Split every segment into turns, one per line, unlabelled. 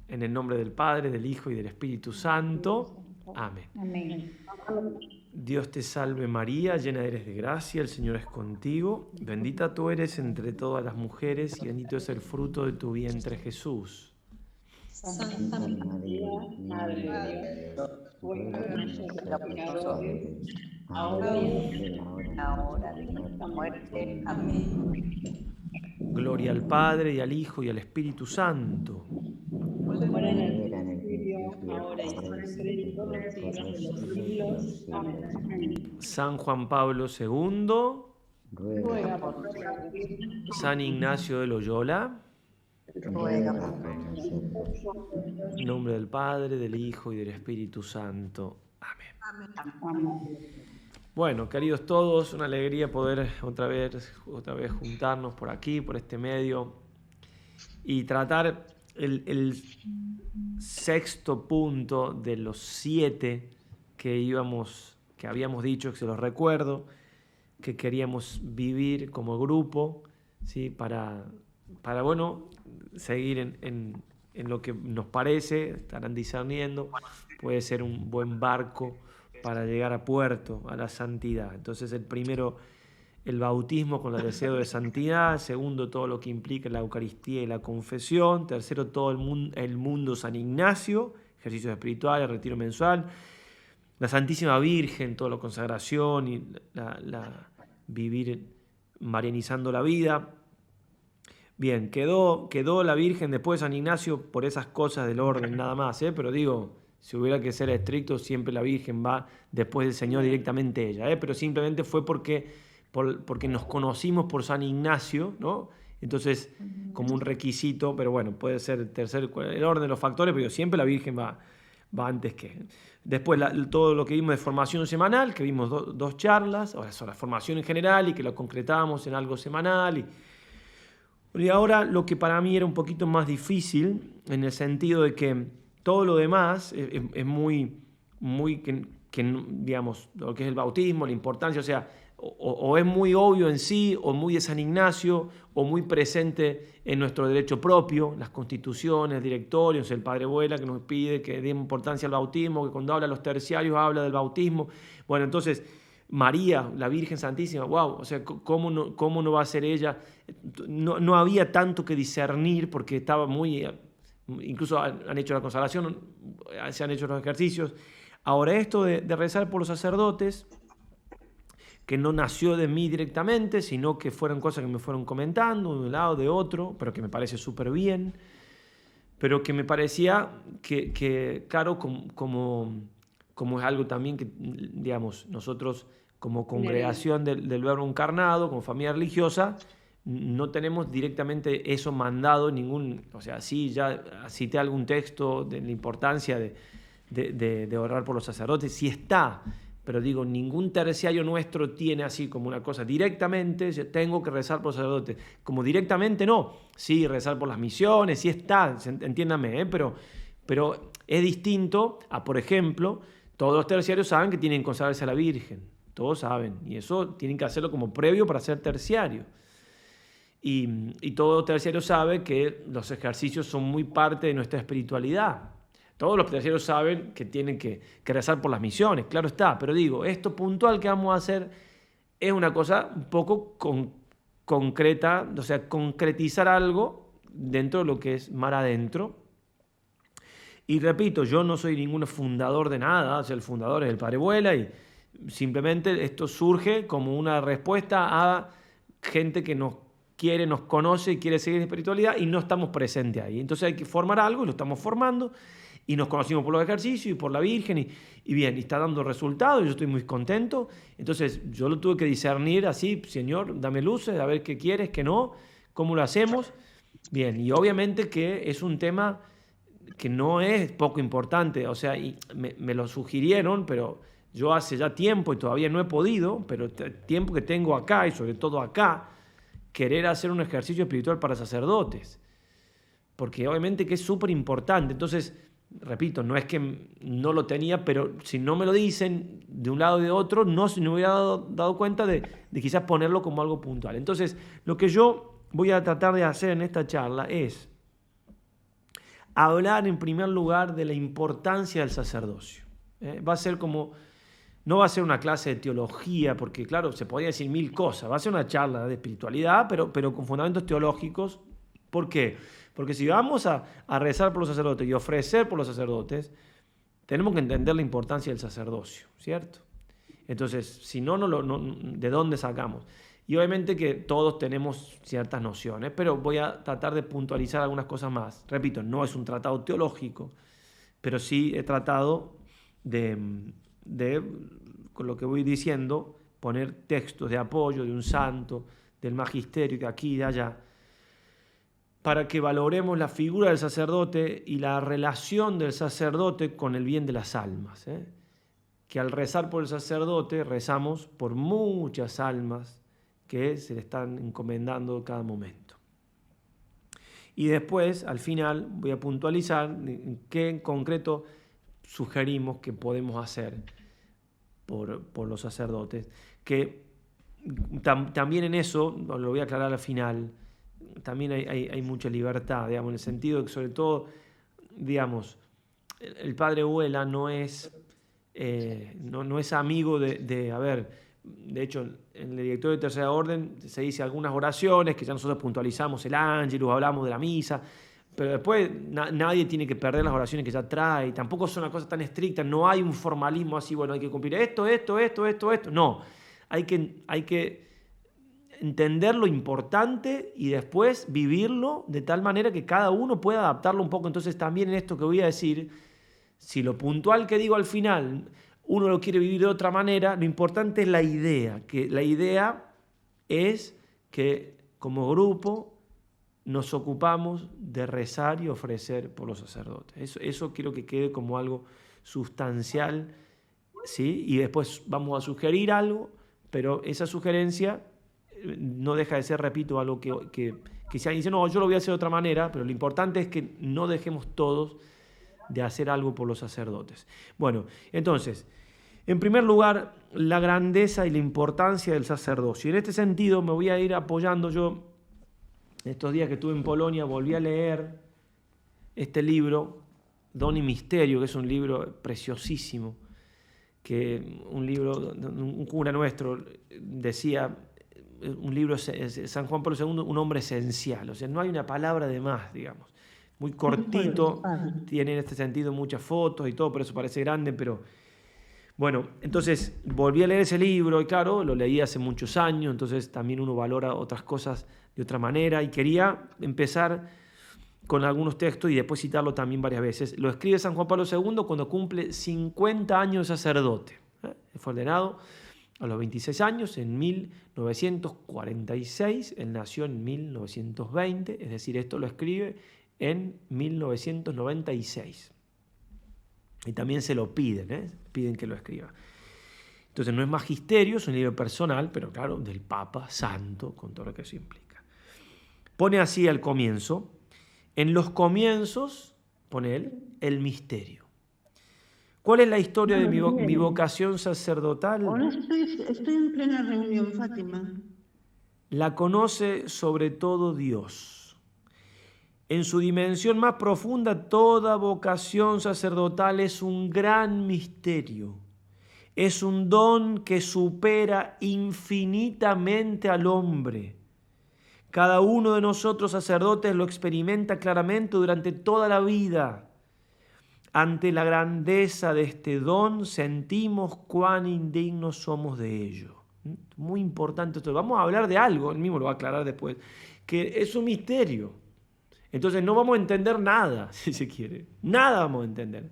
En el nombre del Padre, del Hijo y del Espíritu Santo. Amén.
Amén.
Dios te salve María, llena eres de gracia, el Señor es contigo. Bendita tú eres entre todas las mujeres y bendito es el fruto de tu vientre Jesús.
Santa María, Madre de Dios, ruega por nosotros pecadores, ahora y en la hora de nuestra muerte. Amén.
Gloria al Padre y al Hijo y al Espíritu Santo.
Como era en el principio, ahora y siempre, y por los siglos de los siglos. Amén.
San Juan Pablo II,
Ruega por nosotros.
San Ignacio de Loyola,
Ruega por nosotros.
en nombre del Padre, del Hijo y del Espíritu Santo. Amén.
Amén.
Bueno, queridos todos, una alegría poder otra vez juntarnos por aquí, por este medio, y tratar el sexto punto de los 7 que habíamos dicho, que se los recuerdo, que queríamos vivir como grupo, ¿sí? Para bueno, seguir en lo que nos parece, estarán discerniendo, puede ser un buen barco para llegar a puerto, a la santidad. Entonces el primero, el bautismo con el deseo de santidad. Segundo, todo lo que implica la Eucaristía y la confesión. Tercero, todo el mundo San Ignacio, ejercicios espirituales, retiro mensual. La Santísima Virgen, toda la consagración y vivir marianizando la vida. Bien, quedó la Virgen después de San Ignacio por esas cosas del orden nada más, pero digo, si hubiera que ser estricto, siempre la Virgen va después del Señor directamente ella, pero simplemente fue porque nos conocimos por San Ignacio, ¿no? Entonces, como un requisito, pero bueno, puede ser el orden de los factores, pero siempre la Virgen va antes que. Después todo lo que vimos de formación semanal, que vimos dos charlas, ahora son la formación en general y que lo concretamos en algo semanal. Y ahora lo que para mí era un poquito más difícil, en el sentido de que todo lo demás es muy digamos, lo que es el bautismo, la importancia, o sea, o es muy obvio en sí, o muy de San Ignacio, o muy presente en nuestro derecho propio, las constituciones, directorios, el Padre Vuela que nos pide que demos importancia al bautismo, que cuando habla de los terciarios habla del bautismo. Bueno, entonces, María, la Virgen Santísima, wow, o sea, ¿cómo no va a ser ella? No había tanto que discernir porque estaba muy. Incluso han hecho la consagración, se han hecho los ejercicios. Ahora esto de rezar por los sacerdotes, que no nació de mí directamente, sino que fueron cosas que me fueron comentando de un lado, de otro, pero que me parece súper bien, pero que me parecía que claro, como es algo también que, digamos, nosotros como congregación del Verbo Encarnado, como familia religiosa, no tenemos directamente eso mandado o sea, sí, ya cité algún texto de la importancia de orar por los sacerdotes, sí está, pero digo, ningún terciario nuestro tiene así como una cosa directamente, tengo que rezar por los sacerdotes, como directamente no, sí, rezar por las misiones, sí está, entiéndame, pero es distinto a, por ejemplo, todos los terciarios saben que tienen que consagrarse a la Virgen, todos saben, y eso tienen que hacerlo como previo para ser terciario. Y todo terciario sabe que los ejercicios son muy parte de nuestra espiritualidad. Todos los terciarios saben que tienen que rezar por las misiones, claro está, pero digo, esto puntual que vamos a hacer es una cosa un poco concreta, o sea, concretizar algo dentro de lo que es mar adentro. Y repito, yo no soy ningún fundador de nada, o sea, el fundador es el Padre Vuela y simplemente esto surge como una respuesta a gente que nos quiere, nos conoce y quiere seguir en espiritualidad y no estamos presentes ahí. Entonces hay que formar algo y lo estamos formando y nos conocimos por los ejercicios y por la Virgen y bien, y está dando resultados y yo estoy muy contento. Entonces yo lo tuve que discernir así, Señor, dame luces, a ver qué quieres, qué no, cómo lo hacemos. Bien, y obviamente que es un tema que no es poco importante, o sea, y me lo sugirieron, pero yo hace ya tiempo y todavía no he podido, pero tiempo que tengo acá y sobre todo acá, querer hacer un ejercicio espiritual para sacerdotes, porque obviamente que es súper importante. Entonces, repito, no es que no lo tenía, pero si no me lo dicen de un lado y de otro, no se me hubiera dado cuenta de quizás ponerlo como algo puntual. Entonces, lo que yo voy a tratar de hacer en esta charla es hablar en primer lugar de la importancia del sacerdocio. Va a ser como, no va a ser una clase de teología, porque claro, se podría decir mil cosas, va a ser una charla de espiritualidad, pero con fundamentos teológicos. ¿Por qué? Porque si vamos a rezar por los sacerdotes y ofrecer por los sacerdotes, tenemos que entender la importancia del sacerdocio, ¿cierto? Entonces, si no, ¿de dónde sacamos? Y obviamente que todos tenemos ciertas nociones, pero voy a tratar de puntualizar algunas cosas más. Repito, no es un tratado teológico, pero sí he tratado de con lo que voy diciendo, poner textos de apoyo de un santo, del magisterio, de aquí y de allá, para que valoremos la figura del sacerdote y la relación del sacerdote con el bien de las almas. Que al rezar por el sacerdote, rezamos por muchas almas que se le están encomendando cada momento. Y después, al final, voy a puntualizar en qué en concreto sugerimos que podemos hacer por los sacerdotes. Que también en eso, lo voy a aclarar al final, también hay mucha libertad, digamos, en el sentido de que sobre todo, digamos, el padre Huela no es amigo de hecho, en el directorio de Tercera Orden se dice algunas oraciones, que ya nosotros puntualizamos el Ángelus, hablamos de la misa, pero después nadie tiene que perder las oraciones que ya trae, tampoco son una cosa tan estricta, no hay un formalismo así, bueno, hay que cumplir esto, no, hay que entender lo importante y después vivirlo de tal manera que cada uno pueda adaptarlo un poco. Entonces también en esto que voy a decir, si lo puntual que digo al final uno lo quiere vivir de otra manera, lo importante es la idea, que la idea es que como grupo nos ocupamos de rezar y ofrecer por los sacerdotes. Eso quiero que quede como algo sustancial, ¿sí? Y después vamos a sugerir algo, pero esa sugerencia no deja de ser, repito, algo que si alguien dice, no, yo lo voy a hacer de otra manera, pero lo importante es que no dejemos todos de hacer algo por los sacerdotes. Bueno, entonces, en primer lugar, la grandeza y la importancia del sacerdocio. Y en este sentido me voy a ir apoyando. Yo, estos días que estuve en Polonia, volví a leer este libro, Don y Misterio, que es un libro preciosísimo, un cura nuestro decía, un libro, San Juan Pablo II, un hombre esencial, o sea, no hay una palabra de más, digamos. Muy cortito, tiene en este sentido muchas fotos y todo, por eso parece grande, pero bueno, entonces volví a leer ese libro y claro, lo leí hace muchos años, entonces también uno valora otras cosas de otra manera y quería empezar con algunos textos y después citarlo también varias veces. Lo escribe San Juan Pablo II cuando cumple 50 años de sacerdote. Fue ordenado a los 26 años, en 1946, él nació en 1920, es decir, esto lo escribe en 1996. Y también se lo piden, piden que lo escriba. Entonces no es magisterio, es un libro personal, pero claro, del Papa Santo, con todo lo que eso implica. Pone así al comienzo, en los comienzos, pone él, el misterio. ¿Cuál es la historia de mi vocación sacerdotal?
Ahora estoy en plena reunión, Fátima.
La conoce sobre todo Dios. En su dimensión más profunda, toda vocación sacerdotal es un gran misterio. Es un don que supera infinitamente al hombre. Cada uno de nosotros sacerdotes lo experimenta claramente durante toda la vida. Ante la grandeza de este don, sentimos cuán indignos somos de ello. Muy importante esto. Vamos a hablar de algo, él mismo lo va a aclarar después, que es un misterio. Entonces no vamos a entender nada, si se quiere. Nada vamos a entender.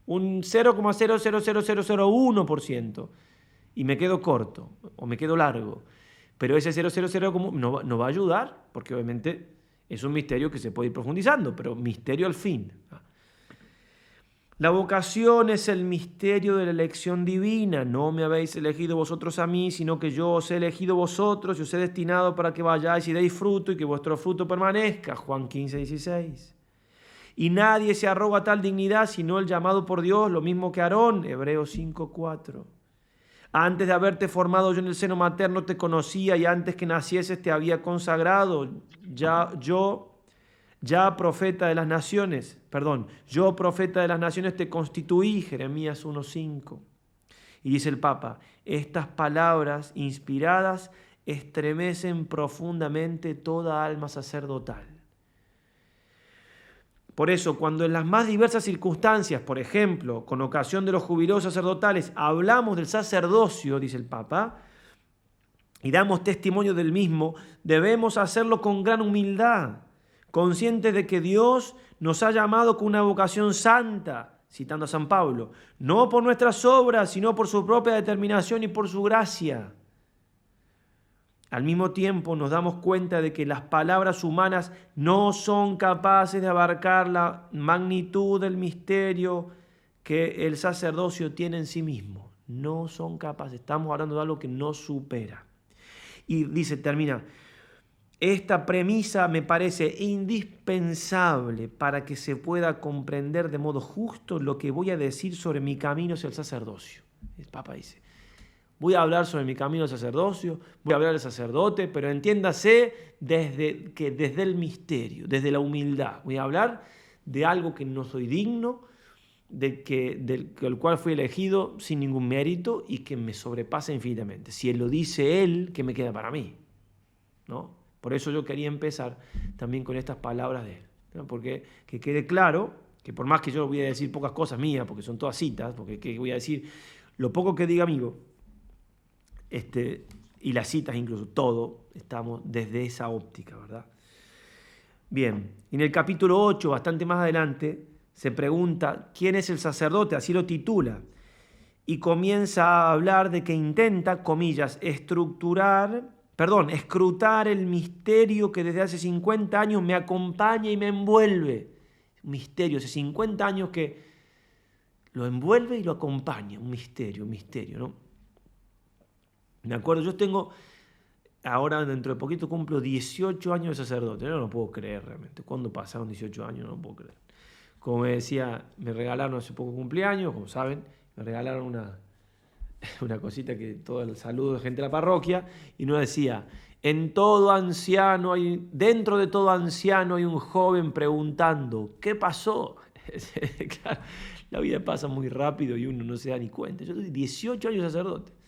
Un 0,00001%. Y me quedo corto, o me quedo largo. Pero ese 0,00 no va a ayudar, porque obviamente es un misterio que se puede ir profundizando, pero misterio al fin. La vocación es el misterio de la elección divina. No me habéis elegido vosotros a mí, sino que yo os he elegido vosotros y os he destinado para que vayáis y deis fruto y que vuestro fruto permanezca. Juan 15:16. Y nadie se arroga tal dignidad sino el llamado por Dios, lo mismo que Aarón. Hebreos 5:4. Antes de haberte formado yo en el seno materno te conocía y antes que nacieses te había consagrado. Ya yo yo profeta de las naciones te constituí, Jeremías 1:5. Y dice el Papa, estas palabras inspiradas estremecen profundamente toda alma sacerdotal. Por eso, cuando en las más diversas circunstancias, por ejemplo, con ocasión de los jubileos sacerdotales, hablamos del sacerdocio, dice el Papa, y damos testimonio del mismo, debemos hacerlo con gran humildad, conscientes de que Dios nos ha llamado con una vocación santa, citando a San Pablo, no por nuestras obras, sino por su propia determinación y por su gracia. Al mismo tiempo nos damos cuenta de que las palabras humanas no son capaces de abarcar la magnitud del misterio que el sacerdocio tiene en sí mismo. No son capaces. Estamos hablando de algo que no supera. Y dice, termina, esta premisa me parece indispensable para que se pueda comprender de modo justo lo que voy a decir sobre mi camino hacia el sacerdocio. El Papa dice, voy a hablar sobre mi camino al sacerdocio, voy a hablar del sacerdote, pero entiéndase desde el misterio, desde la humildad. Voy a hablar de algo que no soy digno, del cual fui elegido sin ningún mérito y que me sobrepasa infinitamente. Si Él lo dice Él, ¿qué me queda para mí? ¿No? Por eso yo quería empezar también con estas palabras de Él, ¿no? Porque que quede claro que por más que yo voy a decir pocas cosas mías, porque son todas citas, porque ¿qué voy a decir? Lo poco que diga amigo, y las citas incluso, todo, estamos desde esa óptica, ¿verdad? Bien, en el capítulo 8, bastante más adelante, se pregunta quién es el sacerdote, así lo titula, y comienza a hablar de que intenta, comillas, escrutar el misterio que desde hace 50 años me acompaña y me envuelve. Un misterio, hace 50 años que lo envuelve y lo acompaña, un misterio, ¿no? Me acuerdo, yo tengo, ahora dentro de poquito cumplo 18 años de sacerdote, no lo puedo creer realmente. ¿Cuándo pasaron 18 años? No lo puedo creer. Como me decía, me regalaron hace poco cumpleaños, como saben, me regalaron una cosita que todo el saludo de gente de la parroquia, y nos decía, dentro de todo anciano hay un joven preguntando, ¿qué pasó? Claro, la vida pasa muy rápido y uno no se da ni cuenta. Yo tengo 18 años de sacerdote.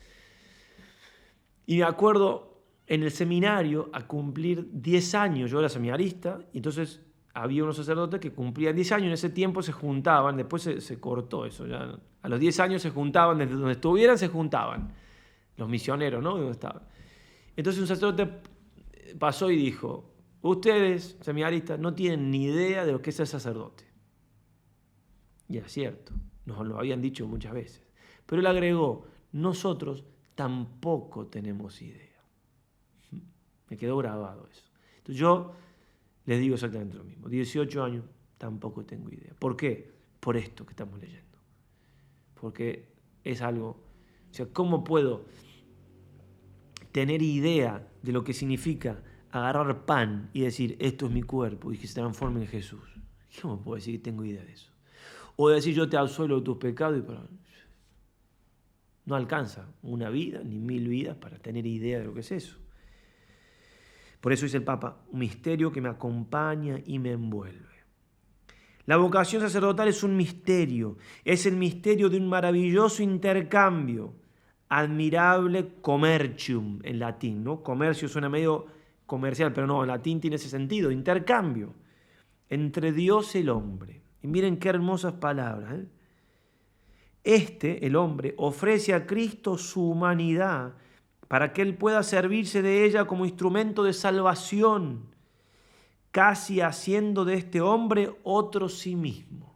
Y me acuerdo en el seminario a cumplir 10 años, yo era seminarista, y entonces había unos sacerdotes que cumplían 10 años, en ese tiempo se juntaban, después se cortó eso, ya a los 10 años se juntaban, desde donde estuvieran se juntaban, los misioneros, ¿no? ¿Dónde estaban? Entonces un sacerdote pasó y dijo, ustedes, seminaristas, no tienen ni idea de lo que es el sacerdote. Y era cierto, nos lo habían dicho muchas veces. Pero él agregó, nosotros tampoco tenemos idea. Me quedó grabado eso. Entonces yo les digo exactamente lo mismo. 18 años, tampoco tengo idea. ¿Por qué? Por esto que estamos leyendo. Porque es algo... O sea, ¿cómo puedo tener idea de lo que significa agarrar pan y decir, esto es mi cuerpo y que se transforme en Jesús? ¿Cómo puedo decir que tengo idea de eso? O decir, yo te absuelvo de tus pecados y para... No alcanza una vida ni 1000 vidas para tener idea de lo que es eso. Por eso dice el Papa, un misterio que me acompaña y me envuelve. La vocación sacerdotal es un misterio, es el misterio de un maravilloso intercambio, admirable commercium en latín, ¿no? Comercio suena medio comercial, pero no, en latín tiene ese sentido, intercambio entre Dios y el hombre. Y miren qué hermosas palabras, ¿eh? El hombre, ofrece a Cristo su humanidad para que Él pueda servirse de ella como instrumento de salvación, casi haciendo de este hombre otro sí mismo.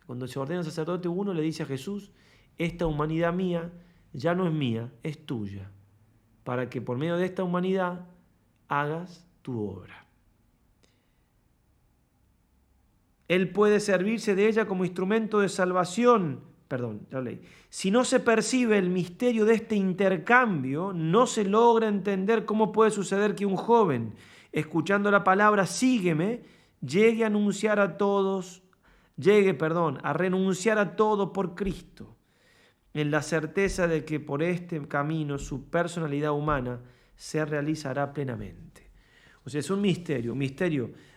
Cuando se ordena sacerdote, uno le dice a Jesús, esta humanidad mía ya no es mía, es tuya, para que por medio de esta humanidad hagas tu obra. Él puede servirse de ella como instrumento de salvación. Si no se percibe el misterio de este intercambio, no se logra entender cómo puede suceder que un joven, escuchando la palabra sígueme, llegue a renunciar a todo por Cristo, en la certeza de que por este camino su personalidad humana se realizará plenamente. O sea, es un misterio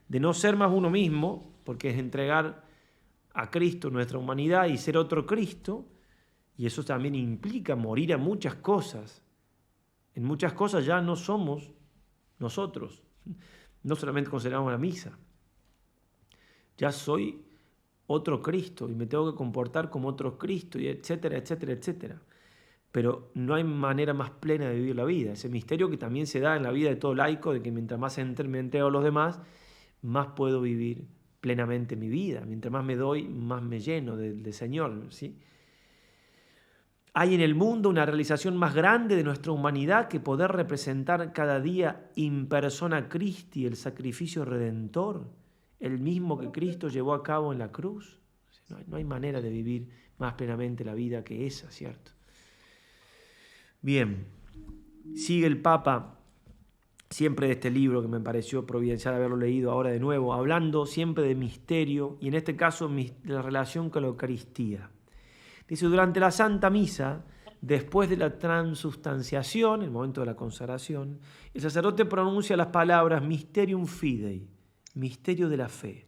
de no ser más uno mismo, porque es entregar a Cristo nuestra humanidad y ser otro Cristo, y eso también implica morir a muchas cosas. En muchas cosas ya no somos nosotros, no solamente consideramos la misa. Ya soy otro Cristo y me tengo que comportar como otro Cristo, y etcétera, etcétera, etcétera. Pero no hay manera más plena de vivir la vida. Ese misterio que también se da en la vida de todo laico, de que mientras más me entrego a los demás, más puedo vivir plenamente mi vida. Mientras más me doy, más me lleno del Señor, ¿sí? Hay en el mundo una realización más grande de nuestra humanidad que poder representar cada día in persona Christi, el sacrificio redentor, el mismo que Cristo llevó a cabo en la cruz. No hay manera de vivir más plenamente la vida que esa, ¿cierto? Bien, sigue el Papa, siempre de este libro que me pareció providencial haberlo leído ahora de nuevo, hablando siempre de misterio y en este caso de la relación con la Eucaristía. Dice, durante la Santa Misa, después de la transubstanciación, el momento de la consagración, el sacerdote pronuncia las palabras Mysterium Fidei, misterio de la fe.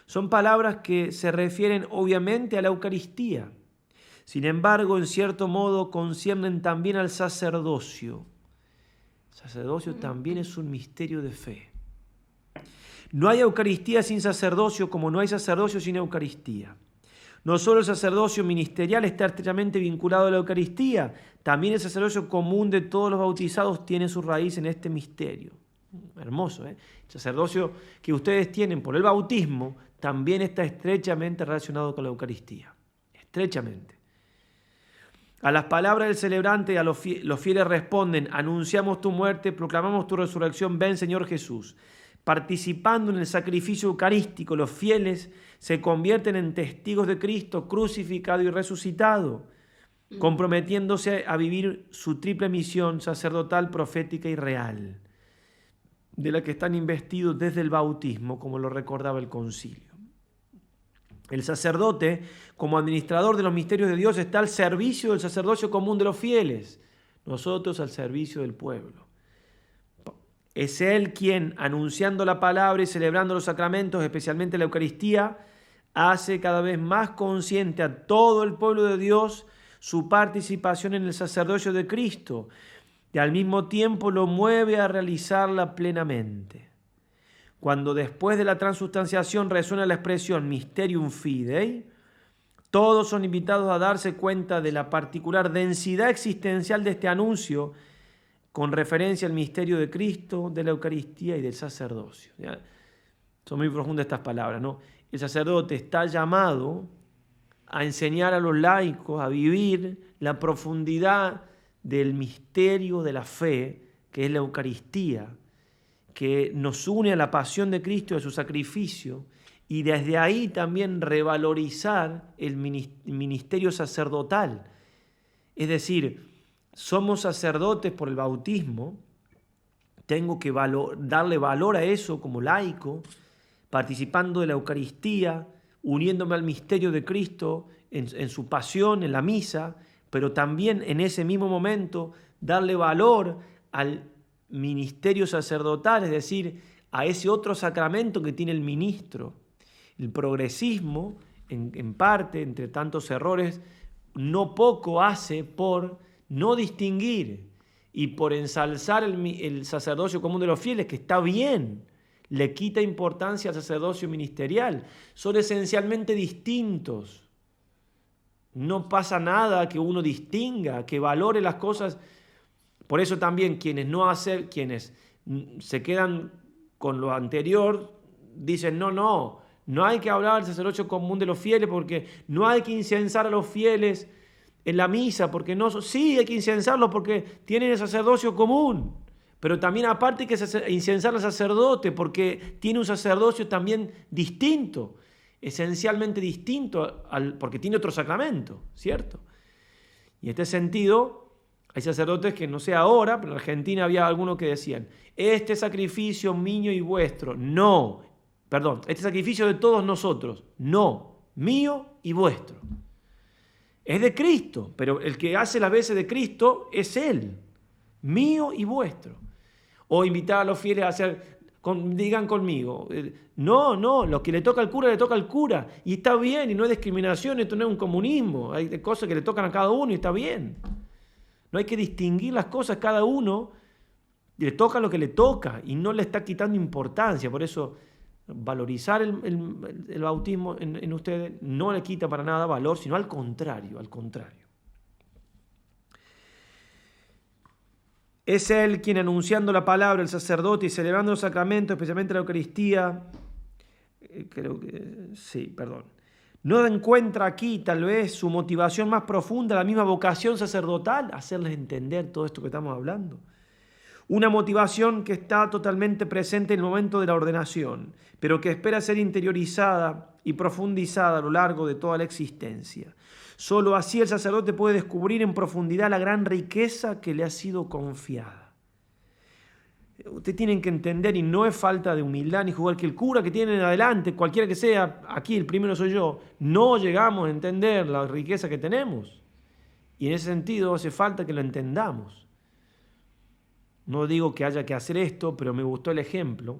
Son palabras que se refieren obviamente a la Eucaristía. Sin embargo, en cierto modo, conciernen también al sacerdocio. El sacerdocio también es un misterio de fe. No hay Eucaristía sin sacerdocio, como no hay sacerdocio sin Eucaristía. No solo el sacerdocio ministerial está estrechamente vinculado a la Eucaristía, también el sacerdocio común de todos los bautizados tiene su raíz en este misterio. Hermoso, ¿eh? El sacerdocio que ustedes tienen por el bautismo también está estrechamente relacionado con la Eucaristía. Estrechamente. A las palabras del celebrante, los fieles responden, anunciamos tu muerte, proclamamos tu resurrección, ven Señor Jesús. Participando en el sacrificio eucarístico, los fieles se convierten en testigos de Cristo crucificado y resucitado, comprometiéndose a vivir su triple misión sacerdotal, profética y real, de la que están investidos desde el bautismo, como lo recordaba el concilio. El sacerdote, como administrador de los misterios de Dios, está al servicio del sacerdocio común de los fieles, nosotros al servicio del pueblo. Es Él quien, anunciando la palabra y celebrando los sacramentos, especialmente la Eucaristía, hace cada vez más consciente a todo el pueblo de Dios su participación en el sacerdocio de Cristo y al mismo tiempo lo mueve a realizarla plenamente. Cuando después de la transubstanciación resuena la expresión Mysterium Fidei, todos son invitados a darse cuenta de la particular densidad existencial de este anuncio con referencia al misterio de Cristo, de la Eucaristía y del sacerdocio. ¿Ya? Son muy profundas estas palabras, ¿no? El sacerdote está llamado a enseñar a los laicos a vivir la profundidad del misterio de la fe, que es la Eucaristía, que nos une a la pasión de Cristo y a su sacrificio, y desde ahí también revalorizar el ministerio sacerdotal. Es decir, somos sacerdotes por el bautismo, tengo que darle valor a eso como laico, participando de la Eucaristía, uniéndome al misterio de Cristo en su pasión, en la misa, pero también en ese mismo momento darle valor al ministerio sacerdotal, es decir, a ese otro sacramento que tiene el ministro. El progresismo, en parte, entre tantos errores, no poco hace por no distinguir y por ensalzar el sacerdocio común de los fieles, que está bien, le quita importancia al sacerdocio ministerial. Son esencialmente distintos. No pasa nada que uno distinga, que valore las cosas. Por eso también quienes se quedan con lo anterior dicen no hay que hablar del sacerdocio común de los fieles porque no hay que incensar a los fieles en la misa, porque no, sí hay que incensarlos porque tienen el sacerdocio común, pero también aparte hay que incensar al sacerdote porque tiene un sacerdocio también distinto, esencialmente distinto, porque tiene otro sacramento, ¿cierto? Y en este sentido, hay sacerdotes que no sé ahora, pero en Argentina había algunos que decían, este sacrificio mío y vuestro, este sacrificio de todos nosotros, no, mío y vuestro. Es de Cristo, pero el que hace las veces de Cristo es Él, mío y vuestro. O invitar a los fieles a hacer Digan conmigo, no, lo que le toca al cura, le toca al cura. Y está bien, y no es discriminación, esto no es un comunismo. Hay cosas que le tocan a cada uno y está bien. No hay que distinguir las cosas, cada uno le toca lo que le toca y no le está quitando importancia. Por eso, valorizar el bautismo en ustedes no le quita para nada valor, sino al contrario, al contrario. Es él quien, anunciando la palabra, el sacerdote, y celebrando los sacramentos, especialmente la Eucaristía, no encuentra aquí tal vez su motivación más profunda, la misma vocación sacerdotal, hacerles entender todo esto que estamos hablando. Una motivación que está totalmente presente en el momento de la ordenación, pero que espera ser interiorizada y profundizada a lo largo de toda la existencia. Solo así el sacerdote puede descubrir en profundidad la gran riqueza que le ha sido confiada. Ustedes tienen que entender, y no es falta de humildad ni jugar, que el cura que tienen adelante, cualquiera que sea, aquí el primero soy yo, no llegamos a entender la riqueza que tenemos. Y en ese sentido hace falta que lo entendamos. No digo que haya que hacer esto, pero me gustó el ejemplo.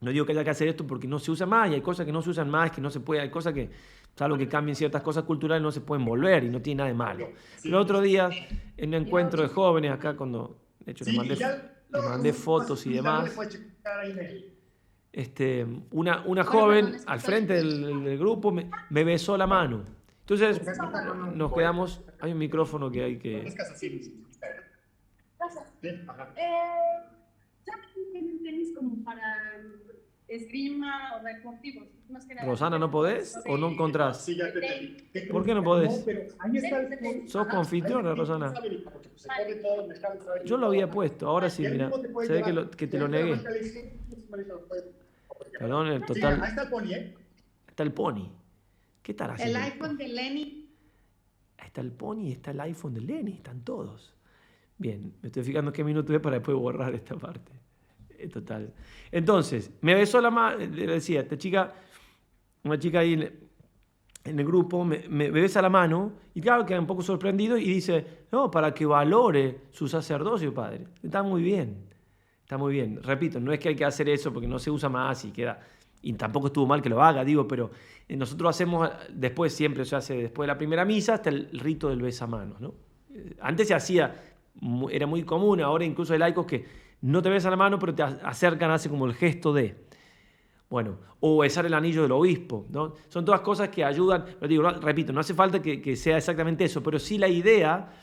No digo que haya que hacer esto porque no se usa más, y hay cosas que no se usan más, que no se puede, hay cosas que, salvo que cambien ciertas cosas culturales, no se pueden volver y no tiene nada de malo. Pero el otro día, en un encuentro de jóvenes acá, cuando de hecho les mandé fotos y demás, una joven al frente del grupo me besó la mano. Entonces nos quedamos, hay un micrófono que hay que...
Ya tenis como para esgrima o deportivos. Más que nada.
Rosana, ¿no podés o no encontrás? ¿Por qué no podés? ¿Sos confitriona, Rosana? Yo lo había puesto, ahora sí, mira. Se ve que te lo negué. Perdón, el total.
Ahí está el pony, ¿eh?
Está el pony. ¿Qué estará haciendo?
El iPhone de Lenny.
Ahí está el pony y está el iPhone de Lenny, están todos. Bien, me estoy fijando qué minuto es para después borrar esta parte. Total. Entonces, me besó la mano, le decía, una chica ahí en el grupo, me besa la mano, y claro, queda un poco sorprendido y dice, no, para que valore su sacerdocio, padre. Está muy bien, está muy bien. Repito, no es que hay que hacer eso porque no se usa más y queda, y tampoco estuvo mal que lo haga, digo, pero nosotros hacemos después, siempre se hace después de la primera misa, hasta el rito del besamanos, ¿no? Antes se hacía, era muy común, ahora incluso hay laicos que no te besan la mano, pero te acercan, hace como el gesto de, bueno, o besar el anillo del obispo, ¿no? Son todas cosas que ayudan, pero digo, repito, no hace falta que sea exactamente eso, pero sí la idea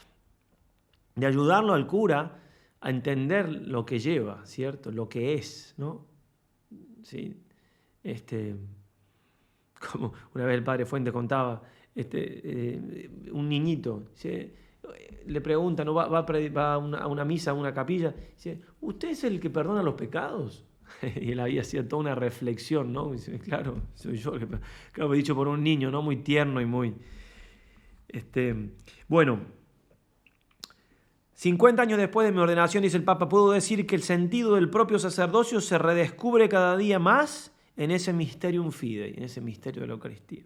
de ayudarlo al cura a entender lo que lleva, ¿cierto? Lo que es, ¿no? Sí. Como una vez el padre Fuente contaba, un niñito, ¿sí? Le pregunta, ¿no? Va a una misa, a una capilla, dice, ¿usted es el que perdona los pecados? Y él había hacía toda una reflexión, ¿no? Y dice, claro, soy yo, claro, dicho por un niño, ¿no? Muy tierno y muy... Bueno, 50 años después de mi ordenación, dice el Papa, puedo decir que el sentido del propio sacerdocio se redescubre cada día más en ese mysterium fidei, en ese misterio de la Eucaristía.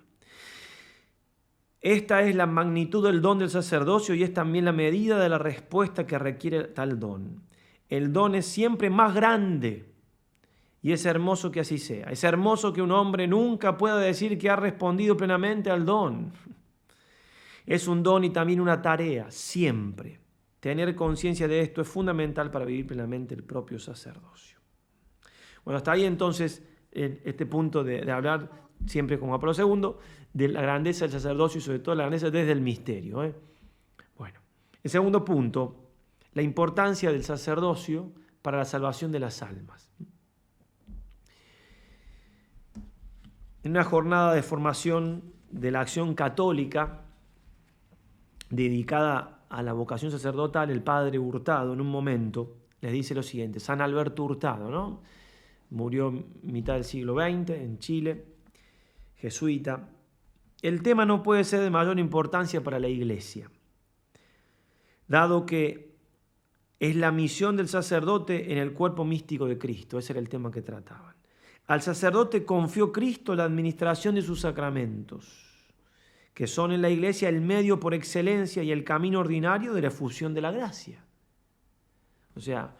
Esta es la magnitud del don del sacerdocio y es también la medida de la respuesta que requiere tal don. El don es siempre más grande y es hermoso que así sea. Es hermoso que un hombre nunca pueda decir que ha respondido plenamente al don. Es un don y también una tarea, siempre. Tener conciencia de esto es fundamental para vivir plenamente el propio sacerdocio. Bueno, hasta ahí entonces este punto de hablar, siempre como Pablo II, de la grandeza del sacerdocio y sobre todo la grandeza desde el misterio. Bueno, el segundo punto, la importancia del sacerdocio para la salvación de las almas. En una jornada de formación de la acción católica dedicada a la vocación sacerdotal, el padre Hurtado en un momento les dice lo siguiente, San Alberto Hurtado, ¿no? Murió mitad del siglo XX en Chile, jesuita. El tema no puede ser de mayor importancia para la Iglesia, dado que es la misión del sacerdote en el cuerpo místico de Cristo. Ese era el tema que trataban. Al sacerdote confió Cristo la administración de sus sacramentos, que son en la Iglesia el medio por excelencia y el camino ordinario de la efusión de la gracia. O sea,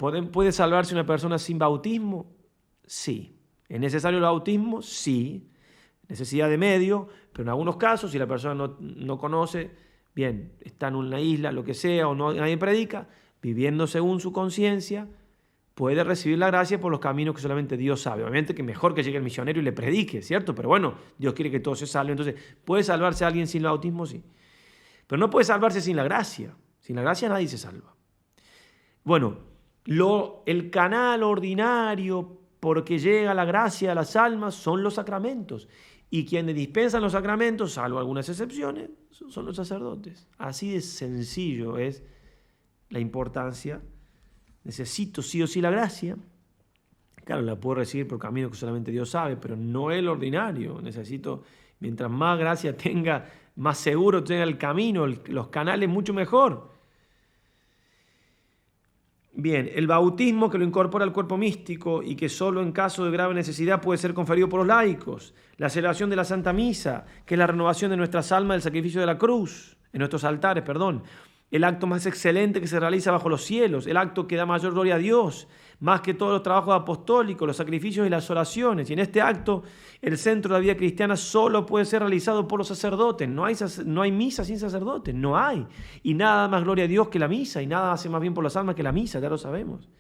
¿Puede salvarse una persona sin bautismo? Sí. ¿Es necesario el bautismo? Sí. Necesidad de medio, pero en algunos casos, si la persona no conoce, bien, está en una isla, lo que sea, o no, nadie predica, viviendo según su conciencia, puede recibir la gracia por los caminos que solamente Dios sabe. Obviamente que mejor que llegue el misionero y le predique, ¿cierto? Pero bueno, Dios quiere que todos se salven. Entonces, ¿puede salvarse alguien sin el bautismo? Sí. Pero no puede salvarse sin la gracia. Sin la gracia nadie se salva. Bueno, el canal ordinario porque llega la gracia a las almas son los sacramentos. Y quienes dispensan los sacramentos, salvo algunas excepciones, son los sacerdotes. Así de sencillo es la importancia. Necesito sí o sí la gracia. Claro, la puedo recibir por camino que solamente Dios sabe, pero no el ordinario. Necesito, mientras más gracia tenga, más seguro tenga el camino, los canales, mucho mejor. Bien, el bautismo que lo incorpora al cuerpo místico y que solo en caso de grave necesidad puede ser conferido por los laicos. La celebración de la Santa Misa, que es la renovación de nuestras almas del sacrificio de la cruz, en nuestros altares, perdón. El acto más excelente que se realiza bajo los cielos, el acto que da mayor gloria a Dios, más que todos los trabajos apostólicos, los sacrificios y las oraciones. Y en este acto, el centro de la vida cristiana solo puede ser realizado por los sacerdotes. No hay misa sin sacerdotes, no hay. Y nada más gloria a Dios que la misa, y nada hace más bien por las almas que la misa, ya lo sabemos.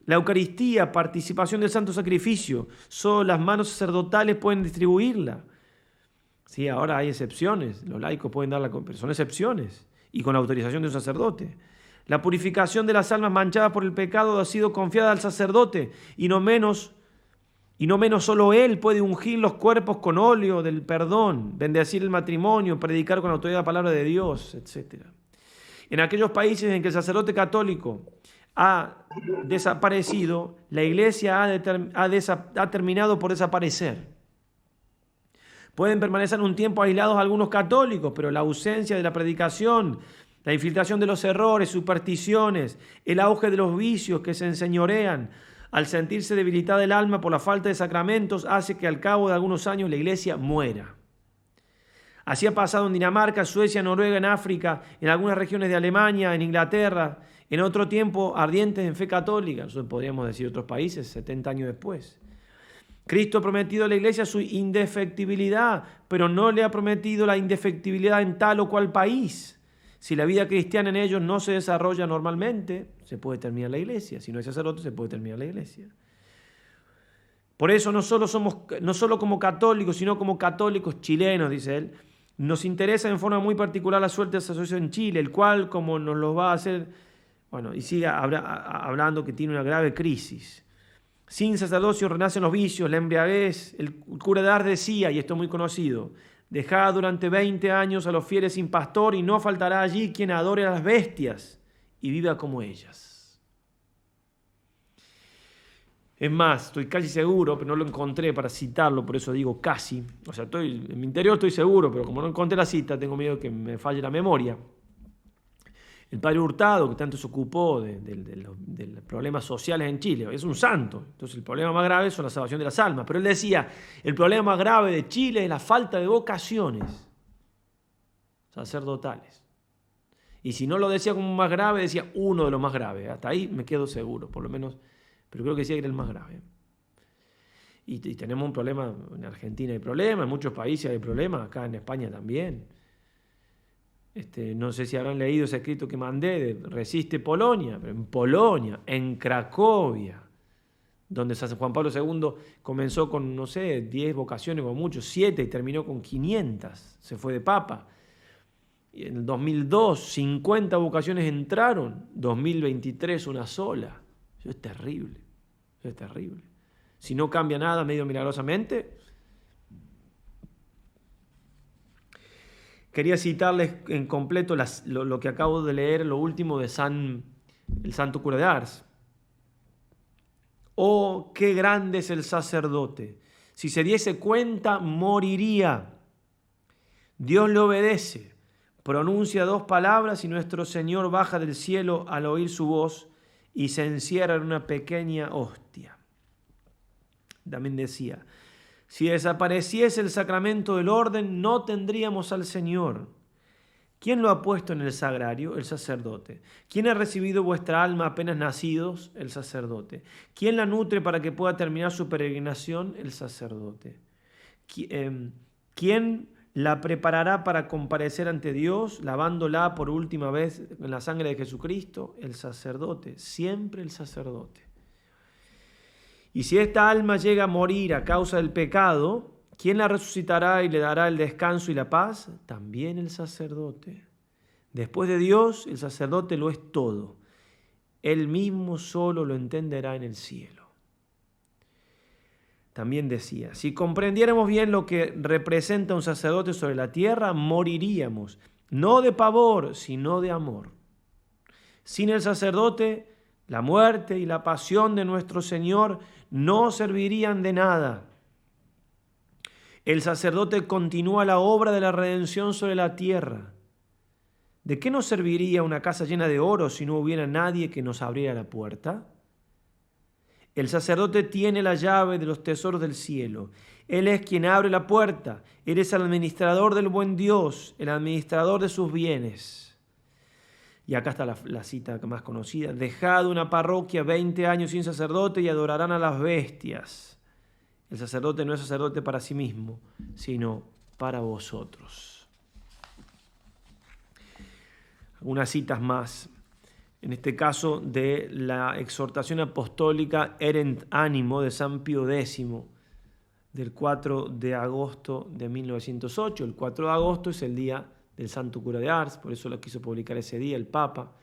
La Eucaristía, participación del Santo Sacrificio, solo las manos sacerdotales pueden distribuirla. Sí, ahora hay excepciones, los laicos pueden darla, pero son excepciones. Y con la autorización de un sacerdote. La purificación de las almas manchadas por el pecado ha sido confiada al sacerdote y no menos solo él puede ungir los cuerpos con óleo del perdón, bendecir el matrimonio, predicar con autoridad la palabra de Dios, etc. En aquellos países en que el sacerdote católico ha desaparecido, la Iglesia ha terminado por desaparecer. Pueden permanecer un tiempo aislados algunos católicos, pero la ausencia de la predicación, la infiltración de los errores, supersticiones, el auge de los vicios que se enseñorean, al sentirse debilitada el alma por la falta de sacramentos, hace que al cabo de algunos años la Iglesia muera. Así ha pasado en Dinamarca, Suecia, Noruega, en África, en algunas regiones de Alemania, en Inglaterra, en otro tiempo ardientes en fe católica, nosotros podríamos decir otros países, 70 años después. Cristo ha prometido a la Iglesia su indefectibilidad, pero no le ha prometido la indefectibilidad en tal o cual país. Si la vida cristiana en ellos no se desarrolla normalmente, se puede terminar la Iglesia. Si no hay sacerdote, se puede terminar la Iglesia. Por eso no solo como católicos, sino como católicos chilenos, dice él, nos interesa en forma muy particular la suerte del sacerdocio en Chile, el cual, como nos lo va a hacer, bueno, y sigue hablando que tiene una grave crisis. Sin sacerdocio renacen los vicios, la embriaguez. El cura de Ars decía, y esto es muy conocido, dejad durante 20 años a los fieles sin pastor y no faltará allí quien adore a las bestias y viva como ellas. Es más, estoy casi seguro, pero no lo encontré para citarlo, por eso digo casi. O sea, en mi interior estoy seguro, pero como no encontré la cita, tengo miedo que me falle la memoria. El padre Hurtado, que tanto se ocupó de los problemas sociales en Chile, es un santo. Entonces el problema más grave es la salvación de las almas. Pero él decía, el problema más grave de Chile es la falta de vocaciones sacerdotales. Y si no lo decía como más grave, decía uno de los más graves. Hasta ahí me quedo seguro, por lo menos, pero creo que decía que era el más grave. Y tenemos un problema, en Argentina hay problemas, en muchos países hay problemas, acá en España también. No sé si habrán leído ese escrito que mandé de Resiste Polonia, pero en Polonia, en Cracovia, donde San Juan Pablo II comenzó con, no sé, 10 vocaciones o mucho, 7 y terminó con 500, se fue de papa. Y en el 2002, 50 vocaciones entraron, 2023 una sola. Eso es terrible, eso es terrible. Si no cambia nada medio milagrosamente. Quería citarles en completo lo que acabo de leer, lo último de el santo cura de Ars. Oh, qué grande es el sacerdote. Si se diese cuenta, moriría. Dios le obedece, pronuncia 2 palabras y nuestro Señor baja del cielo al oír su voz y se encierra en una pequeña hostia. También decía, si desapareciese el sacramento del orden, no tendríamos al Señor. ¿Quién lo ha puesto en el sagrario? El sacerdote. ¿Quién ha recibido vuestra alma apenas nacidos? El sacerdote. ¿Quién la nutre para que pueda terminar su peregrinación? El sacerdote. ¿Quién la preparará para comparecer ante Dios, lavándola por última vez en la sangre de Jesucristo? El sacerdote. Siempre el sacerdote. Y si esta alma llega a morir a causa del pecado, ¿quién la resucitará y le dará el descanso y la paz? También el sacerdote. Después de Dios, el sacerdote lo es todo. Él mismo solo lo entenderá en el cielo. También decía, si comprendiéramos bien lo que representa un sacerdote sobre la tierra, moriríamos, no de pavor, sino de amor. Sin el sacerdote, la muerte y la pasión de nuestro Señor no servirían de nada. El sacerdote continúa la obra de la redención sobre la tierra. ¿De qué nos serviría una casa llena de oro si no hubiera nadie que nos abriera la puerta? El sacerdote tiene la llave de los tesoros del cielo. Él es quien abre la puerta. Él es el administrador del buen Dios, el administrador de sus bienes. Y acá está la cita más conocida. Dejad una parroquia 20 años sin sacerdote y adorarán a las bestias. El sacerdote no es sacerdote para sí mismo, sino para vosotros. Algunas citas más, en este caso de la exhortación apostólica Erent Animo de San Pío X, del 4 de agosto de 1908. El 4 de agosto es el día del Santo Cura de Ars, por eso lo quiso publicar ese día el Papa.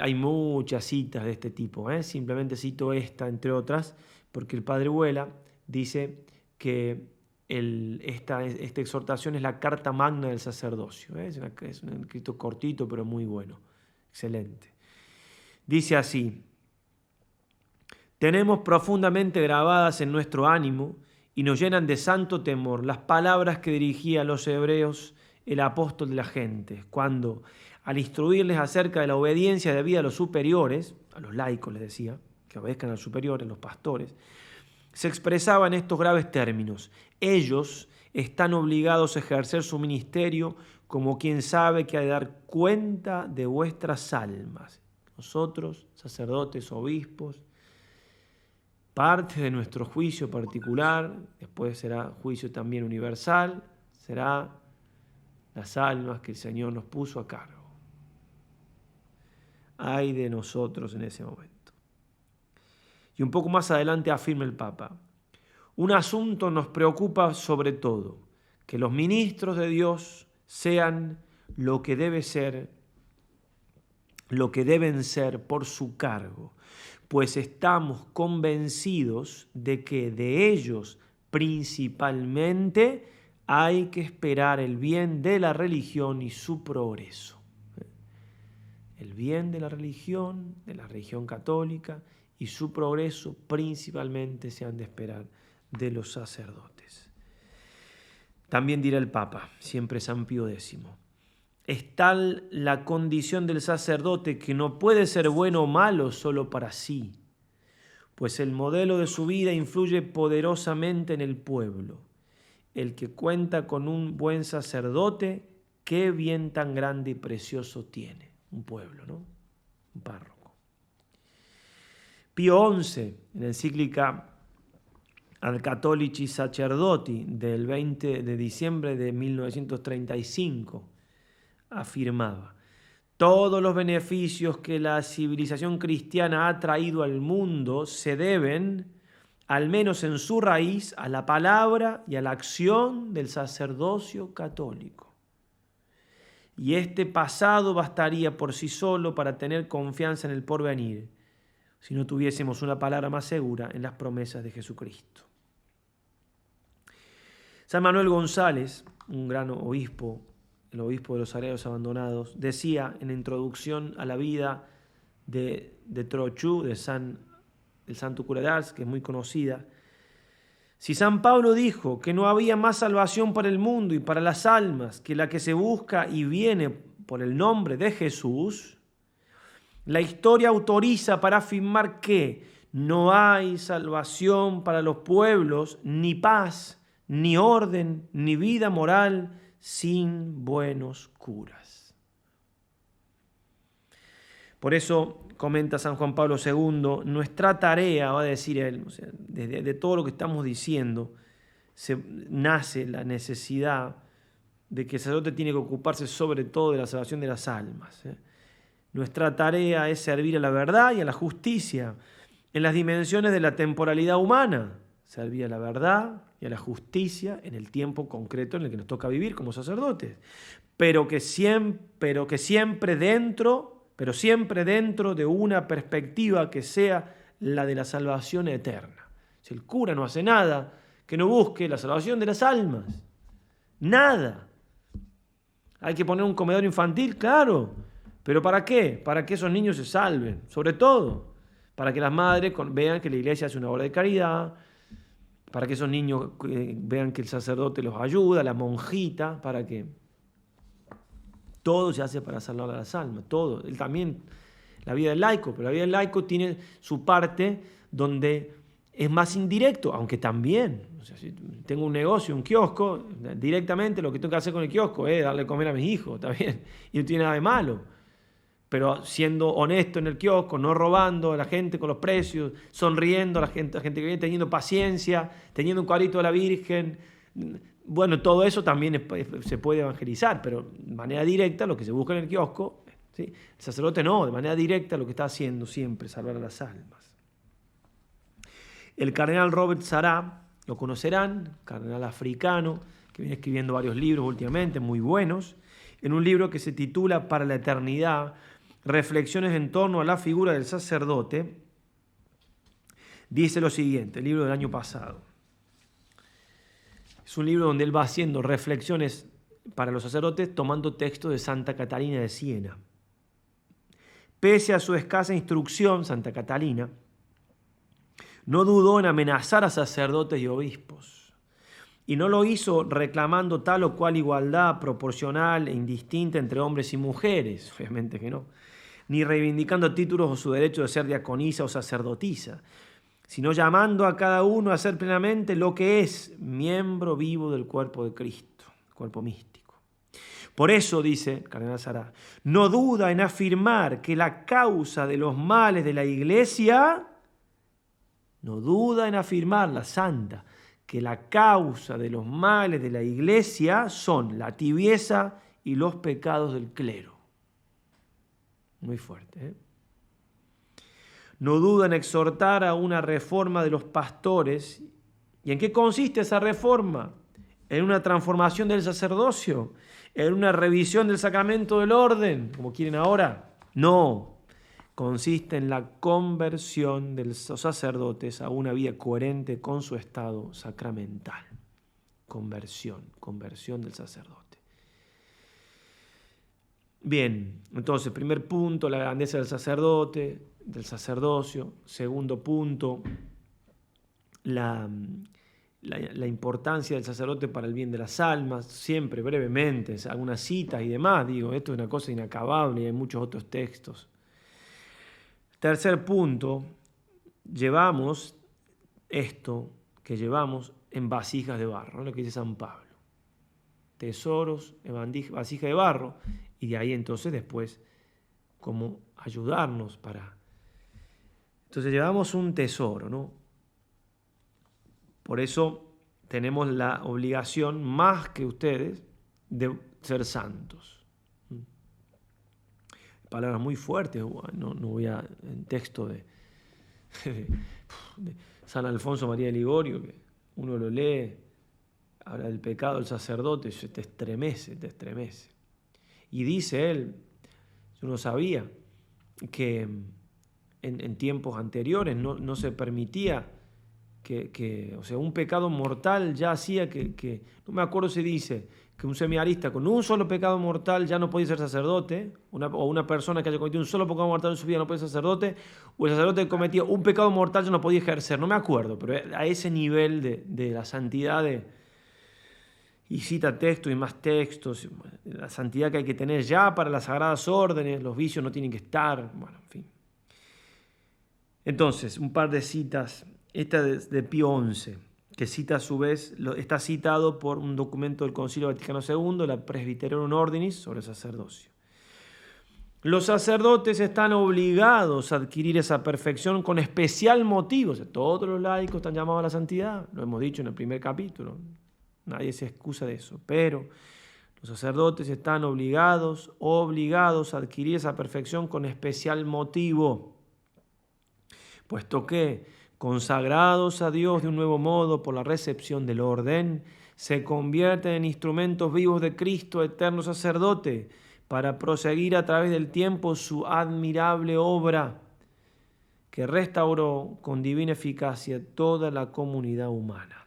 Hay muchas citas de este tipo, simplemente cito esta, entre otras, porque el Padre Vuela dice que esta exhortación es la carta magna del sacerdocio. Es un escrito cortito, pero muy bueno. Excelente. Dice así: tenemos profundamente grabadas en nuestro ánimo y nos llenan de santo temor las palabras que dirigía a los hebreos el apóstol de la gente, cuando, al instruirles acerca de la obediencia debida a los superiores, a los laicos les decía, que obedezcan a los superiores, los pastores, se expresaba en estos graves términos: ellos están obligados a ejercer su ministerio como quien sabe que ha de dar cuenta de vuestras almas. Nosotros, sacerdotes, obispos, parte de nuestro juicio particular, después será juicio también universal, será las almas que el Señor nos puso a cargo. Ay de nosotros en ese momento. Y un poco más adelante afirma el Papa: un asunto nos preocupa sobre todo, que los ministros de Dios sean lo que deben ser por su cargo, pues estamos convencidos de que de ellos principalmente hay que esperar el bien de la religión y su progreso. El bien de la religión católica y su progreso principalmente se han de esperar de los sacerdotes. También dirá el Papa, siempre San Pío X: es tal la condición del sacerdote que no puede ser bueno o malo solo para sí, pues el modelo de su vida influye poderosamente en el pueblo. El que cuenta con un buen sacerdote, qué bien tan grande y precioso tiene. Un pueblo, ¿no? Un párroco. Pío XI, en la encíclica Ad Catholici Sacerdoti del 20 de diciembre de 1935, afirmaba: todos los beneficios que la civilización cristiana ha traído al mundo se deben, al menos en su raíz, a la palabra y a la acción del sacerdocio católico. Y este pasado bastaría por sí solo para tener confianza en el porvenir, si no tuviésemos una palabra más segura en las promesas de Jesucristo. San Manuel González, un gran obispo, el obispo de los Sagrarios Abandonados, decía en la introducción a la vida de Trochu, del Santo Cura de Ars, que es muy conocida: si San Pablo dijo que no había más salvación para el mundo y para las almas que la que se busca y viene por el nombre de Jesús, la historia autoriza para afirmar que no hay salvación para los pueblos, ni paz, ni orden, ni vida moral, sin buenos curas. Por eso comenta San Juan Pablo II, nuestra tarea, va a decir él, o sea, de todo lo que estamos diciendo, nace la necesidad de que el sacerdote tiene que ocuparse sobre todo de la salvación de las almas. Nuestra tarea es servir a la verdad y a la justicia en las dimensiones de la temporalidad humana, servir a la verdad y a la justicia en el tiempo concreto en el que nos toca vivir como sacerdotes, pero siempre dentro de una perspectiva que sea la de la salvación eterna. Si el cura no hace nada, que no busque la salvación de las almas. Nada. Hay que poner un comedor infantil, claro. ¿Pero para qué? Para que esos niños se salven. Sobre todo, para que las madres vean que la iglesia hace una obra de caridad, para que esos niños vean que el sacerdote los ayuda, la monjita, para que todo se hace para salvar a las almas. Todo. Él también, la vida del laico, pero la vida del laico tiene su parte donde es más indirecto, aunque también, o sea, si tengo un negocio, un kiosco, directamente lo que tengo que hacer con el kiosco es darle de comer a mis hijos, está bien, y no tiene nada de malo, pero siendo honesto en el kiosco, no robando a la gente con los precios, sonriendo a la gente que viene, teniendo paciencia, teniendo un cuadrito de la Virgen, bueno, todo eso también se puede evangelizar, pero de manera directa lo que se busca en el kiosco, ¿sí? El sacerdote no, de manera directa lo que está haciendo siempre es salvar a las almas. El cardenal Robert Sará, lo conocerán, cardenal africano, que viene escribiendo varios libros últimamente, muy buenos, en un libro que se titula Para la Eternidad, reflexiones en torno a la figura del sacerdote, dice lo siguiente, el libro del año pasado. Es un libro donde él va haciendo reflexiones para los sacerdotes tomando textos de Santa Catalina de Siena. Pese a su escasa instrucción, Santa Catalina no dudó en amenazar a sacerdotes y obispos. Y no lo hizo reclamando tal o cual igualdad proporcional e indistinta entre hombres y mujeres, obviamente que no, ni reivindicando títulos o su derecho de ser diaconisa o sacerdotisa, sino llamando a cada uno a ser plenamente lo que es, miembro vivo del cuerpo de Cristo, cuerpo místico. Por eso, dice el cardenal Sará, no duda en afirmar que la causa de los males de la Iglesia, no duda en afirmar la santa, que la causa de los males de la Iglesia son la tibieza y los pecados del clero. Muy fuerte, ¿eh? No duda en exhortar a una reforma de los pastores. ¿Y en qué consiste esa reforma? ¿En una transformación del sacerdocio? ¿En una revisión del sacramento del orden, como quieren ahora? No. Consiste en la conversión de los sacerdotes a una vida coherente con su estado sacramental. Conversión del sacerdote. Bien, entonces, primer punto, la grandeza del sacerdote, del sacerdocio. Segundo punto, la importancia del sacerdote para el bien de las almas, siempre brevemente, algunas citas y demás, digo, esto es una cosa inacabable y hay muchos otros textos. Tercer punto, llevamos esto que llevamos en vasijas de barro, ¿no? Lo que dice San Pablo. Tesoros en vasija de barro, y de ahí entonces después cómo ayudarnos para... Entonces llevamos un tesoro, ¿no? Por eso tenemos la obligación, más que ustedes, de ser santos. Palabras muy fuertes, no voy a... En texto de San Alfonso María de Ligorio, que uno lo lee, habla del pecado del sacerdote, te estremece. Y dice él, yo no sabía, que en tiempos anteriores no se permitía o sea, un pecado mortal ya hacía que no me acuerdo si dice que un seminarista con un solo pecado mortal ya no podía ser sacerdote, o una persona que haya cometido un solo pecado mortal en su vida no puede ser sacerdote, o el sacerdote que cometía un pecado mortal ya no podía ejercer, no me acuerdo, pero a ese nivel de la santidad y cita textos y más textos, la santidad que hay que tener ya para las sagradas órdenes, los vicios no tienen que estar, bueno, en fin. Entonces, un par de citas, esta de Pío XI, que cita a su vez, está citado por un documento del Concilio Vaticano II, la Presbyterorum Ordinis, sobre el sacerdocio. Los sacerdotes están obligados a adquirir esa perfección con especial motivo. O sea, todos los laicos están llamados a la santidad, lo hemos dicho en el primer capítulo, nadie se excusa de eso, pero los sacerdotes están obligados a adquirir esa perfección con especial motivo, puesto que, consagrados a Dios de un nuevo modo por la recepción del orden, se convierten en instrumentos vivos de Cristo, eterno sacerdote, para proseguir a través del tiempo su admirable obra, que restauró con divina eficacia toda la comunidad humana.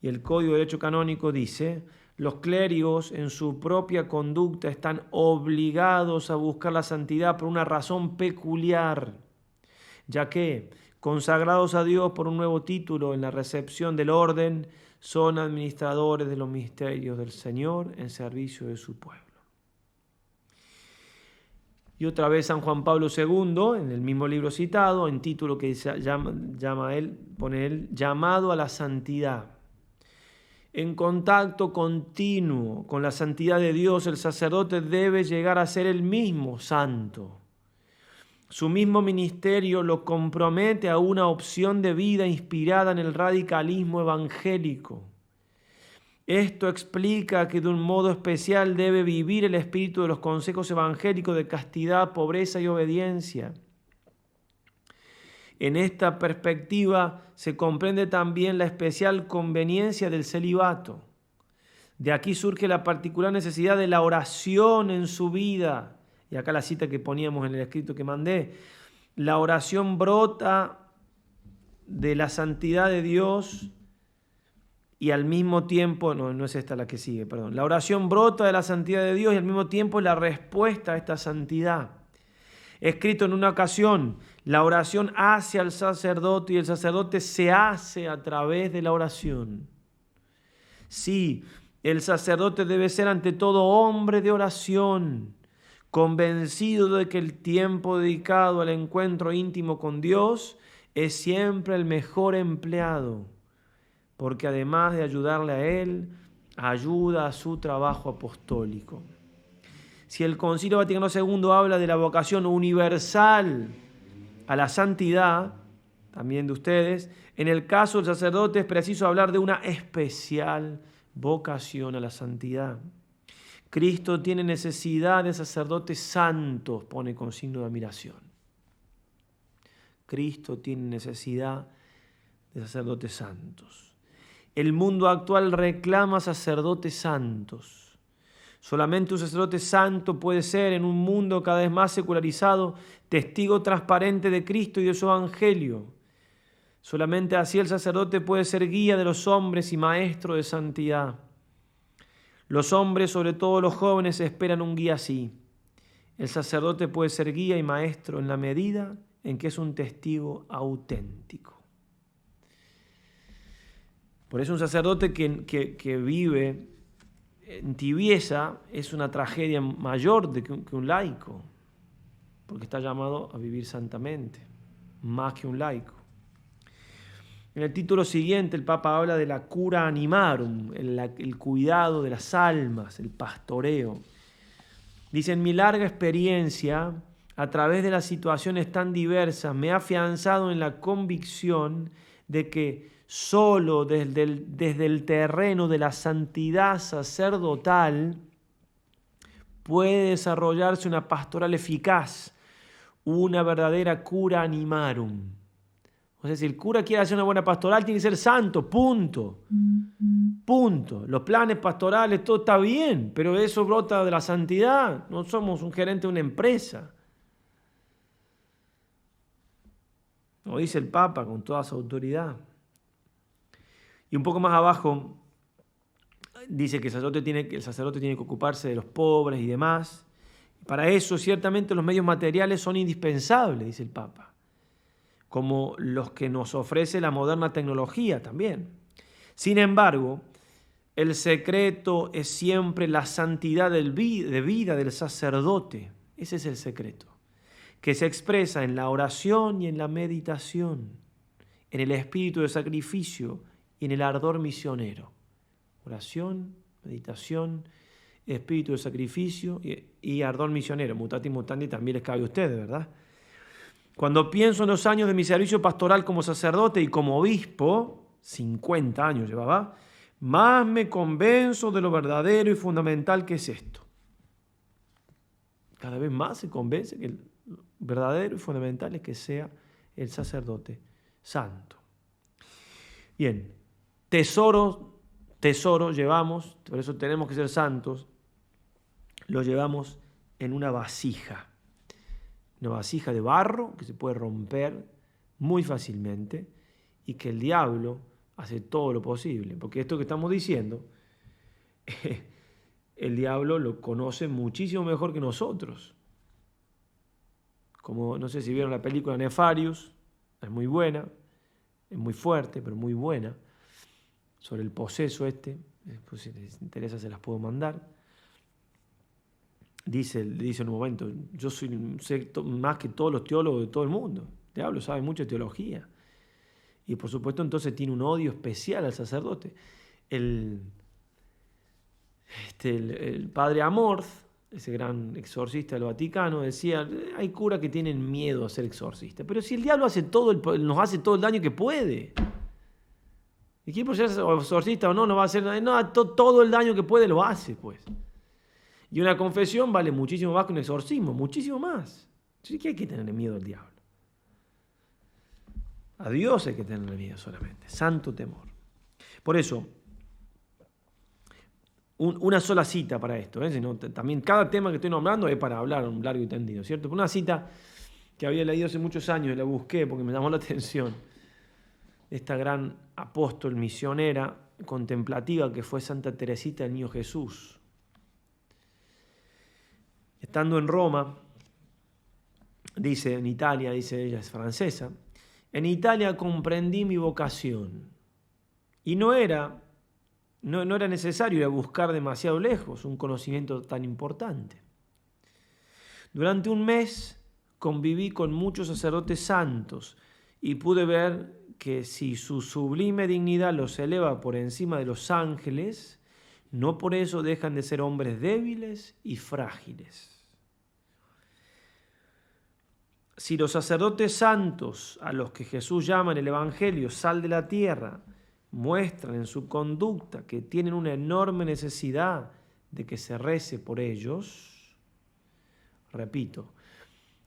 Y el Código de Derecho Canónico dice: los clérigos en su propia conducta están obligados a buscar la santidad por una razón peculiar, ya que, consagrados a Dios por un nuevo título en la recepción del orden, son administradores de los misterios del Señor en servicio de su pueblo. Y otra vez San Juan Pablo II, en el mismo libro citado, en título que pone él, llamado a la santidad. En contacto continuo con la santidad de Dios, el sacerdote debe llegar a ser el mismo santo. Su mismo ministerio lo compromete a una opción de vida inspirada en el radicalismo evangélico. Esto explica que de un modo especial debe vivir el espíritu de los consejos evangélicos de castidad, pobreza y obediencia. En esta perspectiva se comprende también la especial conveniencia del celibato. De aquí surge la particular necesidad de la oración en su vida. Y acá la cita que poníamos en el escrito que mandé. La oración brota de la santidad de Dios y al mismo tiempo, no es esta la que sigue, perdón. La oración brota de la santidad de Dios y al mismo tiempo es la respuesta a esta santidad. Escrito en una ocasión, la oración hace al sacerdote y el sacerdote se hace a través de la oración. Sí, el sacerdote debe ser ante todo hombre de oración, convencido de que el tiempo dedicado al encuentro íntimo con Dios es siempre el mejor empleado, porque además de ayudarle a Él, ayuda a su trabajo apostólico. Si el Concilio Vaticano II habla de la vocación universal a la santidad, también de ustedes, en el caso del sacerdote es preciso hablar de una especial vocación a la santidad. Cristo tiene necesidad de sacerdotes santos, pone con signo de admiración. Cristo tiene necesidad de sacerdotes santos. El mundo actual reclama sacerdotes santos. Solamente un sacerdote santo puede ser, en un mundo cada vez más secularizado, testigo transparente de Cristo y de su evangelio. Solamente así el sacerdote puede ser guía de los hombres y maestro de santidad. Los hombres, sobre todo los jóvenes, esperan un guía así. El sacerdote puede ser guía y maestro en la medida en que es un testigo auténtico. Por eso un sacerdote que vive en tibieza es una tragedia mayor que un laico, porque está llamado a vivir santamente, más que un laico. En el título siguiente el Papa habla de la cura animarum, el cuidado de las almas, el pastoreo. Dice: en mi larga experiencia, a través de las situaciones tan diversas, me he afianzado en la convicción de que solo desde el terreno de la santidad sacerdotal puede desarrollarse una pastoral eficaz, una verdadera cura animarum. O sea, si el cura quiere hacer una buena pastoral, tiene que ser santo, punto. Punto. Los planes pastorales, todo está bien, pero eso brota de la santidad. No somos un gerente de una empresa. Lo dice el Papa con toda su autoridad. Y un poco más abajo dice que el sacerdote tiene que ocuparse de los pobres y demás. Para eso, ciertamente, los medios materiales son indispensables, dice el Papa, como los que nos ofrece la moderna tecnología también. Sin embargo, el secreto es siempre la santidad de vida del sacerdote. Ese es el secreto, que se expresa en la oración y en la meditación, en el espíritu de sacrificio y en el ardor misionero. Oración, meditación, espíritu de sacrificio y ardor misionero. Mutati mutandi también les cabe a ustedes, ¿verdad? Cuando pienso en los años de mi servicio pastoral como sacerdote y como obispo, 50 años llevaba, más me convenzo de lo verdadero y fundamental que es esto. Cada vez más se convence que el verdadero y fundamental es que sea el sacerdote santo. Bien, tesoro llevamos, por eso tenemos que ser santos, lo llevamos en una vasija de barro que se puede romper muy fácilmente y que el diablo hace todo lo posible, porque esto que estamos diciendo, el diablo lo conoce muchísimo mejor que nosotros. Como no sé si vieron la película Nefarious, es muy buena, es muy fuerte, pero muy buena, sobre el poseso pues si les interesa se las puedo mandar. Dice en un momento, yo sé más que todos los teólogos de todo el mundo. El diablo sabe mucho de teología. Y por supuesto entonces tiene un odio especial al sacerdote. El padre Amorth, ese gran exorcista del Vaticano, decía, hay curas que tienen miedo a ser exorcistas, pero si el diablo nos hace todo el daño que puede. Y quién por ser exorcista o no, va a hacer nada, todo el daño que puede lo hace, pues. Y una confesión vale muchísimo más que un exorcismo, muchísimo más. Entonces, ¿qué hay que tener miedo al diablo? A Dios hay que tener miedo solamente, santo temor. Por eso, una sola cita para esto, sino también cada tema que estoy nombrando es para hablar un largo y tendido, ¿cierto? Una cita que había leído hace muchos años y la busqué porque me llamó la atención, esta gran apóstol misionera contemplativa que fue Santa Teresita del Niño Jesús. Estando en Roma, en Italia, dice ella, es francesa, en Italia comprendí mi vocación y no era necesario ir a buscar demasiado lejos un conocimiento tan importante. Durante un mes conviví con muchos sacerdotes santos y pude ver que si su sublime dignidad los eleva por encima de los ángeles, no por eso dejan de ser hombres débiles y frágiles. Si los sacerdotes santos, a los que Jesús llama en el Evangelio sal de la tierra, muestran en su conducta que tienen una enorme necesidad de que se rece por ellos, repito,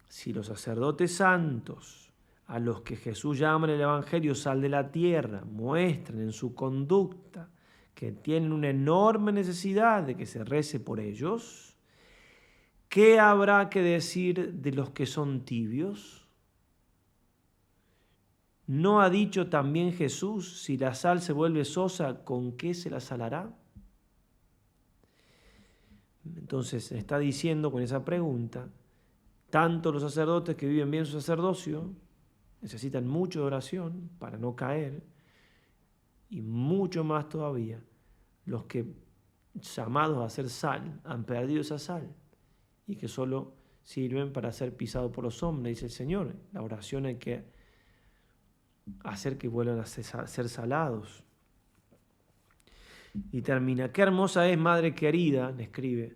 si los sacerdotes santos, a los que Jesús llama en el Evangelio sal de la tierra, muestran en su conducta que tienen una enorme necesidad de que se rece por ellos, ¿qué habrá que decir de los que son tibios? ¿No ha dicho también Jesús, si la sal se vuelve sosa, ¿con qué se la salará? Entonces está diciendo con esa pregunta, tanto los sacerdotes que viven bien su sacerdocio necesitan mucho de oración para no caer, y mucho más todavía los que, llamados a ser sal, han perdido esa sal y que solo sirven para ser pisados por los hombres, dice el Señor. La oración hay que hacer que vuelvan a ser salados. Y termina, qué hermosa es, madre querida, le escribe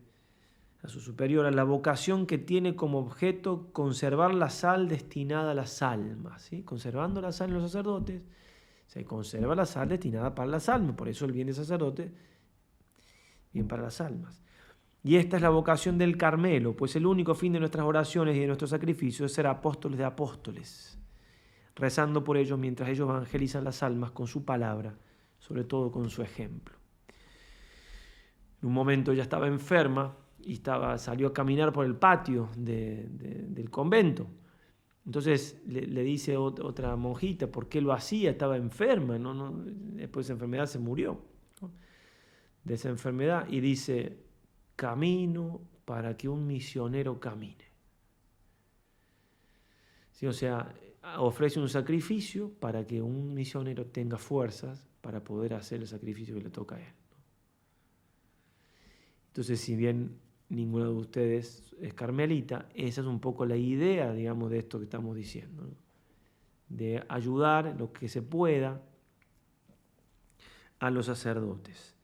a su superiora, la vocación que tiene como objeto conservar la sal destinada a las almas, ¿sí? Conservando la sal en los sacerdotes, se conserva la sal destinada para las almas, por eso el bien de sacerdote, bien para las almas. Y esta es la vocación del Carmelo, pues el único fin de nuestras oraciones y de nuestros sacrificios es ser apóstoles de apóstoles, rezando por ellos mientras ellos evangelizan las almas con su palabra, sobre todo con su ejemplo. En un momento ella estaba enferma y salió a caminar por el patio del convento. Entonces le dice otra monjita, ¿por qué lo hacía? Estaba enferma, después de esa enfermedad se murió, ¿no? De esa enfermedad, y dice, camino para que un misionero camine. ¿Sí? O sea, ofrece un sacrificio para que un misionero tenga fuerzas para poder hacer el sacrificio que le toca a él, ¿no? Entonces, si bien ninguno de ustedes es carmelita, esa es un poco la idea, digamos, de esto que estamos diciendo, ¿no? de ayudar en lo que se pueda a los sacerdotes.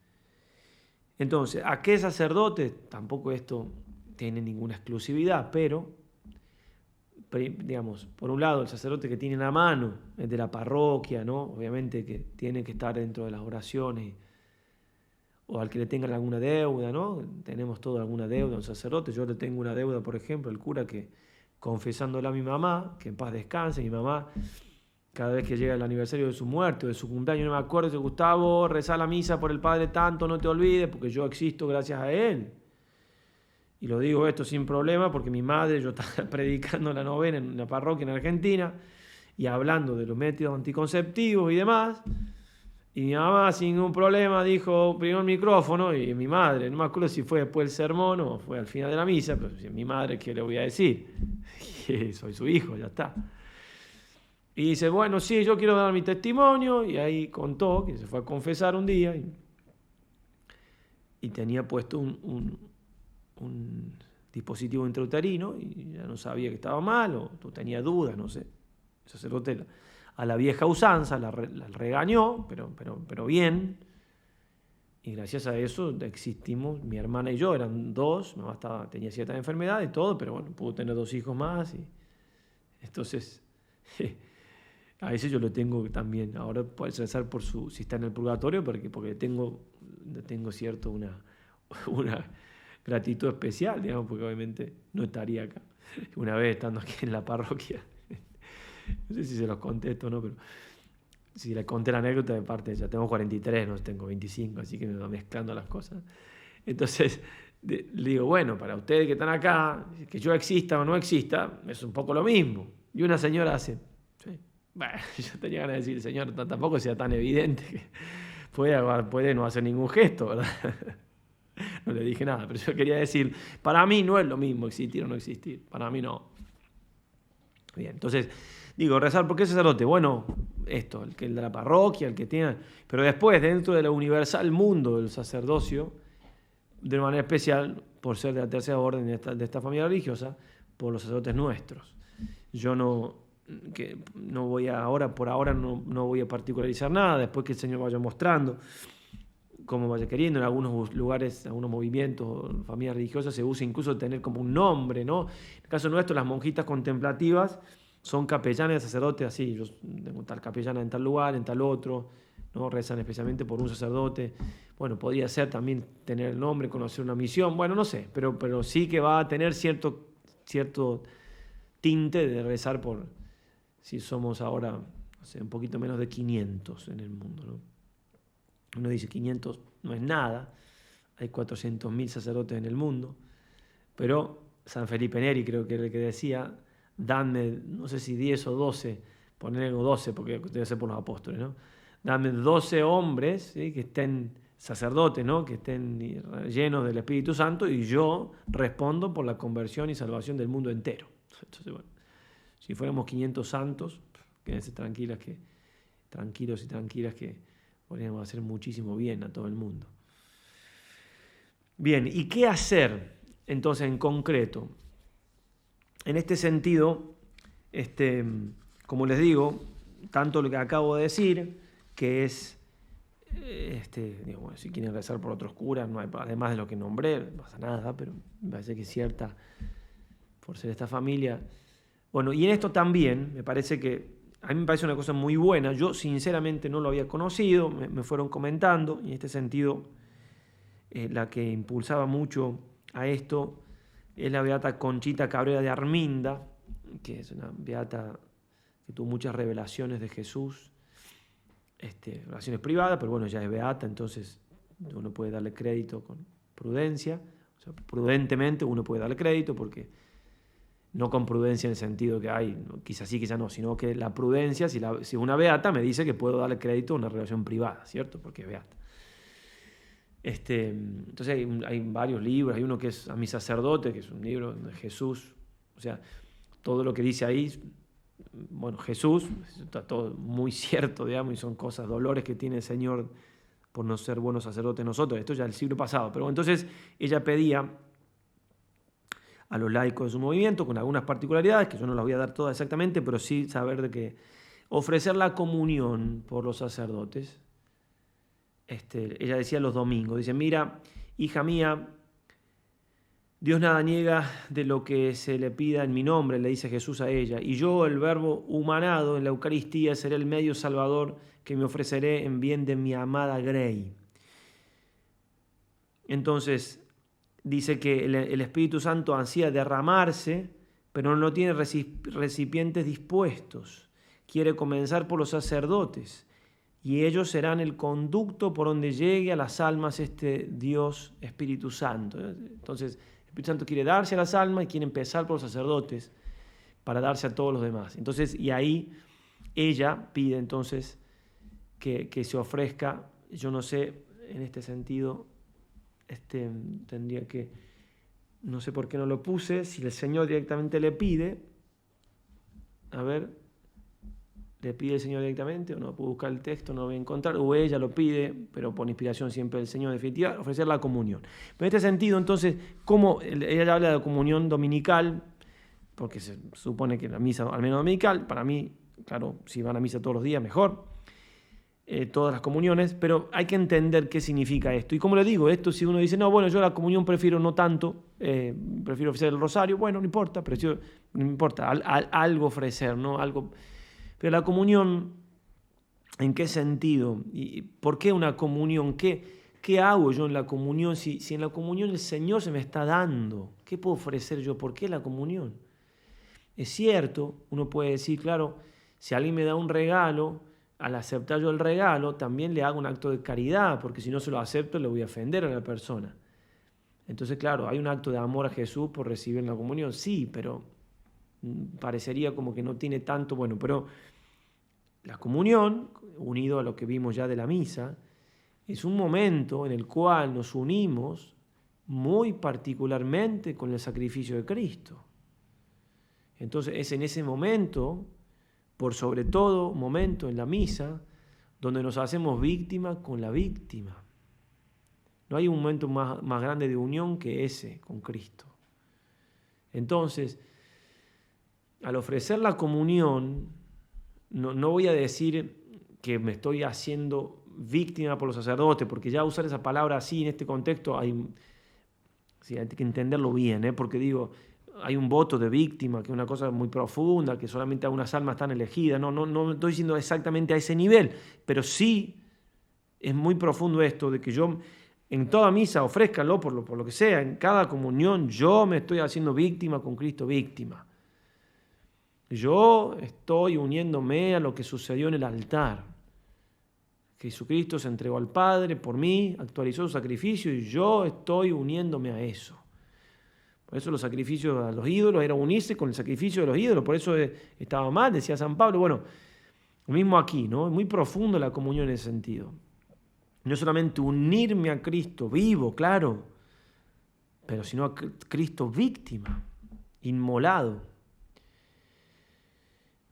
Entonces, ¿a qué sacerdote? Tampoco esto tiene ninguna exclusividad, pero, digamos, por un lado, el sacerdote que tiene la mano, el de la parroquia, ¿no? Obviamente que tiene que estar dentro de las oraciones, o al que le tengan alguna deuda, ¿no? Tenemos todos alguna deuda a un sacerdote. Yo le tengo una deuda, por ejemplo, el cura que, confesándola a mi mamá, que en paz descanse, mi mamá, cada vez que llega el aniversario de su muerte o de su cumpleaños, no me acuerdo, dice: Gustavo, rezá la misa por el Padre tanto, no te olvides, porque yo existo gracias a él. Y lo digo esto sin problema, porque mi madre, yo estaba predicando la novena en una parroquia en Argentina, y hablando de los métodos anticonceptivos y demás, y mi mamá sin ningún problema dijo primero el micrófono, y mi madre, no me acuerdo si fue después del sermón o fue al final de la misa, pero si mi madre, ¿qué le voy a decir? Soy su hijo, ya está. Y dice: bueno, sí, yo quiero dar mi testimonio, y ahí contó que se fue a confesar un día y tenía puesto un dispositivo intrauterino y ya no sabía que estaba mal o tenía dudas, no sé. El sacerdote a la vieja usanza la regañó, pero bien, y gracias a eso existimos. Mi hermana y yo eran dos, mi mamá tenía cierta enfermedad y todo, pero bueno, pudo tener 2 hijos más, y entonces a ese yo lo tengo también. Ahora puedes rezar por si está en el purgatorio, porque tengo cierto una gratitud especial, digamos, porque obviamente no estaría acá. Una vez estando aquí en la parroquia, no sé si se los conté esto o no, pero si les conté la anécdota, de parte, ya tengo 43, no tengo 25, así que me va mezclando las cosas. Entonces le digo: bueno, para ustedes que están acá, que yo exista o no exista, es un poco lo mismo. Y una señora hace: sí. Bueno, yo tenía ganas de decir: señor, tampoco sea tan evidente que puede no hacer ningún gesto, ¿verdad? No le dije nada, pero yo quería decir, para mí no es lo mismo existir o no existir, para mí no. Bien, entonces, digo, rezar, ¿por qué sacerdote? Bueno, esto, el de la parroquia, el que tiene, pero después, dentro de la universal mundo del sacerdocio, de manera especial, por ser de la tercera orden de esta familia religiosa, por los sacerdotes nuestros. Yo no voy por ahora no voy a particularizar nada, después que el Señor vaya mostrando como vaya queriendo. En algunos lugares, en algunos movimientos, familias religiosas, se usa incluso tener como un nombre, ¿no? En el caso nuestro, las monjitas contemplativas son capellanas de sacerdotes, así: yo tengo tal capellana en tal lugar, en tal otro, ¿no? Rezan especialmente por un sacerdote. Bueno, podría ser también tener el nombre, conocer una misión, bueno, no sé, pero sí que va a tener cierto tinte de rezar por, si somos ahora, no sé, un poquito menos de 500 en el mundo, ¿no? Uno dice 500 no es nada, hay 400.000 sacerdotes en el mundo, pero San Felipe Neri creo que era el que decía: danme, no sé si 10 o 12, ponerle 12 porque debe ser por los apóstoles, ¿no? Dame 12 hombres, ¿sí?, que estén sacerdotes, ¿no?, que estén llenos del Espíritu Santo, y yo respondo por la conversión y salvación del mundo entero. Entonces, bueno, si fuéramos 500 santos, quédense tranquilos y tranquilas que podríamos hacer muchísimo bien a todo el mundo. Bien, ¿y qué hacer entonces en concreto? En este sentido, como les digo, tanto lo que acabo de decir, que es, bueno, si quieren rezar por otros curas, no hay, además de lo que nombré, no pasa nada, pero me parece que es cierta, por ser esta familia. Bueno, y en esto también me parece que, a mí me parece una cosa muy buena. Yo sinceramente no lo había conocido, me fueron comentando, y en este sentido la que impulsaba mucho a esto es la beata Conchita Cabrera de Arminda, que es una beata que tuvo muchas revelaciones de Jesús, revelaciones privadas, pero bueno, ya es beata, entonces uno puede darle crédito con prudencia, o sea, prudentemente uno puede darle crédito, porque no con prudencia en el sentido que hay, quizás sí, quizás no, sino que la prudencia, si una beata me dice que puedo darle crédito a una relación privada, ¿cierto? Porque es beata. Entonces hay varios libros, hay uno que es A mi sacerdote, que es un libro de Jesús, o sea, todo lo que dice ahí, bueno, Jesús, está todo muy cierto, digamos, y son cosas, dolores que tiene el Señor por no ser buenos sacerdotes nosotros, esto ya el siglo pasado, pero entonces ella pedía a los laicos de su movimiento, con algunas particularidades, que yo no las voy a dar todas exactamente, pero sí saber de que ofrecer la comunión por los sacerdotes. Ella decía los domingos, dice, mira, hija mía, Dios nada niega de lo que se le pida en mi nombre, le dice Jesús a ella, y yo, el verbo humanado en la Eucaristía, seré el medio salvador que me ofreceré en bien de mi amada Grey. Entonces, dice que el Espíritu Santo ansía derramarse, pero no tiene recipientes dispuestos. Quiere comenzar por los sacerdotes, y ellos serán el conducto por donde llegue a las almas este Dios Espíritu Santo. Entonces, el Espíritu Santo quiere darse a las almas y quiere empezar por los sacerdotes para darse a todos los demás. Entonces, y ahí ella pide entonces que se ofrezca, yo no sé, en este sentido, tendría que, no sé por qué no lo puse, si el Señor directamente le pide, a ver, le pide el Señor directamente, o no puedo buscar el texto, no lo voy a encontrar, o ella lo pide, pero por inspiración siempre del Señor, en definitiva, ofrecer la comunión. Pero en este sentido, entonces, ¿cómo? Ella habla de comunión dominical, porque se supone que la misa, al menos dominical, para mí, claro, si van a misa todos los días, mejor, todas las comuniones, pero hay que entender qué significa esto. Y como le digo, esto si uno dice, no, bueno, yo la comunión prefiero no tanto, prefiero ofrecer el rosario, bueno, no importa, pero no importa, algo ofrecer, ¿no? Algo. Pero la comunión, ¿en qué sentido? ¿Y por qué una comunión? ¿Qué hago yo en la comunión? Si en la comunión el Señor se me está dando, ¿qué puedo ofrecer yo? ¿Por qué la comunión? Es cierto, uno puede decir, claro, si alguien me da un regalo, al aceptar yo el regalo, también le hago un acto de caridad, porque si no se lo acepto, le voy a ofender a la persona. Entonces, claro, hay un acto de amor a Jesús por recibir la comunión, sí, pero parecería como que no tiene tanto, bueno, pero la comunión, unido a lo que vimos ya de la misa, es un momento en el cual nos unimos muy particularmente con el sacrificio de Cristo. Entonces es en ese momento, por sobre todo momento en la misa, donde nos hacemos víctima con la víctima. No hay un momento más grande de unión que ese con Cristo. Entonces, al ofrecer la comunión, no voy a decir que me estoy haciendo víctima por los sacerdotes, porque ya usar esa palabra así en este contexto hay que entenderlo bien, porque digo, hay un voto de víctima, que es una cosa muy profunda, que solamente algunas almas están elegidas. No estoy diciendo exactamente a ese nivel, pero sí es muy profundo esto de que yo en toda misa, ofrézcalo por lo que sea, en cada comunión yo me estoy haciendo víctima con Cristo, víctima. Yo estoy uniéndome a lo que sucedió en el altar. Jesucristo se entregó al Padre por mí, actualizó su sacrificio y yo estoy uniéndome a eso. Por eso los sacrificios a los ídolos era unirse con el sacrificio de los ídolos, por eso estaba mal, decía San Pablo. Bueno, lo mismo aquí, ¿no? Es muy profundo la comunión en ese sentido. No solamente unirme a Cristo vivo, claro, pero sino a Cristo víctima, inmolado.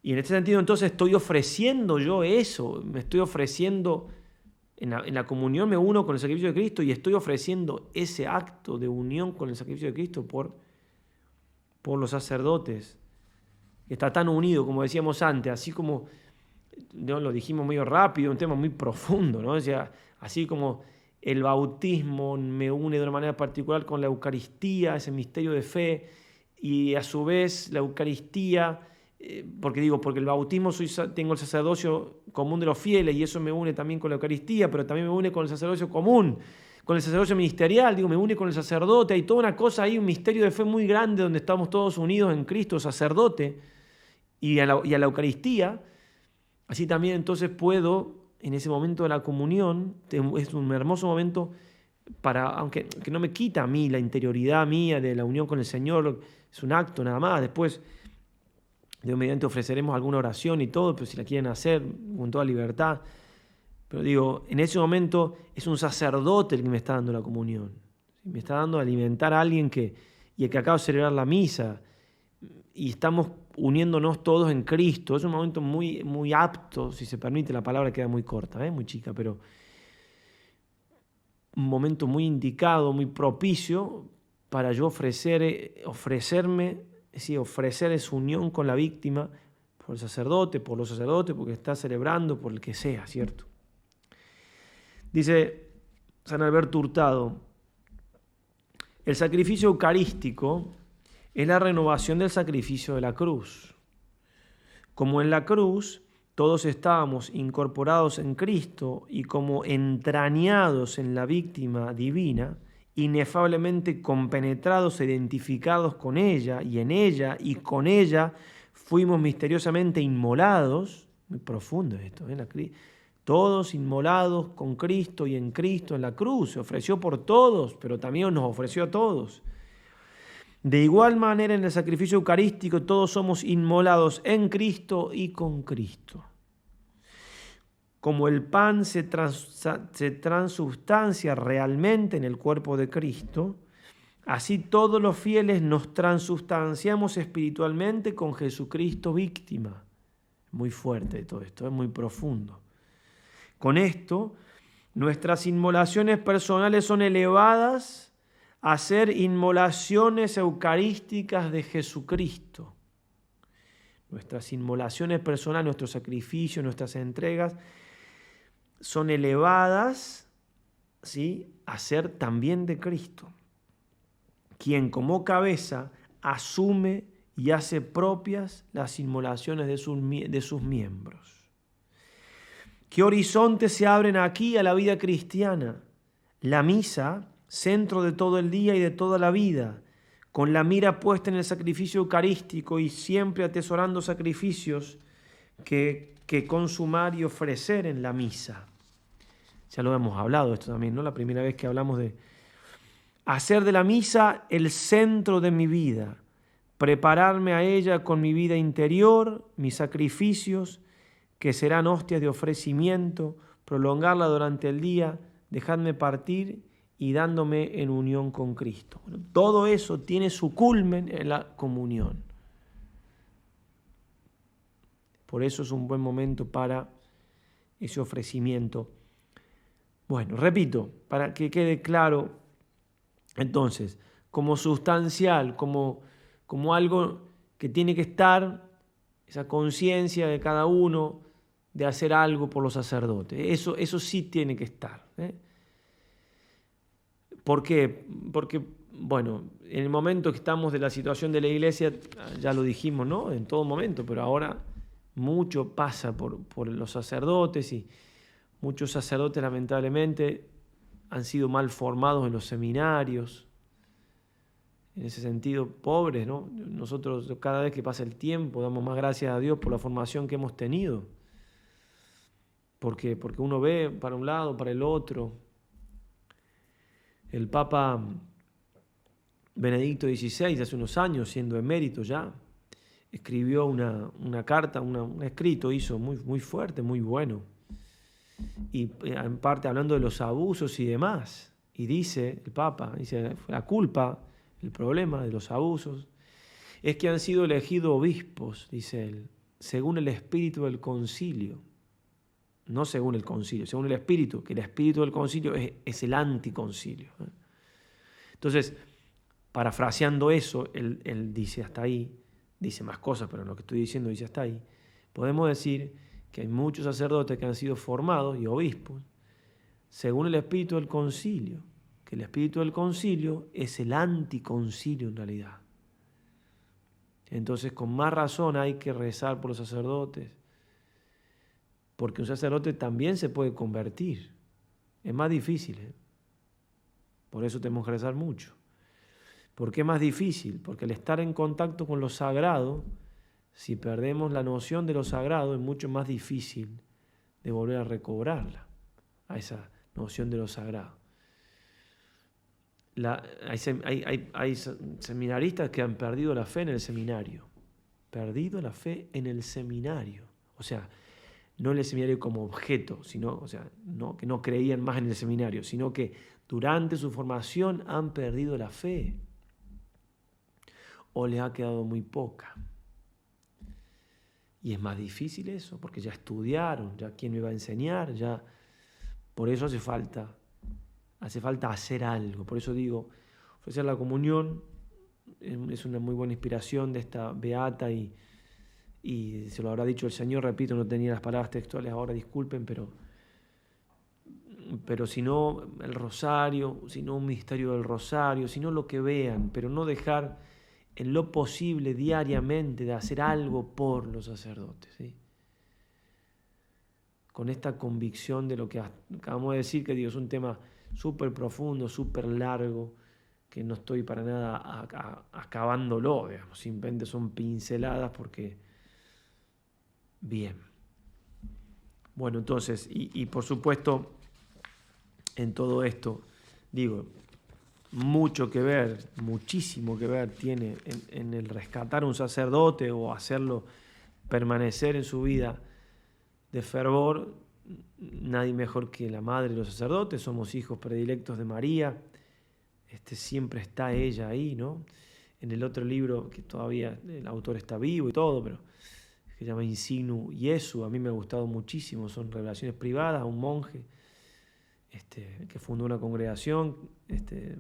Y en este sentido entonces estoy ofreciendo yo eso, me estoy ofreciendo, en la comunión me uno con el sacrificio de Cristo y estoy ofreciendo ese acto de unión con el sacrificio de Cristo por los sacerdotes, que está tan unido, como decíamos antes, así como, ¿no? Lo dijimos medio rápido, un tema muy profundo, ¿no? O sea, así como el bautismo me une de una manera particular con la Eucaristía, ese misterio de fe, y a su vez la Eucaristía, porque el bautismo tengo el sacerdocio común de los fieles y eso me une también con la Eucaristía, pero también me une con el sacerdocio común, con el sacerdocio ministerial, me une con el sacerdote, hay toda una cosa ahí, un misterio de fe muy grande donde estamos todos unidos en Cristo, sacerdote, y a la Eucaristía. Así también entonces puedo, en ese momento de la comunión, es un hermoso momento aunque que no me quita a mí la interioridad mía de la unión con el Señor, es un acto nada más, después Dios mediante ofreceremos alguna oración y todo, pero si la quieren hacer con toda libertad. Pero digo, en ese momento es un sacerdote el que me está dando la comunión. Me está dando a alimentar a alguien que acaba de celebrar la misa. Y estamos uniéndonos todos en Cristo. Es un momento muy, muy apto, si se permite, la palabra queda muy corta, muy chica, pero un momento muy indicado, muy propicio para yo ofrecer esa unión con la víctima, por el sacerdote, por los sacerdotes, porque está celebrando por el que sea, ¿cierto? Dice San Alberto Hurtado, el sacrificio eucarístico es la renovación del sacrificio de la cruz. Como en la cruz todos estábamos incorporados en Cristo y como entrañados en la víctima divina, inefablemente compenetrados e identificados con ella y con ella fuimos misteriosamente inmolados, muy profundo esto, todos inmolados con Cristo y en Cristo en la cruz, se ofreció por todos, pero también nos ofreció a todos. De igual manera en el sacrificio eucarístico todos somos inmolados en Cristo y con Cristo. Como el pan se transubstancia realmente en el cuerpo de Cristo, así todos los fieles nos transubstanciamos espiritualmente con Jesucristo víctima. Muy fuerte todo esto, es muy profundo. Con esto, nuestras inmolaciones personales son elevadas a ser inmolaciones eucarísticas de Jesucristo. Nuestras inmolaciones personales, nuestros sacrificios, nuestras entregas son elevadas, ¿sí?, a ser también de Cristo, quien como cabeza asume y hace propias las inmolaciones de sus miembros. ¿Qué horizontes se abren aquí a la vida cristiana? La misa, centro de todo el día y de toda la vida, con la mira puesta en el sacrificio eucarístico y siempre atesorando sacrificios que consumar y ofrecer en la misa. Ya lo hemos hablado esto también, ¿no? La primera vez que hablamos de hacer de la misa el centro de mi vida, prepararme a ella con mi vida interior, mis sacrificios, que serán hostias de ofrecimiento, prolongarla durante el día, dejarme partir y dándome en unión con Cristo. Bueno, todo eso tiene su culmen en la comunión. Por eso es un buen momento para ese ofrecimiento. Bueno, repito, para que quede claro, entonces, como sustancial, como algo que tiene que estar, esa conciencia de cada uno de hacer algo por los sacerdotes. Eso sí tiene que estar, ¿eh? ¿Por qué? Porque, bueno, en el momento que estamos de la situación de la iglesia, ya lo dijimos, ¿no? En todo momento, pero ahora mucho pasa por los sacerdotes y muchos sacerdotes lamentablemente han sido mal formados en los seminarios, en ese sentido pobres, ¿no? Nosotros cada vez que pasa el tiempo damos más gracias a Dios por la formación que hemos tenido, porque uno ve para un lado, para el otro. El Papa Benedicto XVI, hace unos años, siendo emérito ya, escribió una carta, un escrito hizo muy fuerte, muy bueno, y en parte hablando de los abusos y demás. Y dice el Papa, dice, la culpa, el problema de los abusos, es que han sido elegidos obispos, dice él, según el espíritu del concilio. No según el concilio, según el espíritu, que el espíritu del concilio es el anticoncilio. Entonces, parafraseando eso, él dice hasta ahí, dice más cosas, pero lo que estoy diciendo dice hasta ahí, podemos decir que hay muchos sacerdotes que han sido formados y obispos según el espíritu del concilio, que el espíritu del concilio es el anticoncilio en realidad. Entonces, con más razón hay que rezar por los sacerdotes, porque un sacerdote también se puede convertir. Es más difícil, ¿eh? Por eso tenemos que rezar mucho. ¿Por qué es más difícil? Porque al estar en contacto con lo sagrado, si perdemos la noción de lo sagrado, es mucho más difícil de volver a a esa noción de lo sagrado. Hay seminaristas que han perdido la fe en el seminario. Perdido la fe en el seminario. O sea, no en el seminario como objeto, sino, que no creían más en el seminario, sino que durante su formación han perdido la fe o les ha quedado muy poca. Y es más difícil eso, porque ya estudiaron, ya quién me va a enseñar, ya. Por eso hace falta hacer algo. Por eso digo, ofrecer la comunión es una muy buena inspiración de esta beata y y se lo habrá dicho el Señor, repito, no tenía las palabras textuales ahora, disculpen, pero si no el rosario, si no un misterio del rosario, si no lo que vean, pero no dejar en lo posible diariamente de hacer algo por los sacerdotes, ¿sí? Con esta convicción de lo que acabamos de decir, que digo, es un tema súper profundo, súper largo, que no estoy para nada acabándolo, digamos, simplemente son pinceladas porque, bien. Bueno, entonces, y por supuesto, en todo esto, digo, mucho que ver, muchísimo que ver tiene en el rescatar a un sacerdote o hacerlo permanecer en su vida de fervor, nadie mejor que la madre de los sacerdotes, somos hijos predilectos de María, siempre está ella ahí, ¿no? En el otro libro, que todavía el autor está vivo y todo, pero que se llama Insignu Iesu, a mí me ha gustado muchísimo, son revelaciones privadas a un monje que fundó una congregación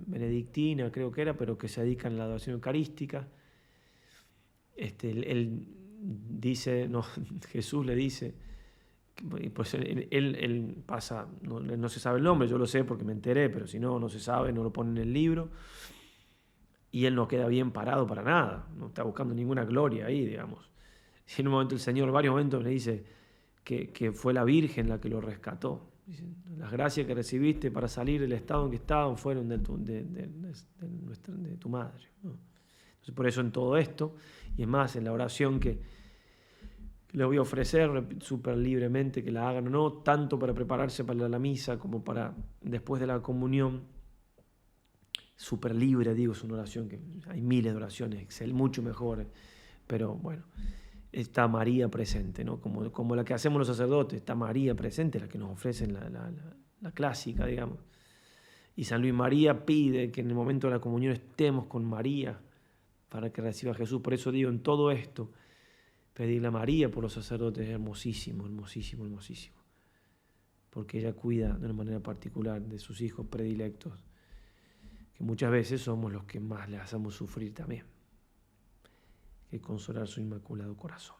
benedictina, creo que era, pero que se dedica a la adoración eucarística. Él dice, no, Jesús le dice, pues él pasa, no se sabe el nombre, yo lo sé porque me enteré, pero si no se sabe, no lo pone en el libro, y él no queda bien parado para nada, no está buscando ninguna gloria ahí, digamos. Y en un momento el Señor, varios momentos le dice que fue la Virgen la que lo rescató. Dicen, las gracias que recibiste para salir del estado en que estaban fueron de tu madre, ¿no? Entonces, por eso en todo esto, y es más, en la oración que les voy a ofrecer súper libremente, que la hagan o no, tanto para prepararse para la misa como para después de la comunión, súper libre, digo, es una oración que hay miles de oraciones, mucho mejor, pero bueno, está María presente, ¿no? Como la que hacemos los sacerdotes, está María presente, la que nos ofrecen la clásica, digamos. Y San Luis María pide que en el momento de la comunión estemos con María para que reciba a Jesús. Por eso digo, en todo esto, pedirle a María por los sacerdotes es hermosísimo, hermosísimo, hermosísimo. Porque ella cuida de una manera particular de sus hijos predilectos, que muchas veces somos los que más le hacemos sufrir también. Que consolar su inmaculado corazón.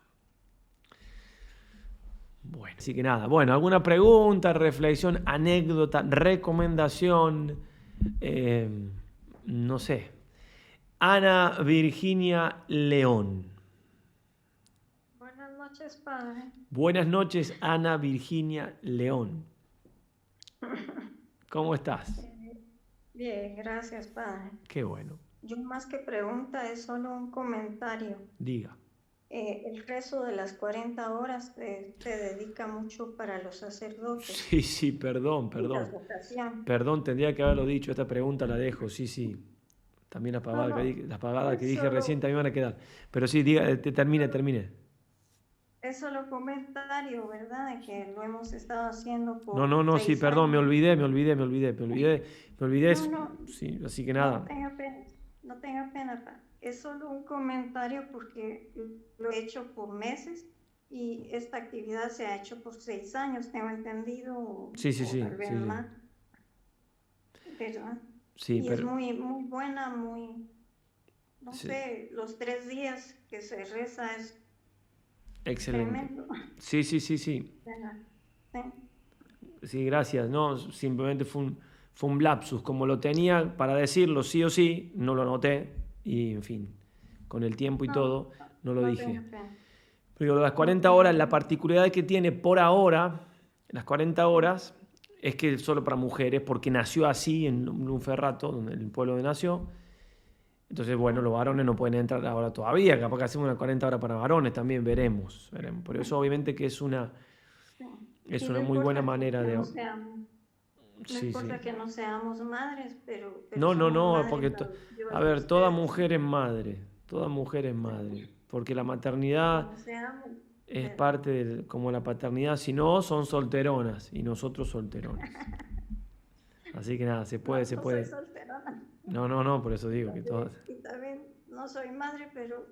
Bueno, así que nada, bueno, alguna pregunta, reflexión, anécdota, recomendación, no sé. Ana Virginia León.
Buenas noches, padre.
Buenas noches, Ana Virginia León. ¿Cómo estás?
Bien, gracias, padre.
Qué bueno.
Yo más que pregunta es solo un comentario.
Diga.
El rezo de las 40 horas se dedica mucho para los sacerdotes.
Sí, perdón. Perdón, tendría que haberlo dicho, esta pregunta la dejo, sí. También las pagadas que dije recién también van a quedar. Pero sí, diga, termine.
Es solo comentario, ¿verdad? De que lo hemos estado haciendo por
No,
6
sí, perdón,
años.
me olvidé.
No,
sí, así que nada.
No tenga pena, pa. Es solo un comentario porque lo he hecho por meses y esta actividad se ha hecho por 6 años, tengo entendido.
Sí.
Tal vez más, ¿verdad?
Sí,
y
pero...
es muy buena, no
sí.
sé, los 3 días que se reza es
excelente.
Tremendo.
Sí.
Sí.
Sí, gracias. No, simplemente fue un lapsus. Como lo tenía para decirlo sí o sí, no lo anoté. Y, en fin, con el tiempo y todo, no lo dije. Pero las 40 horas, la particularidad que tiene por ahora, las 40 horas, es que es solo para mujeres, porque nació así en Monferrato, donde el pueblo donde nació. Entonces, bueno, los varones no pueden entrar ahora todavía. Capaz que hacemos unas 40 horas para varones, también veremos. Por eso, obviamente, que es una muy buena manera de...
No importa que no seamos madres, pero
no, porque, a ver, toda mujer es madre, porque la maternidad es parte como la paternidad, si no, son solteronas, y nosotros solterones. Así que nada, se puede.
Soy solterona.
No, por eso digo que todas...
Y también no soy madre, pero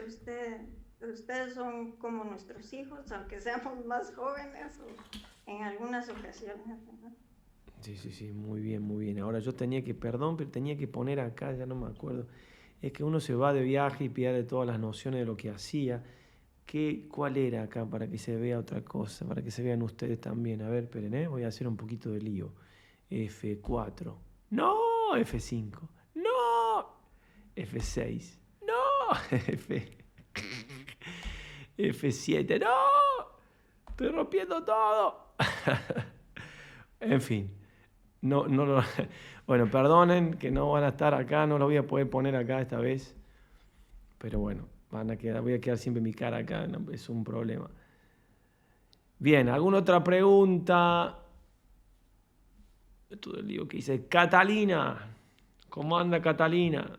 ustedes son como nuestros hijos, aunque seamos más jóvenes en algunas ocasiones, ¿verdad?
Sí, muy bien. Ahora yo tenía que poner acá, ya no me acuerdo. Es que uno se va de viaje y pierde todas las nociones de lo que hacía. ¿Cuál era acá para que se vea otra cosa? Para que se vean ustedes también. A ver, esperen, voy a hacer un poquito de lío. F4. No, F5. No, F6. No, F7. No, estoy rompiendo todo. En fin. No, bueno, perdonen que no van a estar acá, no lo voy a poder poner acá esta vez. Pero bueno, voy a quedar siempre mi cara acá, no, es un problema. Bien, ¿alguna otra pregunta? Todo el lío que dice Catalina. ¿Cómo anda Catalina?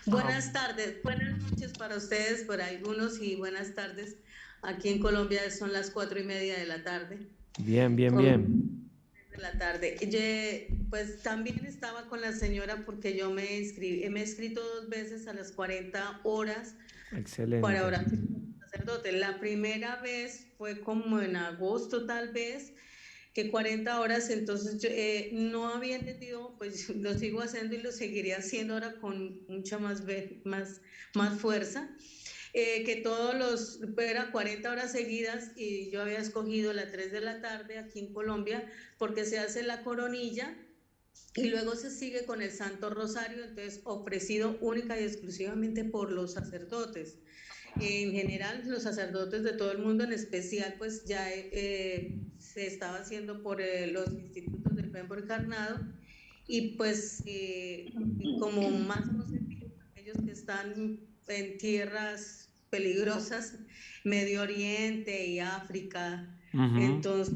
Buenas tardes, buenas noches para ustedes, por algunos, y buenas tardes. Aquí en Colombia son las 4:30 de la tarde.
Bien.
De la tarde. Pues también estaba con la señora porque yo me he inscrito 2 veces a las 40 horas.
Excelente.
Para orar como sacerdote. La primera vez fue como en agosto tal vez, que 40 horas, entonces yo no había entendido, pues lo sigo haciendo y lo seguiré haciendo ahora con mucha más fuerza. Que era 40 horas seguidas, y yo había escogido las 3 de la tarde aquí en Colombia porque se hace la coronilla y luego se sigue con el Santo Rosario, entonces ofrecido única y exclusivamente por los sacerdotes. En general, los sacerdotes de todo el mundo, en especial, pues ya se estaba haciendo por los institutos del Pembo Encarnado, y pues como más hemos sentido aquellos que están en tierras peligrosas, Medio Oriente y África. Entonces,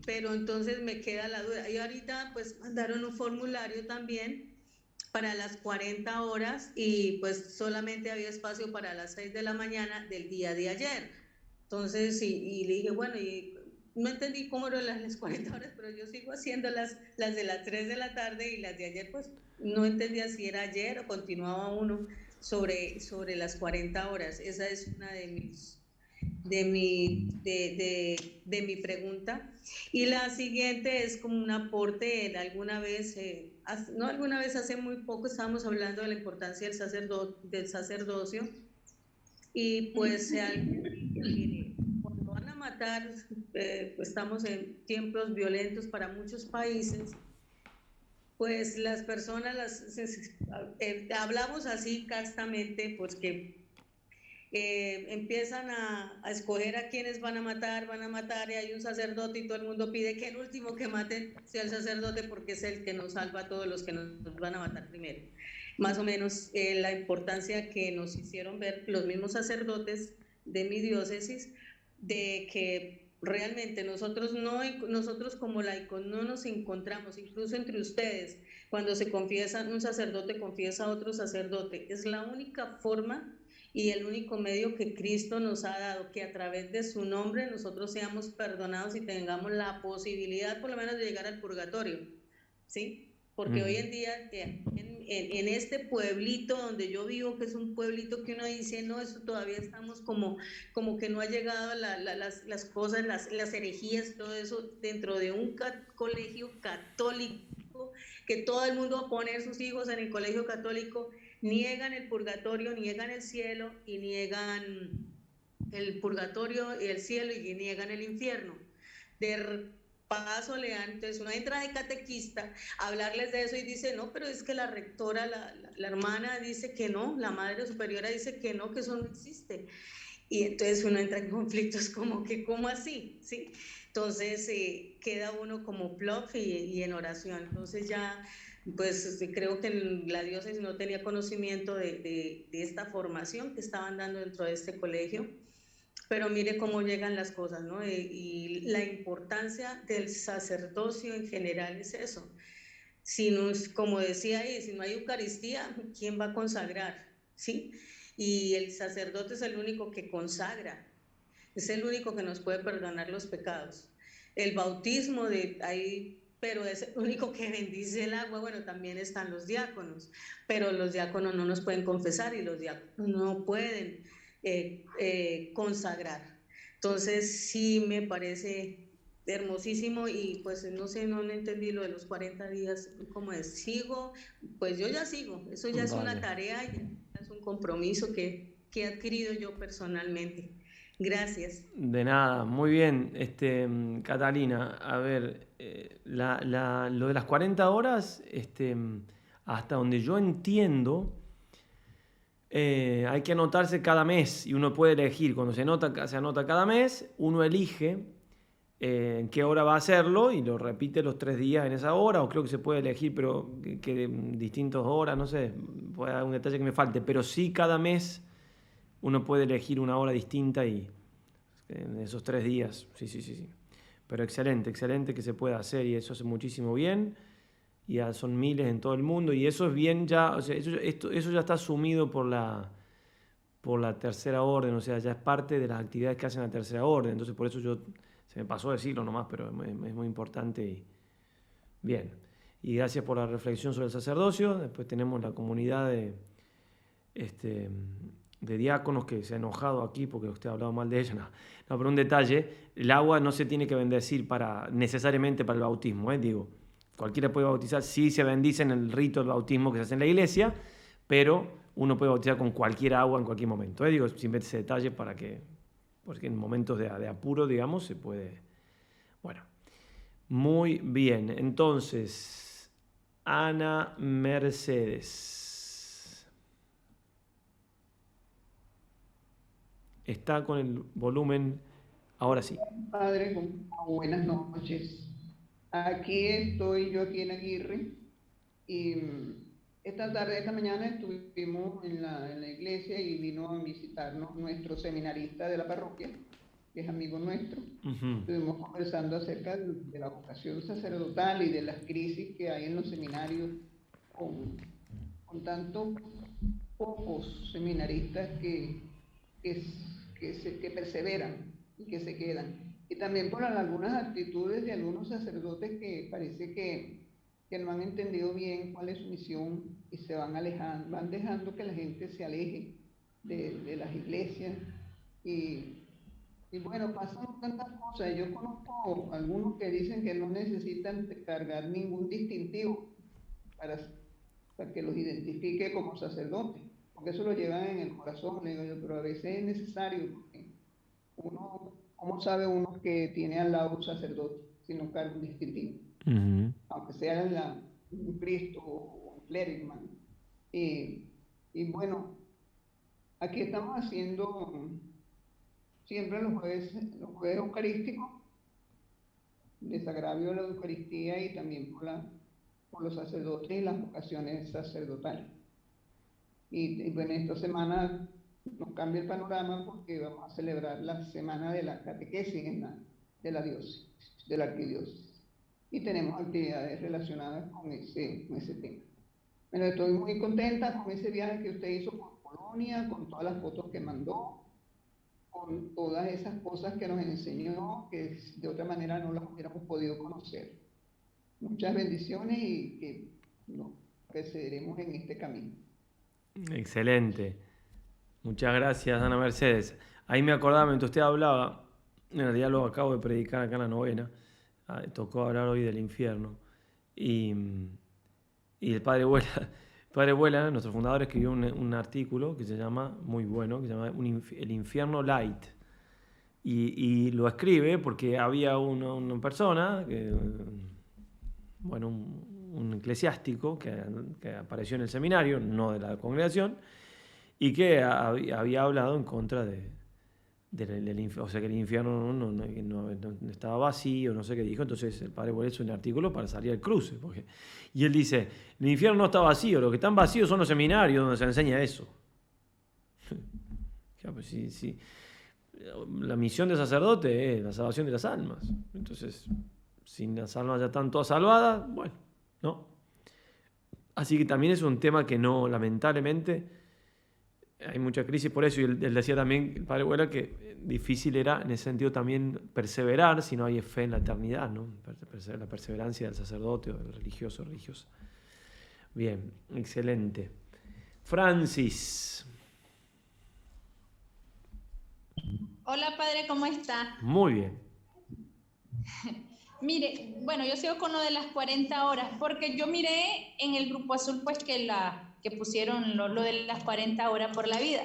pero entonces me queda la duda. Y ahorita pues mandaron un formulario también para las 40 horas y pues solamente había espacio para las 6 de la mañana del día de ayer. Entonces, y le dije, bueno, y no entendí cómo eran las 40 horas, pero yo sigo haciendo las de las 3 de la tarde, y las de ayer pues no entendía si era ayer o continuaba uno sobre las 40 horas. Esa es una de mi pregunta. Y la siguiente es como un aporte. Alguna vez, hace muy poco estábamos hablando de la importancia del sacerdocio, y pues mire, cuando van a matar, pues estamos en tiempos violentos para muchos países, pues las personas, hablamos así castamente, pues que empiezan a escoger a quienes van a matar, y hay un sacerdote y todo el mundo pide que el último que maten sea el sacerdote porque es el que nos salva a todos los que nos van a matar primero. Más o menos la importancia que nos hicieron ver los mismos sacerdotes de mi diócesis, de que realmente nosotros como laicos no nos encontramos, incluso entre ustedes, cuando se confiesa, un sacerdote confiesa a otro sacerdote, es la única forma y el único medio que Cristo nos ha dado, que a través de su nombre nosotros seamos perdonados y tengamos la posibilidad por lo menos de llegar al purgatorio, ¿sí? Porque hoy en día en este pueblito donde yo vivo, que es un pueblito que uno dice, no, eso todavía estamos como que no ha llegado las cosas, las herejías, todo eso dentro de un colegio católico, que todo el mundo va a poner sus hijos en el colegio católico, niegan el purgatorio, niegan el cielo, y niegan el purgatorio y el cielo, y niegan el infierno. De paso le dan, entonces uno entra de catequista a hablarles de eso y dice, no, pero es que la rectora, la hermana dice que no, la madre superiora dice que no, que eso no existe. Y entonces uno entra en conflictos como que, ¿cómo así? ¿Sí? Entonces queda uno como plop y en oración. Entonces ya, pues creo que la diócesis no tenía conocimiento de esta formación que estaban dando dentro de este colegio, pero mire cómo llegan las cosas, ¿no? Y la importancia del sacerdocio en general es eso. Como decía ahí, si no hay Eucaristía, ¿quién va a consagrar? ¿Sí? Y el sacerdote es el único que consagra, es el único que nos puede perdonar los pecados. El bautismo pero es el único que bendice el agua. Bueno, también están los diáconos, pero los diáconos no nos pueden confesar y los diáconos no pueden consagrar. Entonces sí me parece hermosísimo y pues no sé, no entendí lo de los 40 días, ¿cómo es? Sigo, pues yo ya sigo, eso ya es una
Vale.
tarea, ya es un compromiso que he adquirido yo personalmente. Gracias.
De nada, muy bien, Catalina. A ver, lo de las 40 horas, hasta donde yo entiendo, hay que anotarse cada mes y uno puede elegir. Cuando se anota cada mes, uno elige en qué hora va a hacerlo y lo repite los 3 días en esa hora, o creo que se puede elegir, pero que de distintas horas, no sé, puede haber un detalle que me falte, pero sí cada mes uno puede elegir una hora distinta y en esos 3 días, sí. Pero excelente, excelente que se pueda hacer y eso hace muchísimo bien. Y ya son miles en todo el mundo y eso es bien ya, o sea, eso ya está asumido por la tercera orden, o sea, ya es parte de las actividades que hacen la tercera orden. Entonces por eso se me pasó decirlo nomás, pero es muy importante y bien. Y gracias por la reflexión sobre el sacerdocio. Después tenemos la comunidad de diáconos que se ha enojado aquí porque usted ha hablado mal de ella. No, pero un detalle, el agua no se tiene que bendecir necesariamente para el bautismo, digo, cualquiera puede bautizar, sí se bendice en el rito del bautismo que se hace en la iglesia, pero uno puede bautizar con cualquier agua en cualquier momento. Digo, simplemente ese detalle porque en momentos de apuro, digamos, se puede. Bueno, muy bien. Entonces, Ana Mercedes. Está con el volumen, ahora sí.
Padre, buenas noches. Aquí estoy yo aquí en Aguirre y esta mañana estuvimos en la iglesia y vino a visitarnos nuestro seminarista de la parroquia, que es amigo nuestro. Estuvimos conversando acerca de la vocación sacerdotal y de las crisis que hay en los seminarios con tantos pocos seminaristas que perseveran y que se quedan. Y también por algunas actitudes de algunos sacerdotes que parece que no han entendido bien cuál es su misión y se van alejando, van dejando que la gente se aleje de las iglesias. Y bueno, pasan tantas cosas. Yo conozco algunos que dicen que no necesitan cargar ningún distintivo para que los identifique como sacerdotes, porque eso lo llevan en el corazón, pero a veces es necesario, porque ¿cómo sabe uno que tiene al lado un sacerdote si no carga un distintivo? Aunque sea un Cristo o un clérigo. Y bueno, aquí estamos haciendo siempre los jueves eucarísticos, desagravio de la Eucaristía y también por los sacerdotes y las vocaciones sacerdotales. Y bueno, esta semana nos cambia el panorama porque vamos a celebrar la semana de la catequesis de la diócesis, de la arquidiócesis. Y tenemos actividades relacionadas con ese tema. Bueno, estoy muy contenta con ese viaje que usted hizo por Polonia, con todas las fotos que mandó, con todas esas cosas que nos enseñó, que de otra manera no las hubiéramos podido conocer. Muchas bendiciones y que perseveremos en este camino.
Excelente. Muchas gracias, Ana Mercedes. Ahí me acordaba, mientras usted hablaba, en realidad lo acabo de predicar acá en la novena, tocó hablar hoy del infierno. Y el Padre Vuela, nuestro fundador, escribió un artículo que se llama, muy bueno, que se llama El infierno light. Y lo escribe porque había una persona, un eclesiástico que apareció en el seminario, no de la congregación, y que había hablado en contra del infierno, o sea que el infierno no estaba vacío, no sé qué dijo. Entonces el Padre Vuela hizo un artículo para salir al cruce, y él dice, el infierno no está vacío, lo que están vacíos son los seminarios donde se enseña eso. Sí. La misión del sacerdote es la salvación de las almas. Entonces, si las almas ya están todas salvadas, bueno, ¿no? Así que también es un tema que no, lamentablemente, hay mucha crisis por eso. Y él decía también, el Padre Vuela, que difícil era en ese sentido también perseverar si no hay fe en la eternidad, ¿no? La perseverancia del sacerdote o del religioso o religiosa. Bien, excelente. Francis.
Hola, padre, ¿cómo está?
Muy bien.
Mire, bueno, yo sigo con lo de las 40 horas, porque yo miré en el Grupo Azul pues que pusieron lo de las 40 horas por la vida,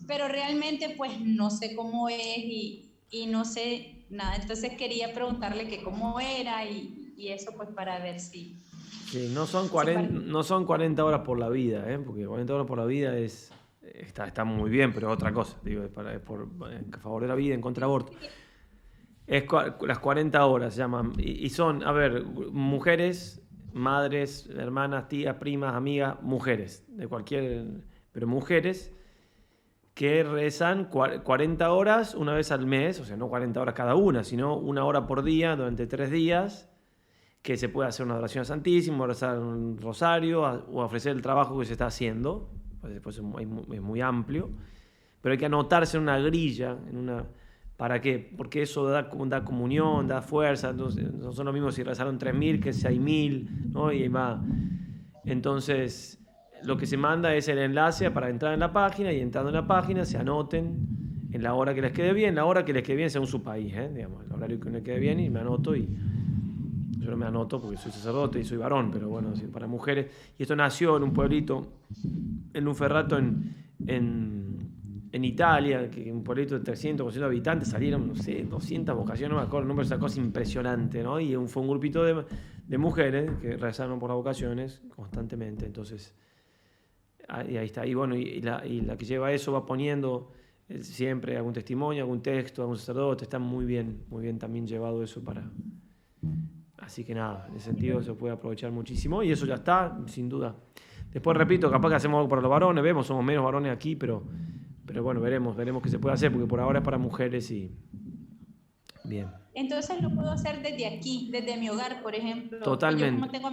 pero realmente pues no sé cómo es y no sé nada, entonces quería preguntarle que cómo era y eso pues para ver si...
Sí, no son 40 horas por la vida, porque 40 horas por la vida está muy bien, pero es otra cosa, digo, es en favor de la vida, en contra de aborto. Las 40 horas se llaman, y son, a ver, mujeres, madres, hermanas, tías, primas, amigas, mujeres, pero mujeres que rezan 40 horas una vez al mes, o sea, no 40 horas cada una, sino 1 hora por día durante 3 días, que se puede hacer una oración al Santísimo, rezar un rosario o ofrecer el trabajo que se está haciendo, pues después es muy amplio, pero hay que anotarse en una grilla, ¿para qué? Porque eso da comunión, da fuerza, entonces no son lo mismo si rezaron 3.000 que 6.000, ¿no? Y va. Entonces, lo que se manda es el enlace para entrar en la página y entrando en la página se anoten en la hora que les quede bien, según su país, digamos, el horario que les quede bien y me anoto yo no me anoto porque soy sacerdote y soy varón, pero bueno, para mujeres. Y esto nació en un pueblito, en un ferrato en Italia, que un pueblito de 300, 400 habitantes, salieron, no sé, 200 vocaciones, no me acuerdo el número, esa cosa impresionante, ¿no? Y fue un grupito de mujeres que rezaron por las vocaciones constantemente. Entonces, ahí está. Y bueno, y la que lleva eso va poniendo siempre algún testimonio, algún texto, algún sacerdote. Está muy bien también llevado eso para... Así que nada, en ese sentido se puede aprovechar muchísimo y eso ya está, sin duda. Después, repito, capaz que hacemos algo para los varones, somos menos varones aquí, pero bueno, veremos qué se puede hacer, porque por ahora es para mujeres y... Bien.
Entonces lo puedo hacer desde aquí, desde mi hogar, por ejemplo.
Totalmente.
Yo como tengo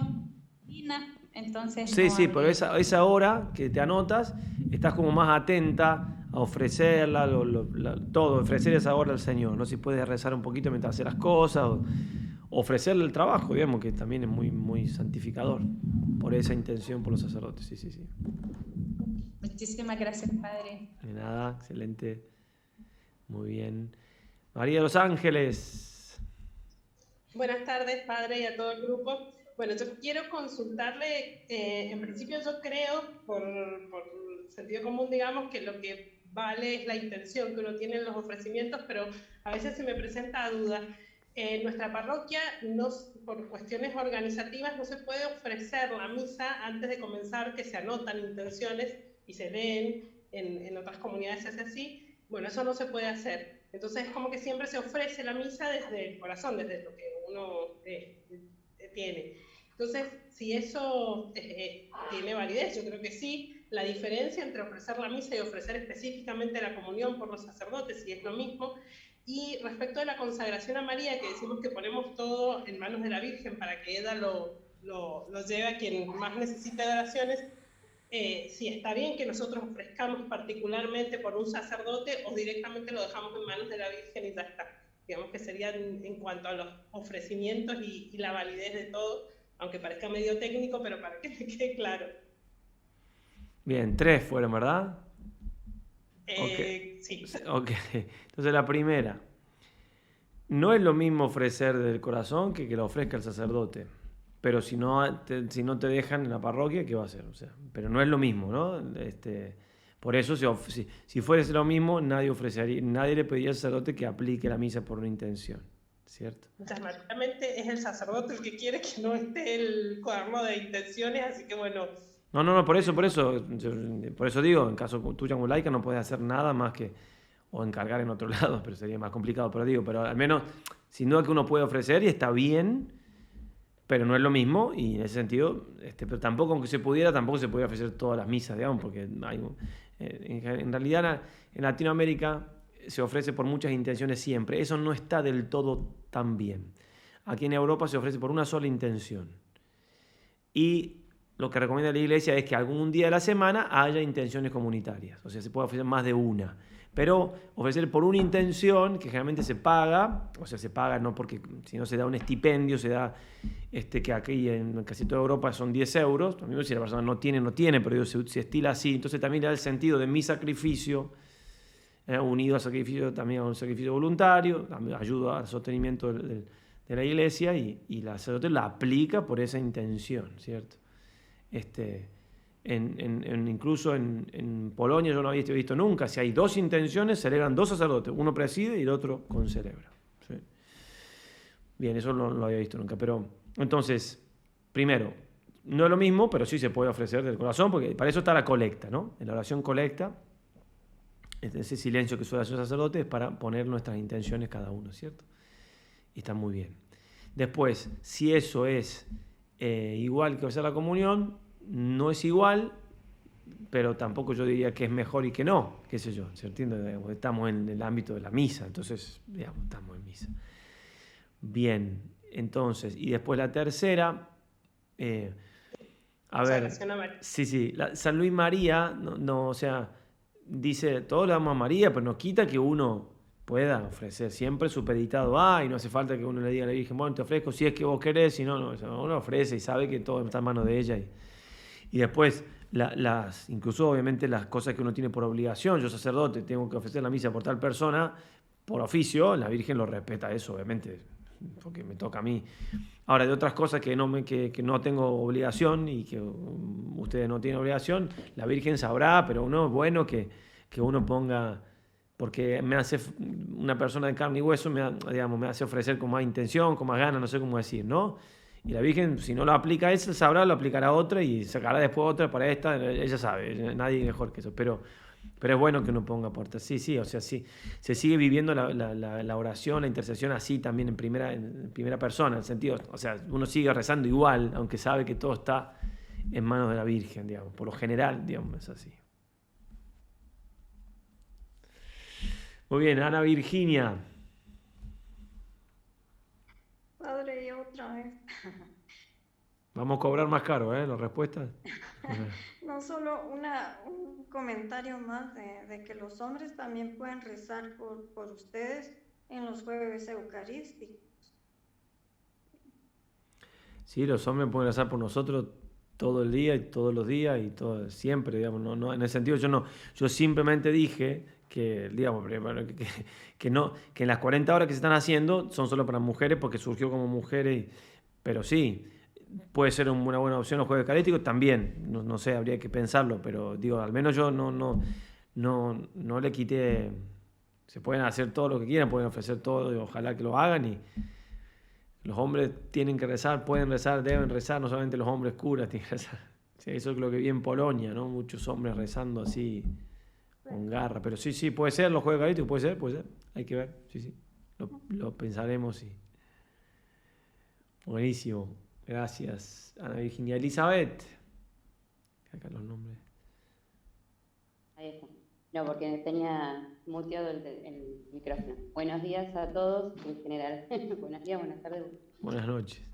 piscina, entonces...
Sí, pero esa hora que te anotas, estás como más atenta a ofrecerla, todo, ofrecer esa hora al Señor, ¿no? Si puedes rezar un poquito mientras haces las cosas, o ofrecerle el trabajo, digamos, que también es muy, muy santificador, por esa intención, por los sacerdotes, sí.
Muchísimas gracias, Padre.
De nada, excelente. Muy bien. María de los Ángeles.
Buenas tardes, Padre, y a todo el grupo. Bueno, yo quiero consultarle, en principio yo creo, por sentido común, digamos, que lo que vale es la intención que uno tiene en los ofrecimientos, pero a veces se me presenta duda. En nuestra parroquia, por cuestiones organizativas, no se puede ofrecer la misa antes de comenzar, que se anotan intenciones y se leen, en otras comunidades se hace así. Bueno, eso no se puede hacer. Entonces es como que siempre se ofrece la misa desde el corazón, desde lo que uno tiene. Entonces, si eso tiene validez, yo creo que sí. La diferencia entre ofrecer la misa y ofrecer específicamente la comunión por los sacerdotes, si es lo mismo. Y respecto de la consagración a María, que decimos que ponemos todo en manos de la Virgen para que ella lo lleve a quien más necesita de oraciones, si está bien que nosotros ofrezcamos particularmente por un sacerdote o directamente lo dejamos en manos de la Virgen y ya está. Digamos que sería en cuanto a los ofrecimientos y la validez de todo, aunque parezca medio técnico, pero para que me quede claro.
Bien, 3 fueron, ¿verdad?
Okay. Sí.
Ok, entonces la primera, no es lo mismo ofrecer del corazón que lo ofrezca el sacerdote, pero si no te dejan en la parroquia, ¿qué va a hacer? O sea, pero no es lo mismo, ¿no? Por eso, si fuese lo mismo, nadie le pediría al sacerdote que aplique la misa por una intención, ¿cierto?
Realmente es el sacerdote el que quiere que no esté el cuaderno de intenciones, así que bueno...
No, por eso digo, en caso tuyo como laica no puedes hacer nada más que o encargar en otro lado, pero sería más complicado, pero al menos, sin duda que uno puede ofrecer y está bien, pero no es lo mismo, y en ese sentido, pero tampoco, aunque se pudiera, tampoco se podría ofrecer todas las misas, digamos, porque en realidad en Latinoamérica se ofrece por muchas intenciones siempre, eso no está del todo tan bien. Aquí en Europa se ofrece por una sola intención, y lo que recomienda la Iglesia es que algún día de la semana haya intenciones comunitarias. O sea, se puede ofrecer más de una. Pero ofrecer por una intención, que generalmente se paga, o sea, se paga no porque, si no se da un estipendio, se da, que aquí en casi toda Europa son 10 euros. Lo mismo si la persona no tiene, pero se estila así. Entonces también le da el sentido de mi sacrificio, unido al sacrificio, también a un sacrificio voluntario, ayuda al sostenimiento de la iglesia y la sacerdote la aplica por esa intención, ¿cierto? Incluso en Polonia yo no había visto nunca, si hay dos intenciones, celebran dos sacerdotes, uno preside y el otro concelebra. ¿Sí? Bien, eso no lo había visto nunca, pero entonces, primero, no es lo mismo, pero sí se puede ofrecer del corazón, porque para eso está la colecta, ¿no? En la oración colecta, ese silencio que suele hacer el sacerdote es para poner nuestras intenciones cada uno, ¿cierto? Y está muy bien. Después, si eso es igual que hacer la comunión, no es igual, pero tampoco yo diría que es mejor y que no, qué sé yo, ¿se entiende? Estamos en el ámbito de la misa, entonces, digamos, estamos en misa. Bien, entonces, y después la tercera, a ver, sí, San Luis María, o sea, dice, todos le damos a María, pero no quita que uno pueda ofrecer siempre supeditado a, y no hace falta que uno le diga a la Virgen, bueno, te ofrezco si es que vos querés, si no, uno ofrece y sabe que todo está en manos de ella. Y después, incluso obviamente las cosas que uno tiene por obligación, yo sacerdote, tengo que ofrecer la misa por tal persona, por oficio, la Virgen lo respeta eso, obviamente, porque me toca a mí. Ahora, de otras cosas que no tengo obligación y que ustedes no tienen obligación, la Virgen sabrá, pero uno es bueno que uno ponga, porque me hace una persona de carne y hueso, me hace ofrecer con más intención, con más ganas, no sé cómo decir, ¿no? Y la Virgen, si no lo aplica a esa, sabrá, lo aplicará a otra y sacará después otra para esta, ella sabe, nadie mejor que eso, pero es bueno que uno ponga puertas. Sí, o sea, sí, se sigue viviendo la oración, la intercesión así también en primera persona, en el sentido, o sea, uno sigue rezando igual, aunque sabe que todo está en manos de la Virgen, digamos, por lo general, digamos, es así. Muy bien, Ana Virginia.
Padre, yo otra vez.
Vamos a cobrar más caro, ¿las respuestas?
No solo un comentario más de que los hombres también pueden rezar por ustedes en los jueves eucarísticos.
Sí, los hombres pueden rezar por nosotros todo el día y todos los días y siempre, digamos, no, en ese sentido yo simplemente dije que, digamos, que en las 40 horas que se están haciendo son solo para mujeres porque surgió como mujeres, pero sí, puede ser una buena opción los jueves eucarísticos también, no sé, habría que pensarlo, pero digo, al menos yo no le quité, se pueden hacer todo lo que quieran, pueden ofrecer todo y ojalá que lo hagan y los hombres tienen que rezar, pueden rezar, deben rezar, no solamente los hombres curas tienen que rezar. Sí, eso es lo que vi en Polonia, ¿no? Muchos hombres rezando así con garra, pero sí, puede ser los jueves eucarísticos, puede ser, hay que ver, sí, lo pensaremos y buenísimo. Gracias, Ana Virginia. Elizabeth. Acá los nombres.
Ahí está. No, porque tenía muteado el micrófono. Buenos días a todos, en general. Buenos días, buenas tardes.
Buenas noches.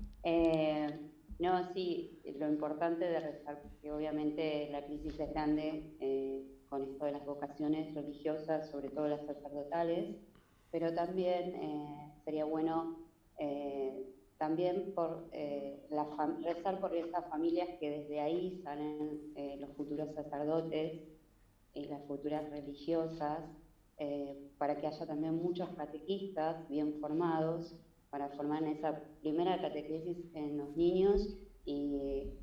No, sí, lo importante de rezar, porque obviamente la crisis es grande con esto de las vocaciones religiosas, sobre todo las sacerdotales, pero también sería bueno también por rezar por esas familias que desde ahí salen los futuros sacerdotes y las futuras religiosas, para que haya también muchos catequistas bien formados, para formar esa primera catequesis en los niños y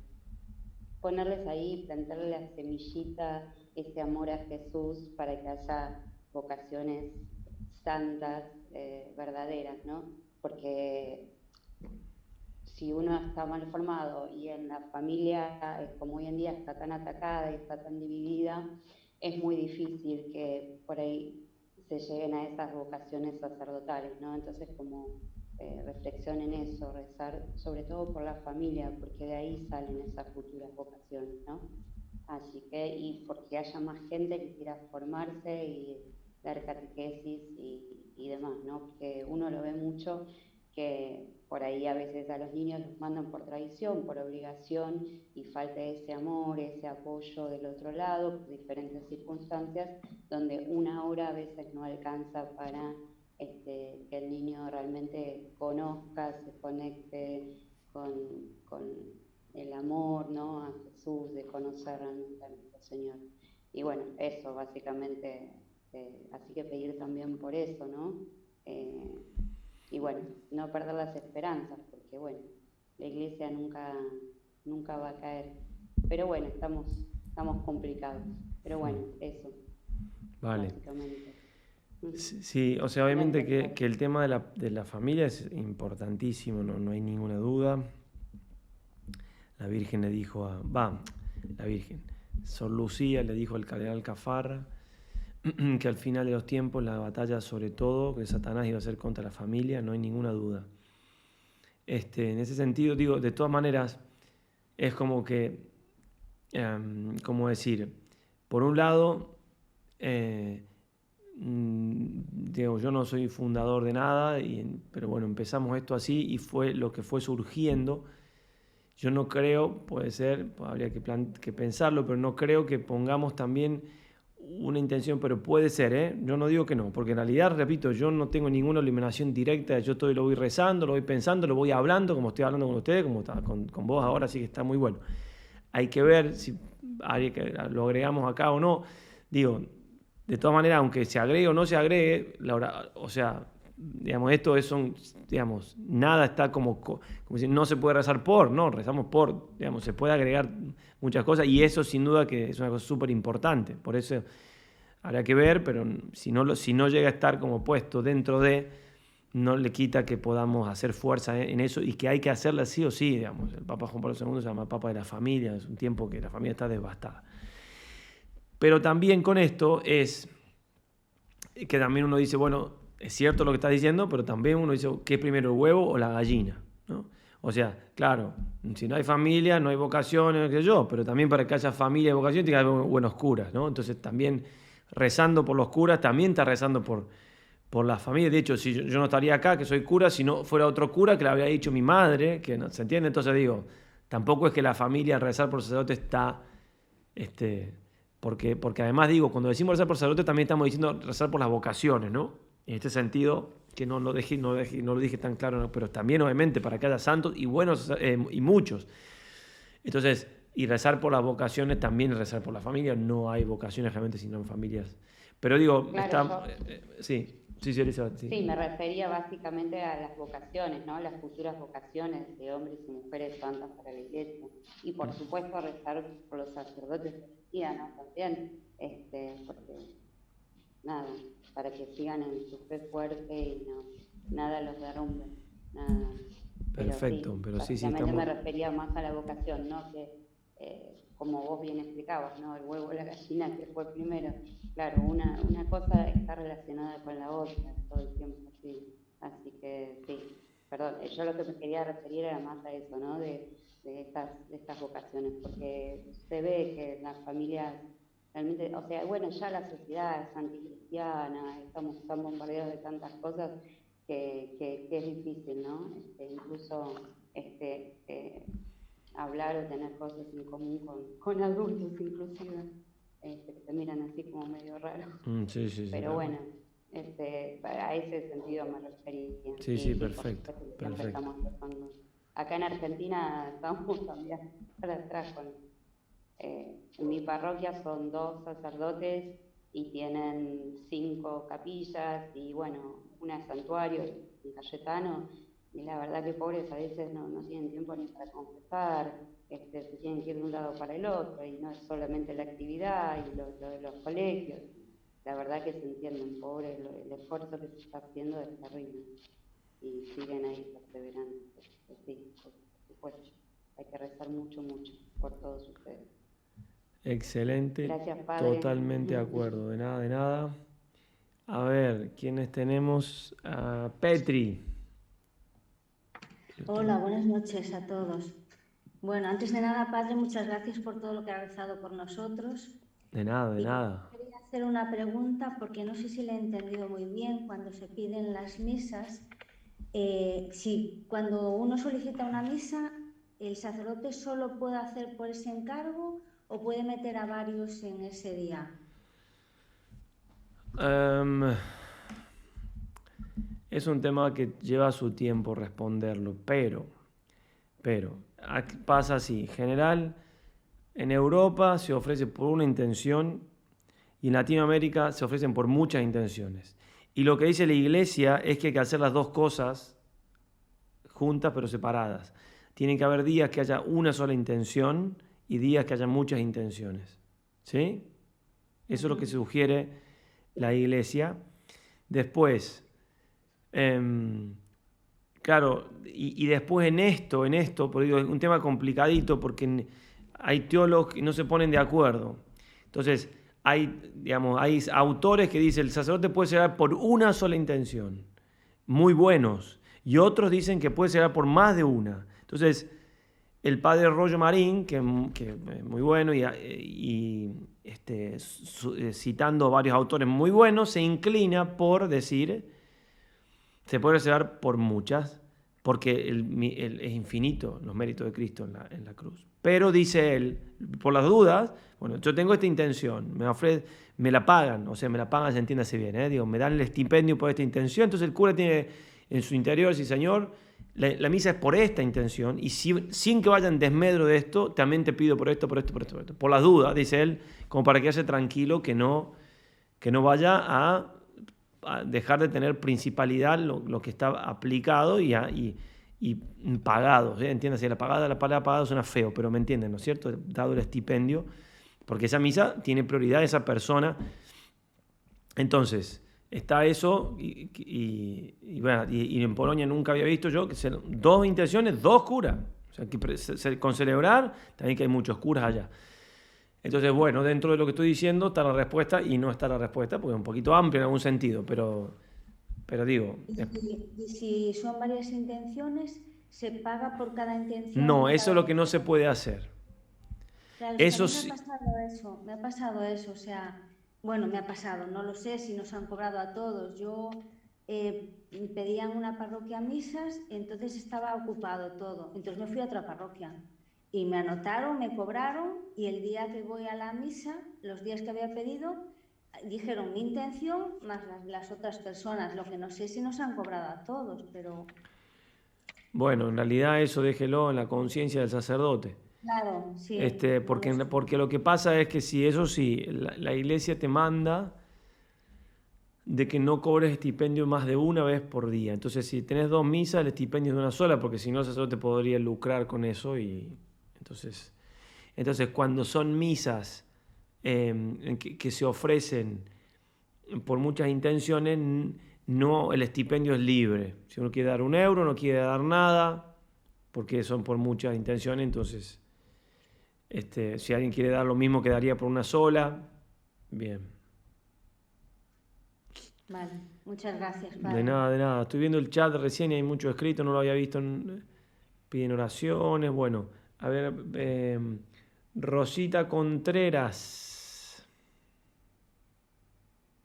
ponerles ahí, plantarle la semillita, ese amor a Jesús, para que haya vocaciones santas, verdaderas, ¿no? Porque si uno está mal formado y en la familia, como hoy en día está tan atacada y está tan dividida, es muy difícil que por ahí se lleguen a esas vocaciones sacerdotales, ¿no? Entonces, como reflexión en eso, rezar sobre todo por la familia, porque de ahí salen esas futuras vocaciones, ¿no? Así que, y porque haya más gente que quiera formarse y dar catequesis y demás, ¿no? Porque uno lo ve mucho que por ahí a veces a los niños los mandan por tradición, por obligación, y falta ese amor, ese apoyo del otro lado, por diferentes circunstancias, donde una hora a veces no alcanza para que el niño realmente conozca, se conecte con el amor, ¿no? A Jesús, de conocer realmente a nuestro Señor. Y bueno, eso básicamente, así que pedir también por eso, ¿no? bueno, no perder las esperanzas, porque bueno, la iglesia nunca va a caer. Pero bueno, estamos complicados. Pero bueno, eso.
Vale.
Básicamente.
Sí, o sea, obviamente que el tema de la familia es importantísimo, no hay ninguna duda. La Virgen le dijo Sor Lucía le dijo al cardenal Caffarra que al final de los tiempos la batalla, sobre todo, que Satanás iba a ser contra la familia, no hay ninguna duda. En ese sentido, digo, de todas maneras, es como que, ¿cómo decir? Por un lado, digo, yo no soy fundador de nada, pero bueno, empezamos esto así y fue lo que fue surgiendo. Yo no creo, puede ser, habría que pensarlo, pero no creo que pongamos también una intención, pero puede ser, ¿eh? Yo no digo que no, porque en realidad, repito, yo no tengo ninguna iluminación directa, yo lo voy rezando, lo voy pensando, lo voy hablando, como estoy hablando con ustedes, como está con vos ahora, así que está muy bueno. Hay que ver si lo agregamos acá o no. Digo, de todas maneras, aunque se agregue o no se agregue, o sea, digamos, digamos, nada está como si no se puede rezar no, rezamos por, digamos, se puede agregar muchas cosas y eso sin duda que es una cosa súper importante. Por eso habrá que ver, pero si no llega a estar como puesto dentro no le quita que podamos hacer fuerza en eso y que hay que hacerla sí o sí, digamos. El Papa Juan Pablo II se llama Papa de la Familia, es un tiempo que la familia está devastada. Pero también con esto es que también uno dice, bueno, es cierto lo que estás diciendo, pero también uno dice, ¿qué es primero, el huevo o la gallina? ¿No? O sea, claro, si no hay familia, no hay vocaciones, pero también para que haya familia y vocación tiene que haber buenos curas, ¿no? Entonces también rezando por los curas, también está rezando por la familia. De hecho, si yo no estaría acá, que soy cura, si no fuera otro cura que le habría dicho mi madre, que no, ¿se entiende? Entonces digo, tampoco es que la familia al rezar por sacerdote está... Porque además digo, cuando decimos rezar por sacerdote también estamos diciendo rezar por las vocaciones, ¿no? En este sentido, que no lo dije tan claro, pero también obviamente para que haya santos y buenos y muchos. Entonces, y rezar por las vocaciones también es rezar por la familia. No hay vocaciones realmente si no en familias. Pero digo,
claro,
sí, Elizabeth.
Sí, me refería básicamente a las vocaciones, ¿no? Las futuras vocaciones de hombres y mujeres santas para la iglesia. Y por supuesto rezar por los sacerdotes de la iglesia, ¿no? También, porque nada, para que sigan en su fe fuerte y nada los derrumbe, nada.
Perfecto, pero sí,
estamos... me refería más a la vocación, ¿no? Que como vos bien explicabas, ¿no? El huevo y la gallina, que fue primero. Claro, una cosa está relacionada con la otra todo el tiempo, sí. Así que sí, perdón, yo lo que me quería referir era más a eso, ¿no? De estas vocaciones, porque se ve que las familias realmente, o sea, bueno, ya la sociedad es anticristiana, estamos tan bombardeados de tantas cosas que es difícil, ¿no? Incluso hablar o tener cosas en común con adultos inclusive, que te miran así como medio raro.
Sí,
pero bueno, a ese sentido me refería.
Sí, perfecto.
Estamos empezando. Acá en Argentina estamos también para atrás en mi parroquia son 2 sacerdotes y tienen 5 capillas y bueno, una santuario en Cayetano. Y la verdad que pobres a veces no tienen tiempo ni para confesar, se tienen que ir de un lado para el otro, y no es solamente la actividad y lo de los colegios. La verdad que se entienden, pobres, el esfuerzo que se está haciendo es terrible. Y siguen ahí perseverando. Sí, por supuesto. Hay que rezar mucho por todos ustedes.
Excelente.
Gracias, padre.
Totalmente de acuerdo. De nada. A ver, ¿quiénes tenemos? Petri.
Hola, buenas noches a todos. Bueno, antes de nada, padre, muchas gracias por todo lo que ha rezado por nosotros.
De nada.
Quería hacer una pregunta porque no sé si le he entendido muy bien. Cuando se piden las misas, si cuando uno solicita una misa, ¿el sacerdote solo puede hacer por ese encargo o puede meter a varios en ese día?
Es un tema que lleva su tiempo responderlo, pero pasa así. En general, en Europa se ofrece por una intención y en Latinoamérica se ofrecen por muchas intenciones. Y lo que dice la Iglesia es que hay que hacer las dos cosas juntas pero separadas. Tienen que haber días que haya una sola intención y días que haya muchas intenciones. ¿Sí? Eso es lo que sugiere la Iglesia. Después, claro, y después en esto, por digo, es un tema complicadito porque hay teólogos que no se ponen de acuerdo. Entonces, hay autores que dicen el sacerdote puede celar por una sola intención, muy buenos, y otros dicen que puede celar por más de una. Entonces, el padre Rollo Marín, que es muy bueno, citando varios autores muy buenos, se inclina por decir, se puede celar por muchas, porque es infinito los méritos de Cristo en la cruz. Pero dice él, por las dudas, bueno, yo tengo esta intención, me la pagan, o sea, me la pagan, se entiéndase bien, digo, me dan el estipendio por esta intención, entonces el cura tiene en su interior, sí señor, la misa es por esta intención, y sin que vayan desmedro de esto, también te pido por esto. Por las dudas, dice él, como para quedarse tranquilo, que no vaya a dejar de tener principalidad lo que está aplicado y pagado, ¿sí? Entiéndase, la palabra pagado suena feo, pero me entienden, ¿no es cierto? Dado el estipendio, porque esa misa tiene prioridad a esa persona. Entonces, está eso, y en Polonia nunca había visto yo que dos intenciones, dos curas. O sea, que con celebrar, también que hay muchos curas allá. Entonces, bueno, dentro de lo que estoy diciendo está la respuesta y no está la respuesta, porque es un poquito amplia en algún sentido, pero digo...
Y si son varias intenciones, ¿se paga por cada intención?
No, eso es lo que no se puede hacer.
Claro,
eso
sí. Me ha pasado eso, o sea, bueno, me ha pasado, no lo sé si nos han cobrado a todos. Yo pedía en una parroquia misas, entonces estaba ocupado todo, entonces me fui a otra parroquia. Y me anotaron, me cobraron, y el día que voy a la misa, los días que había pedido, dijeron mi intención más las otras personas. Lo que no sé si nos han cobrado a todos, pero...
Bueno, en realidad eso déjelo en la conciencia del sacerdote.
Claro, sí.
Porque lo que pasa es que la Iglesia te manda de que no cobres estipendio más de una vez por día. Entonces, si tenés 2 misas, el estipendio es de una sola, porque si no el sacerdote podría lucrar con eso y... Entonces, cuando son misas que se ofrecen por muchas intenciones, no, el estipendio es libre. Si uno quiere dar €1, no quiere dar nada, porque son por muchas intenciones, entonces, si alguien quiere dar lo mismo que daría por una sola, bien.
Vale, muchas gracias, padre.
De nada. Estoy viendo el chat recién y hay mucho escrito, no lo había visto. Piden oraciones, bueno. A ver, Rosita Contreras.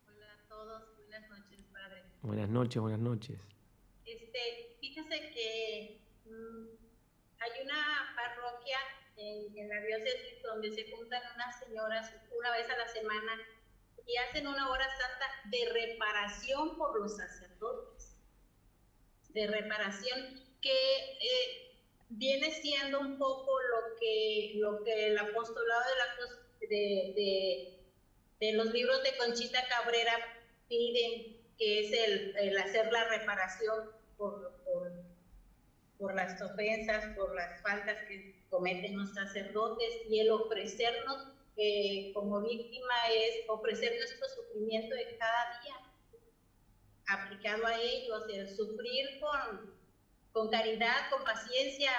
Hola a todos, buenas noches, padre.
Buenas noches.
Fíjese que hay una parroquia en la diócesis donde se juntan unas señoras una vez a la semana y hacen una hora santa de reparación por los sacerdotes. De reparación que... viene siendo un poco lo que el apostolado de la cruz de los libros de Conchita Cabrera piden, que es el hacer la reparación por las ofensas, por las faltas que cometen los sacerdotes, y el ofrecernos como víctima es ofrecer nuestro sufrimiento de cada día aplicado a ellos, el sufrir con caridad, con paciencia,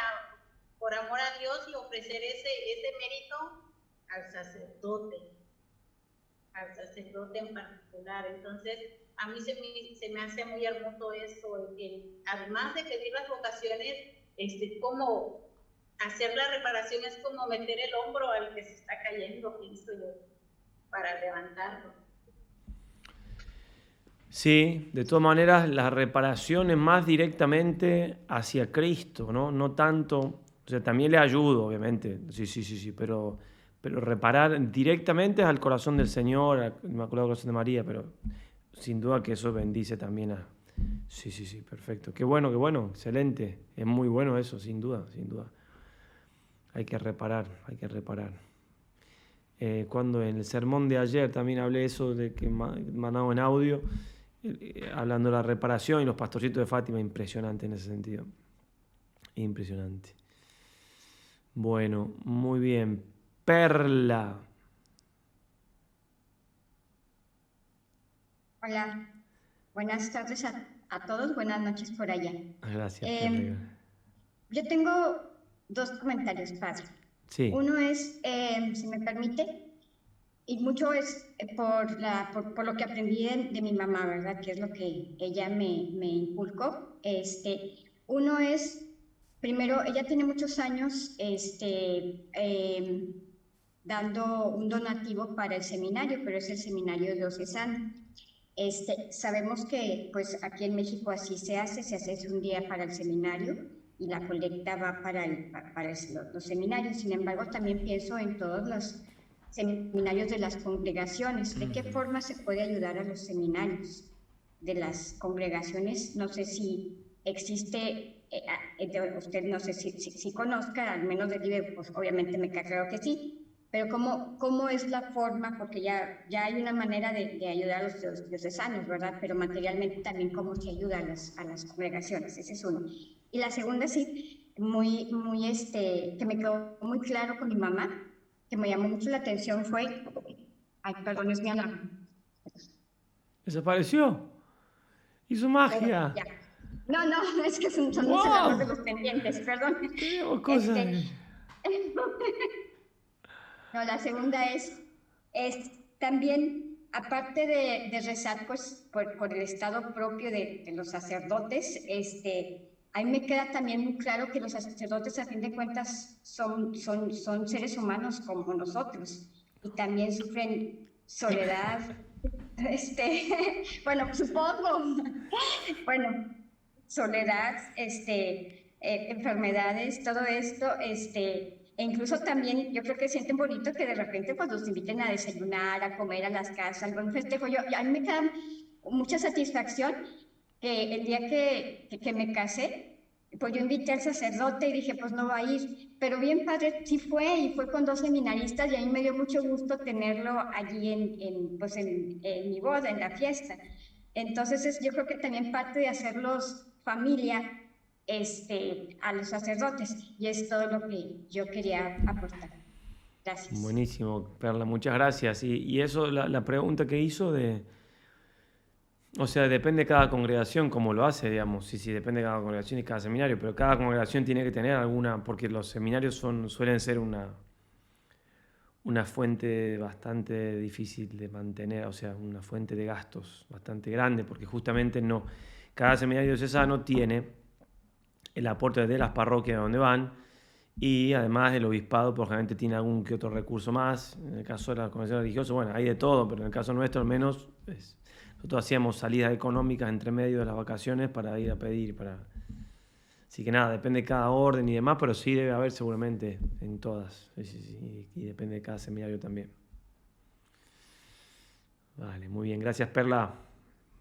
por amor a Dios, y ofrecer ese mérito al sacerdote en particular. Entonces, a mí se me hace muy hermoso eso, que además de pedir las vocaciones, como hacer la reparación es como meter el hombro al que se está cayendo, pienso yo, para levantarlo.
Sí, de todas maneras, la reparación es más directamente hacia Cristo, ¿no? No tanto, o sea, también le ayudo, obviamente, sí, pero reparar directamente es al corazón del Señor, al Inmaculado Corazón de María, pero sin duda que eso bendice también a... Sí, perfecto. Qué bueno, excelente. Es muy bueno eso, sin duda. Hay que reparar. Cuando en el sermón de ayer también hablé eso de que mandado en audio, hablando de la reparación y los pastorcitos de Fátima, impresionante en ese sentido. Impresionante. Bueno, muy bien. Perla.
Hola, buenas tardes a todos, buenas noches por allá.
Gracias, Perla.
Yo tengo dos comentarios, padre.
Sí.
Uno es, si me permite, y mucho es por lo que aprendí de mi mamá, ¿verdad? Que es lo que ella me inculcó. Uno es, primero, ella tiene muchos años dando un donativo para el seminario, pero es el seminario diocesano. Sabemos que pues aquí en México así se hace un día para el seminario y la colecta va para los seminarios. Sin embargo, también pienso en todos los seminarios de las congregaciones. ¿De qué forma se puede ayudar a los seminarios de las congregaciones? No sé si existe, usted no sé si conozca, al menos de Libre, pues obviamente me creo que sí. Pero ¿cómo es la forma? Porque ya hay una manera de ayudar a los diocesanos, ¿verdad? Pero materialmente también cómo se ayuda a las congregaciones. Ese es uno. Y la segunda, sí, que me quedó muy claro con mi mamá, que me llamó mucho la atención fue... Ay, perdón, es mi alarma.
¿Desapareció? ¿Hizo magia?
Ya. No, es que son los alarmas de los pendientes, perdón.
Tenemos cosas...
No, la segunda es también, aparte de rezar pues, por el estado propio de los sacerdotes, a mí me queda también muy claro que los sacerdotes, a fin de cuentas, son seres humanos como nosotros y también sufren soledad, bueno, supongo, bueno, soledad, enfermedades, todo esto, e incluso también yo creo que sienten bonito que de repente pues los inviten a desayunar, a comer a las casas, algún festejo. A mí me da mucha satisfacción que el día que me casé, pues yo invité al sacerdote y dije pues no va a ir, pero bien padre sí fue y fue con 2 seminaristas y a mí me dio mucho gusto tenerlo allí en mi boda, en la fiesta. Entonces yo creo que también parte de hacerlos familia a los sacerdotes, y es todo lo que yo quería aportar. Gracias.
Buenísimo, Perla, muchas gracias. Y eso, la pregunta que hizo o sea, depende de cada congregación cómo lo hace, digamos. Sí, depende de cada congregación y cada seminario, pero cada congregación tiene que tener alguna, porque los seminarios suelen ser una fuente bastante difícil de mantener, o sea, una fuente de gastos bastante grande, porque justamente cada seminario diocesano tiene el aporte de las parroquias donde van y además el obispado probablemente tiene algún que otro recurso más. En el caso de la congregación religiosa, bueno, hay de todo, pero en el caso nuestro al menos nosotros hacíamos salidas económicas entre medio de las vacaciones para ir a pedir, así que nada, depende de cada orden y demás, pero sí debe haber seguramente en todas, sí, y depende de cada seminario también. Vale, muy bien, gracias Perla,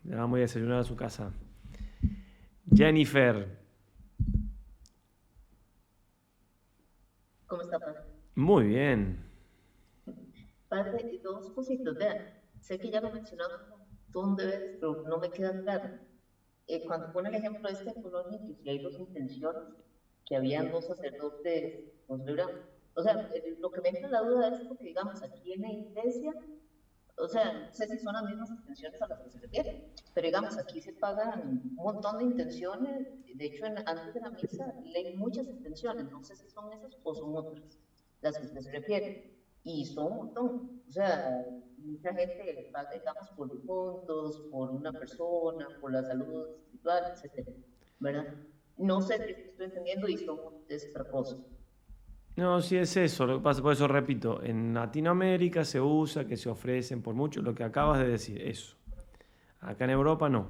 le vamos a desayunar a su casa. Jennifer.
¿Cómo está, padre?
Muy bien.
Padre, 2 cositas, vean, sé que ya lo mencionaron un montón de veces, pero no me queda claro. Cuando pone el ejemplo de Polonia, que si hay 2 intenciones, que habían 2 sacerdotes celebrando. O sea, lo que me entra la duda es porque, digamos, aquí en la iglesia, o sea, no sé si son las mismas intenciones a las que se refiere, pero digamos, aquí se pagan un montón de intenciones. De hecho, antes de la misa leen muchas intenciones, no sé si son esas o son otras las que usted se refiere, y son un montón. O sea, mucha gente paga, digamos, por puntos, por una persona, por la salud espiritual, etc. ¿Verdad? No sé si estoy entendiendo y son es otra cosa.
No, sí es eso, lo que pasa, por eso repito, en Latinoamérica se usa que se ofrecen por mucho, lo que acabas de decir, eso. Acá en Europa no,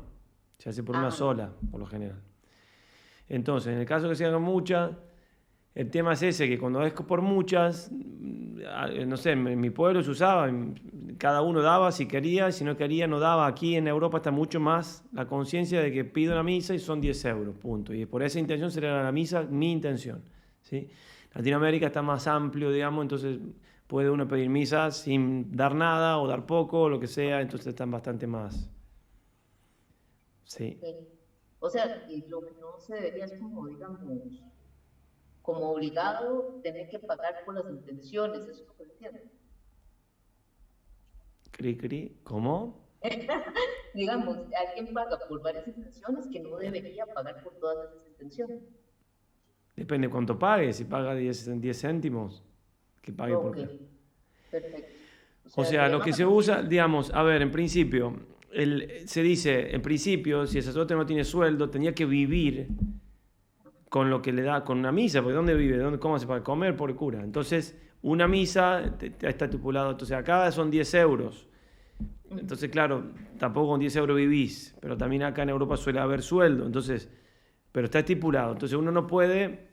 se hace por una sola, por lo general. Entonces, en el caso que se hagan muchas, el tema es ese, que cuando es por muchas, no sé, en mi pueblo se usaba, cada uno daba si quería, si no quería no daba. Aquí en Europa está mucho más la conciencia de que pido una misa y son 10 euros, punto. Y por esa intención sería la misa mi intención, ¿sí? Latinoamérica está más amplio, digamos, entonces puede uno pedir misa sin dar nada o dar poco o lo que sea, entonces están bastante más Sí.
Ok. O sea, y lo que no se debería es como, digamos, como obligado tener que pagar por las intenciones, eso es lo que entiendo.
¿Cómo?
Digamos, alguien paga por varias intenciones que no debería pagar por todas esas intenciones.
Depende cuánto pague. Si paga 10 céntimos, que pague por qué.
Perfecto.
O sea, lo que se usa, digamos, a ver, en principio, se dice, en principio, si el sacerdote no tiene sueldo, tenía que vivir con lo que le da, con una misa, porque ¿dónde vive? ¿Cómo hace para comer por el cura? Entonces, una misa está estipulado, entonces acá son 10 euros. Entonces, claro, tampoco con 10 euros vivís, pero también acá en Europa suele haber sueldo, entonces, pero está estipulado. Entonces uno no puede,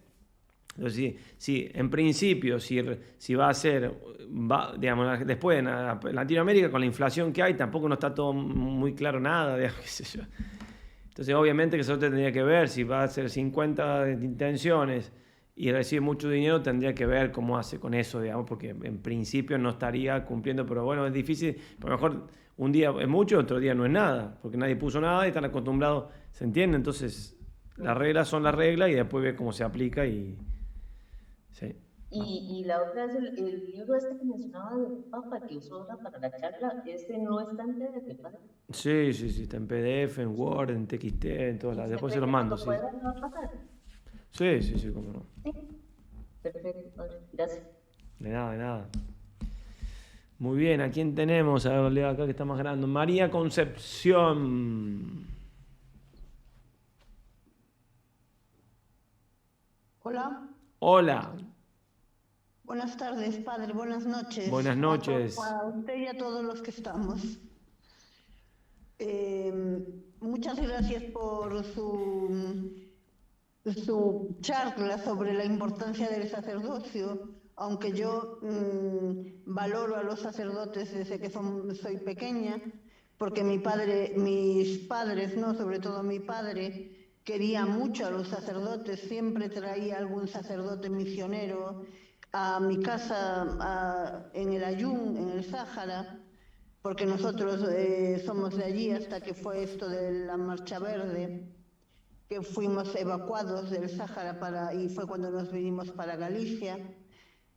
entonces, si en principio, si va a ser, digamos, después en Latinoamérica con la inflación que hay, tampoco no está todo muy claro nada, digamos, qué sé yo. Entonces, obviamente que eso tendría que ver, si va a ser 50 intenciones y recibe mucho dinero, tendría que ver cómo hace con eso, digamos, porque en principio no estaría cumpliendo, pero bueno, es difícil, a lo mejor un día es mucho, otro día no es nada, porque nadie puso nada y están acostumbrados, ¿se entiende? Entonces, las reglas son las reglas y después ve cómo se aplica y... Sí.
Y la otra es el libro este que mencionaba del Papa, que usó ahora para la charla, ese no está en PDF, ¿vale?
Sí, está en PDF, en Word, en TXT, en todas las... Después se los mando, sí.
¿Puede pasar?
Sí, cómo no.
Sí. Perfecto, padre. Gracias.
De nada. Muy bien, ¿a quién tenemos? A ver, leo acá que está más grande. María Concepción.
Hola.
Hola.
Buenas tardes, padre. Buenas noches.
Buenas noches.
A usted y a todos los que estamos. Muchas gracias por su charla sobre la importancia del sacerdocio, aunque yo valoro a los sacerdotes desde que soy pequeña, porque mis padres, no, sobre todo mi padre, quería mucho a los sacerdotes, siempre traía algún sacerdote misionero a mi casa en el Ayun, en el Sáhara, porque nosotros somos de allí hasta que fue esto de la Marcha Verde, que fuimos evacuados del Sáhara y fue cuando nos vinimos para Galicia,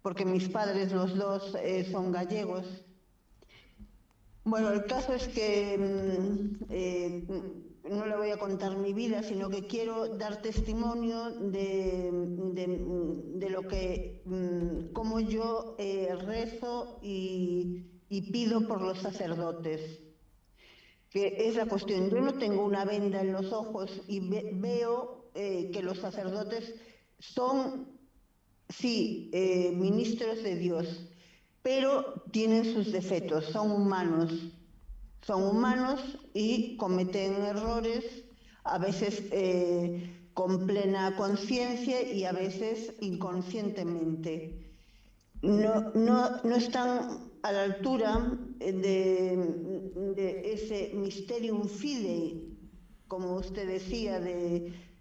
porque mis padres los dos son gallegos. Bueno, el caso es que no le voy a contar mi vida, sino que quiero dar testimonio de lo que, cómo yo rezo y pido por los sacerdotes, que es la cuestión. Yo no tengo una venda en los ojos y veo que los sacerdotes son, sí, ministros de Dios, pero tienen sus defectos, son humanos y cometen errores, a veces con plena conciencia y a veces inconscientemente. No están a la altura de ese mysterium fidei, como usted decía,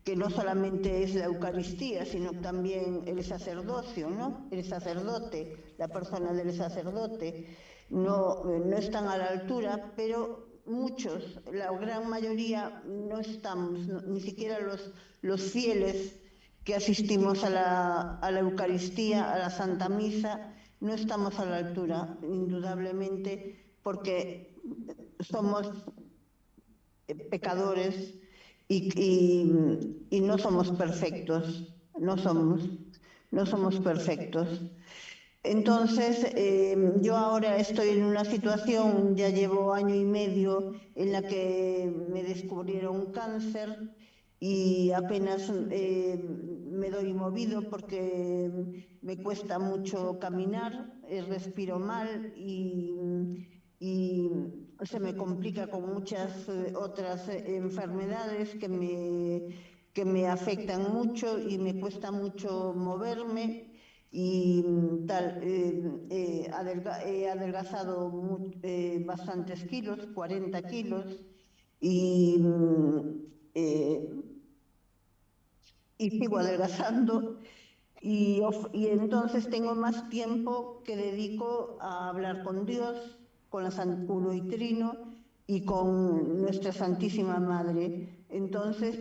que no solamente es la Eucaristía, sino también el sacerdocio, ¿no? El sacerdote, la persona del sacerdote, no están a la altura, pero muchos, la gran mayoría, no estamos, ni siquiera los fieles que asistimos a la Eucaristía, a la Santa Misa, no estamos a la altura, indudablemente, porque somos pecadores y no somos perfectos, no somos perfectos. Entonces, yo ahora estoy en una situación, ya llevo 1 año y medio, en la que me descubrieron cáncer y apenas me doy movido porque me cuesta mucho caminar, respiro mal y se me complica con muchas otras enfermedades que me afectan mucho y me cuesta mucho moverme. Y tal, he adelgazado bastantes kilos, 40 kilos, y sigo adelgazando, y entonces tengo más tiempo que dedico a hablar con Dios, con la Santulo y Trino, y con nuestra Santísima Madre. Entonces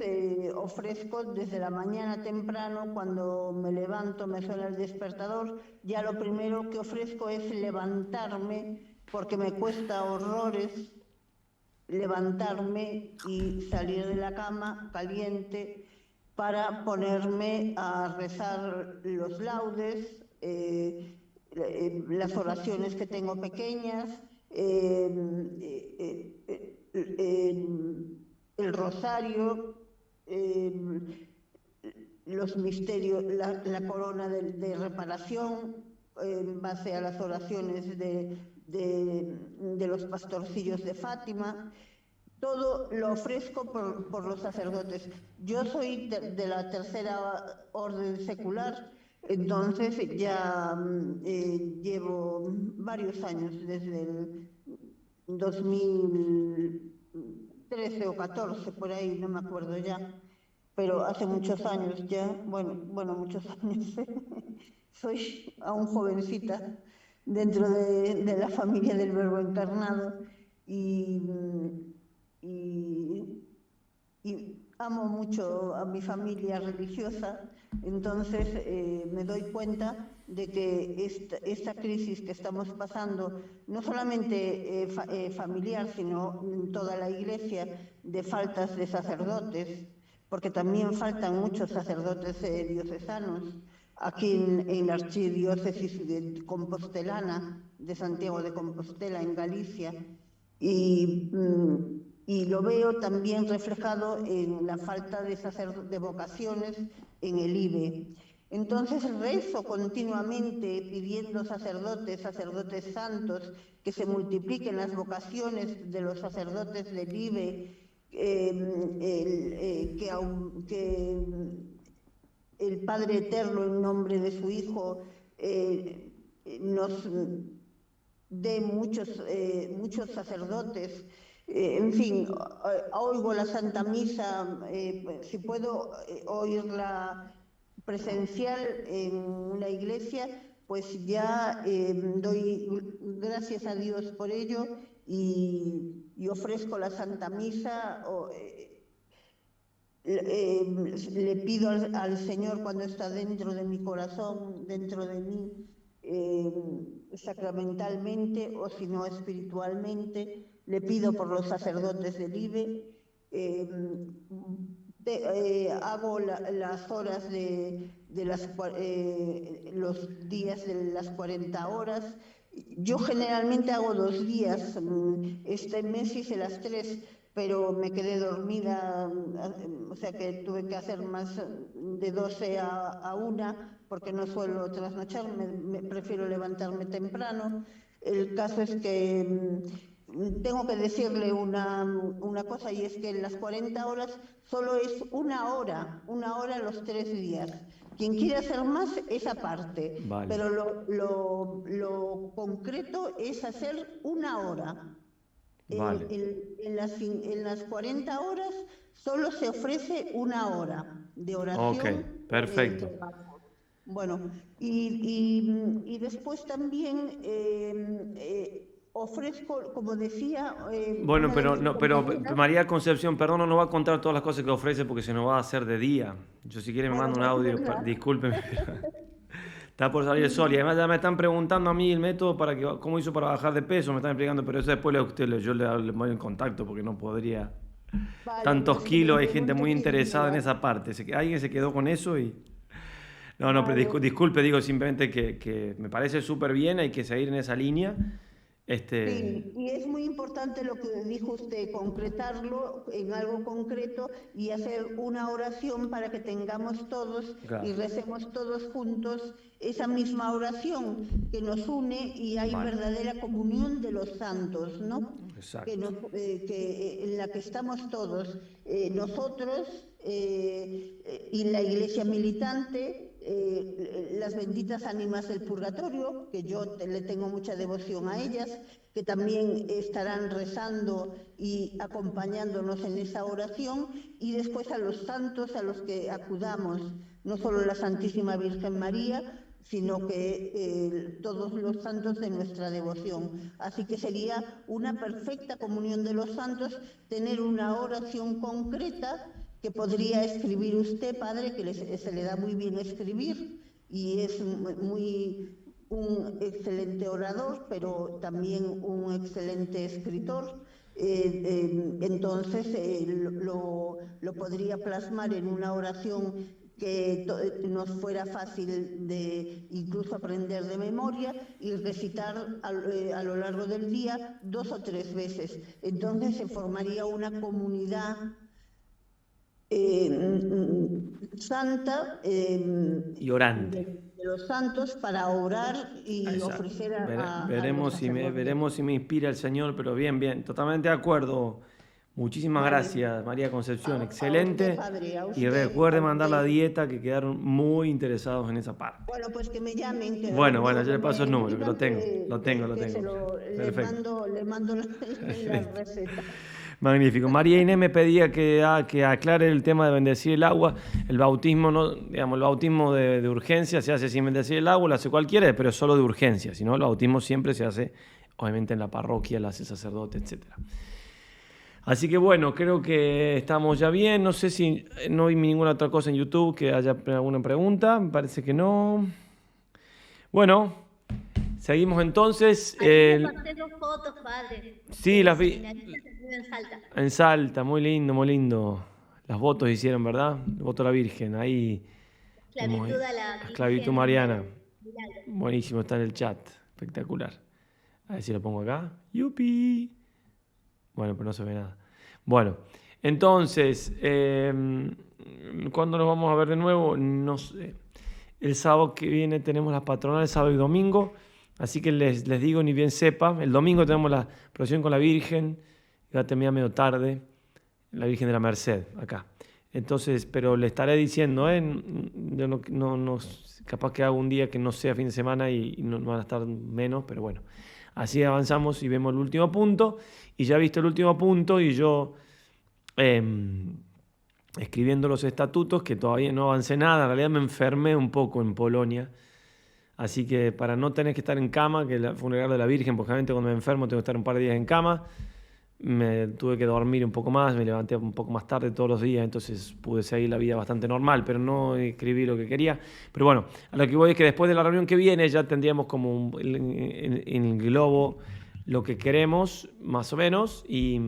ofrezco desde la mañana temprano, cuando me levanto, me suena el despertador, ya lo primero que ofrezco es levantarme, porque me cuesta horrores levantarme y salir de la cama caliente para ponerme a rezar los laudes, las oraciones que tengo pequeñas, el rosario, los misterios, la corona de reparación, en base a las oraciones de los pastorcillos de Fátima. Todo lo ofrezco por los sacerdotes. Yo soy de la tercera orden secular, entonces ya llevo varios años, desde el 2013 o 14, por ahí, no me acuerdo ya, pero hace muchos años ya, bueno, muchos años. Soy aún jovencita dentro de la familia del Verbo encarnado y amo mucho a mi familia religiosa. Entonces me doy cuenta de que esta crisis que estamos pasando, no solamente familiar, sino en toda la Iglesia, de faltas de sacerdotes, porque también faltan muchos sacerdotes diocesanos, aquí en la archidiócesis compostelana de Santiago de Compostela, en Galicia, y lo veo también reflejado en la falta de vocaciones en el IBE. Entonces rezo continuamente pidiendo sacerdotes santos, que se multipliquen las vocaciones de los sacerdotes del IBE, que el Padre Eterno, en nombre de su Hijo, nos dé muchos sacerdotes. En fin, oigo la Santa Misa, si puedo oírla presencial en la iglesia, pues ya doy gracias a Dios por ello y ofrezco la Santa Misa. Le pido al Señor, cuando está dentro de mi corazón, dentro de mí, sacramentalmente o si no espiritualmente, le pido por los sacerdotes del IBE, hago las horas los días de las 40 horas. Yo generalmente hago 2 días, este mes hice las 3, pero me quedé dormida, o sea que tuve que hacer más de 12 a 1, porque no suelo trasnochar, prefiero levantarme temprano. El caso es que tengo que decirle una cosa, y es que en las 40 horas solo es una hora los 3 días. Quien quiere hacer más es aparte, vale. Pero lo concreto es hacer una hora. Vale. En las 40 horas solo se ofrece una hora de oración.
Ok, perfecto.
Bueno, y después también ofrezco, como decía...
bueno, pero María Concepción, perdón, no va a contar todas las cosas que ofrece porque se nos va a hacer de día. Yo si quiere me mando un audio, discúlpeme. Está por salir el sol y además ya me están preguntando a mí el método cómo hizo para bajar de peso, me están explicando, pero eso después yo le voy en contacto porque no podría. Vale, tantos kilos, hay gente muy interesada en esa parte. Alguien se quedó con eso y... No, vale. Pero disculpe, digo simplemente que me parece súper bien, hay que seguir en esa línea.
Sí, y es muy importante lo que dijo usted, concretarlo en algo concreto y hacer una oración para que tengamos todos, claro, y recemos todos juntos esa misma oración que nos une y hay verdadera comunión de los santos, ¿no? Exacto. En la que estamos todos, nosotros y la Iglesia militante, las benditas ánimas del purgatorio, que yo le tengo mucha devoción a ellas, que también estarán rezando y acompañándonos en esa oración, y después a los santos a los que acudamos, no solo la Santísima Virgen María, sino que todos los santos de nuestra devoción. Así que sería una perfecta comunión de los santos tener una oración concreta que podría escribir usted, padre, que se le da muy bien escribir y es un excelente orador, pero también un excelente escritor. Entonces lo podría plasmar en una oración que nos fuera fácil de incluso aprender de memoria y recitar a lo largo del día 2 o 3 veces. Entonces se formaría una comunidad santa
y orante
de los santos para orar y ofrecer a
veremos si me inspira el Señor, pero bien, totalmente de acuerdo. Muchísimas gracias, María Concepción, excelente. Y recuerde mandar la dieta, que quedaron muy interesados en esa parte.
Bueno, pues que me llamen.
Bueno, yo le paso el número, que lo tengo.
Le mando la receta.
Magnífico. María Inés me pedía que aclare el tema de bendecir el agua. El bautismo, el bautismo de urgencia se hace sin bendecir el agua, lo hace cualquiera, pero solo de urgencia. Si no, el bautismo siempre se hace, obviamente, en la parroquia, lo hace el sacerdote, etc. Así que bueno, creo que estamos ya bien. No sé si no hay ninguna otra cosa en YouTube que haya alguna pregunta. Me parece que no. Bueno, seguimos entonces.
Dos fotos, padre.
Sí, las vi.
En Salta.
En Salta, muy lindo. Las votos hicieron, ¿verdad? El voto a la Virgen, ahí. Esclavitud mariana. Buenísimo, está en el chat. Espectacular. A ver si lo pongo acá. ¡Yupi! Bueno, pero no se ve nada. Bueno, entonces, ¿cuándo nos vamos a ver de nuevo? No sé. El sábado que viene tenemos las patronales, sábado y domingo. Así que les digo, ni bien sepa. El domingo tenemos la procesión con la Virgen. Va a terminar medio tarde. La Virgen de la Merced, acá. Entonces, pero le estaré diciendo, yo no capaz que hago un día que no sea fin de semana y no van a estar menos, pero bueno. Así avanzamos y vemos el último punto. Y ya he visto el último punto y yo escribiendo los estatutos, que todavía no avancé nada. En realidad me enfermé un poco en Polonia. Así que para no tener que estar en cama, que el funeral de la Virgen, porque obviamente cuando me enfermo tengo que estar un par de días en cama, me tuve que dormir un poco más, me levanté un poco más tarde todos los días, entonces pude seguir la vida bastante normal, pero no escribí lo que quería. Pero bueno, a lo que voy es que después de la reunión que viene ya tendríamos como en el globo lo que queremos, más o menos, y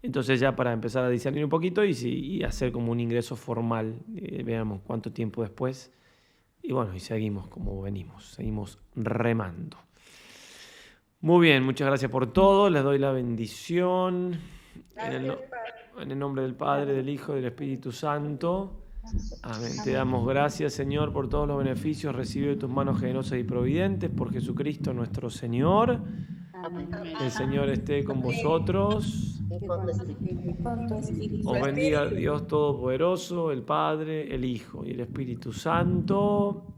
entonces ya para empezar a discernir un poquito y hacer como un ingreso formal, veamos cuánto tiempo después, y bueno, y seguimos como venimos, seguimos remando. Muy bien, muchas gracias por todo. Les doy la bendición en el nombre del Padre, del Hijo y del Espíritu Santo. Amén. Te damos gracias, Señor, por todos los beneficios recibidos de tus manos generosas y providentes, por Jesucristo nuestro Señor. Amén. El Señor esté con vosotros. Os bendiga Dios Todopoderoso, el Padre, el Hijo y el Espíritu Santo.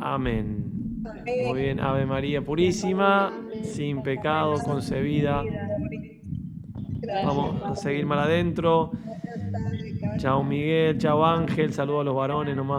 Amén. Muy bien, Ave María Purísima, sin pecado concebida. Vamos a seguir mal adentro. Chao Miguel, chao Ángel, saludos a los varones nomás.